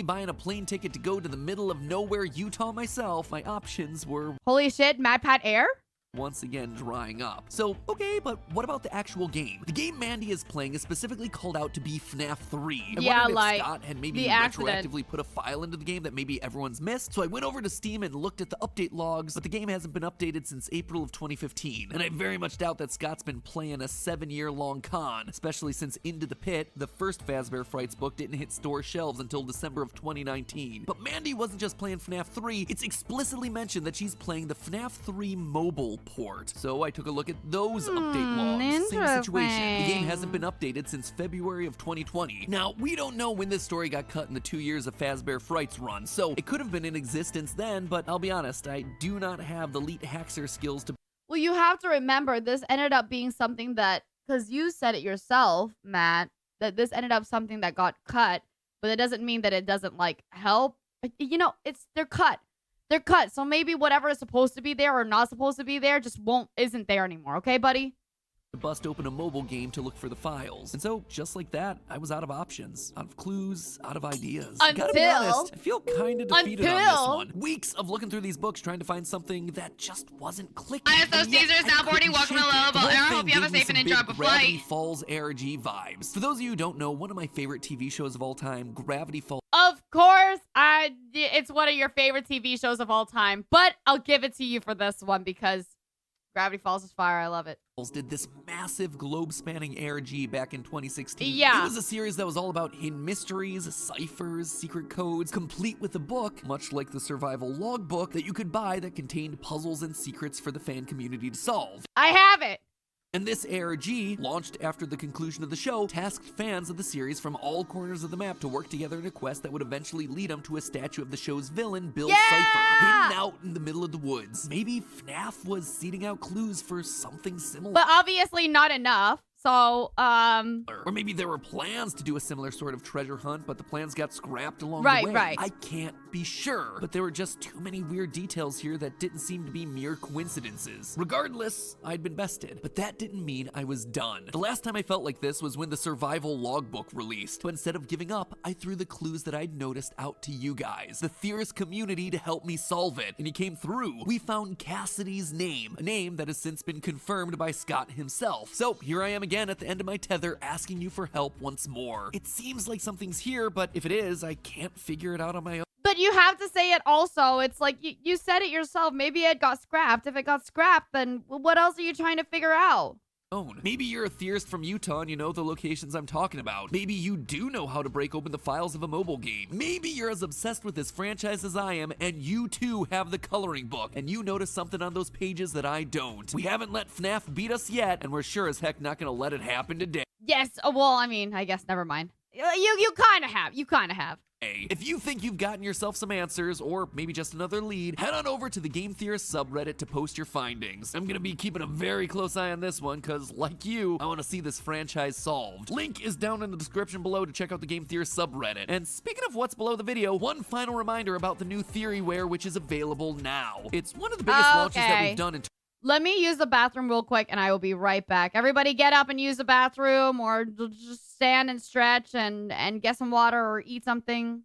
buying a plane ticket to go to the middle of nowhere Utah myself, my options were Holy shit, MatPat Air? once again drying up. So, okay, but what about the actual game? The game Mandy is playing is specifically called out to be FNAF 3. I wondered if like Scott had maybe the accident. retroactively put a file into the game that maybe everyone's missed. So I went over to Steam and looked at the update logs, but the game hasn't been updated since April of 2015. And I very much doubt that Scott's been playing a 7-year-long con, especially since Into the Pit, the first Fazbear Frights book, didn't hit store shelves until December of 2019. But Mandy wasn't just playing FNAF 3, it's explicitly mentioned that she's playing the FNAF 3 mobile port. So I took a look at those update logs. Same situation. The game hasn't been updated since February of 2020. Now, we don't know when this story got cut in the 2 years of Fazbear Frights run, so it could have been in existence then, but I'll be honest, I do not have the elite hacker skills to. Well, you have to remember this ended up being something that, because you said it yourself, Matt, that this ended up something that got cut, but it doesn't mean that it doesn't like help. You know, they're cut. They're cut. So maybe whatever is supposed to be there or not supposed to be there just isn't there anymore. Okay, buddy? Bust open a mobile game to look for the files. And so, just like that, I was out of options, out of clues, out of ideas. Gotta be honest, I feel kind of defeated on this one. Weeks of looking through these books trying to find something that just wasn't clicking. ISO Caesar is now boarding. Welcome to Lilybelle Air. Hope you have a safe and enjoyable flight. Gravity Falls ARG vibes. For those of you who don't know, one of my favorite TV shows of all time, Gravity Falls. Of course, it's one of your favorite TV shows of all time, but I'll give it to you for this one because Gravity Falls is fire. I love it. Did this massive globe-spanning ARG back in 2016. Yeah. It was a series that was all about hidden mysteries, ciphers, secret codes, complete with a book, much like the survival logbook that you could buy that contained puzzles and secrets for the fan community to solve. I have it. And this ARG, launched after the conclusion of the show, tasked fans of the series from all corners of the map to work together in a quest that would eventually lead them to a statue of the show's villain, Bill Cipher, hidden out in the middle of the woods. Maybe FNAF was seeding out clues for something similar. But obviously not enough. So, Or maybe there were plans to do a similar sort of treasure hunt, but the plans got scrapped along the way. Right. I can't be sure, but there were just too many weird details here that didn't seem to be mere coincidences. Regardless, I'd been bested, but that didn't mean I was done. The last time I felt like this was when the survival logbook released, but instead of giving up, I threw the clues that I'd noticed out to you guys, the theorist community, to help me solve it, and he came through. We found Cassidy's name, a name that has since been confirmed by Scott himself. So here I am again at the end of my tether, asking you for help once more. It seems like something's here, but if it is, I can't figure it out on my own. But you have to say it also. It's like you said it yourself. Maybe it got scrapped. If it got scrapped, then what else are you trying to figure out? Maybe you're a theorist from Utah and you know the locations I'm talking about. Maybe you do know how to break open the files of a mobile game. Maybe you're as obsessed with this franchise as I am and you too have the coloring book and you notice something on those pages that I don't. We haven't let FNAF beat us yet and we're sure as heck not gonna let it happen today. Yes. Well, I mean, I guess never mind. You kind of have. You kind of have. If you think you've gotten yourself some answers, or maybe just another lead, head on over to the Game Theorist subreddit to post your findings. I'm gonna be keeping a very close eye on this one, cause like you, I wanna see this franchise solved. Link is down in the description below to check out the Game Theorist subreddit. And speaking of what's below the video, one final reminder about the new Theoryware, which is available now. It's one of the biggest launches that we've done in Let me use the bathroom real quick, and I will be right back. Everybody get up and use the bathroom, or just stand and stretch and get some water or eat something.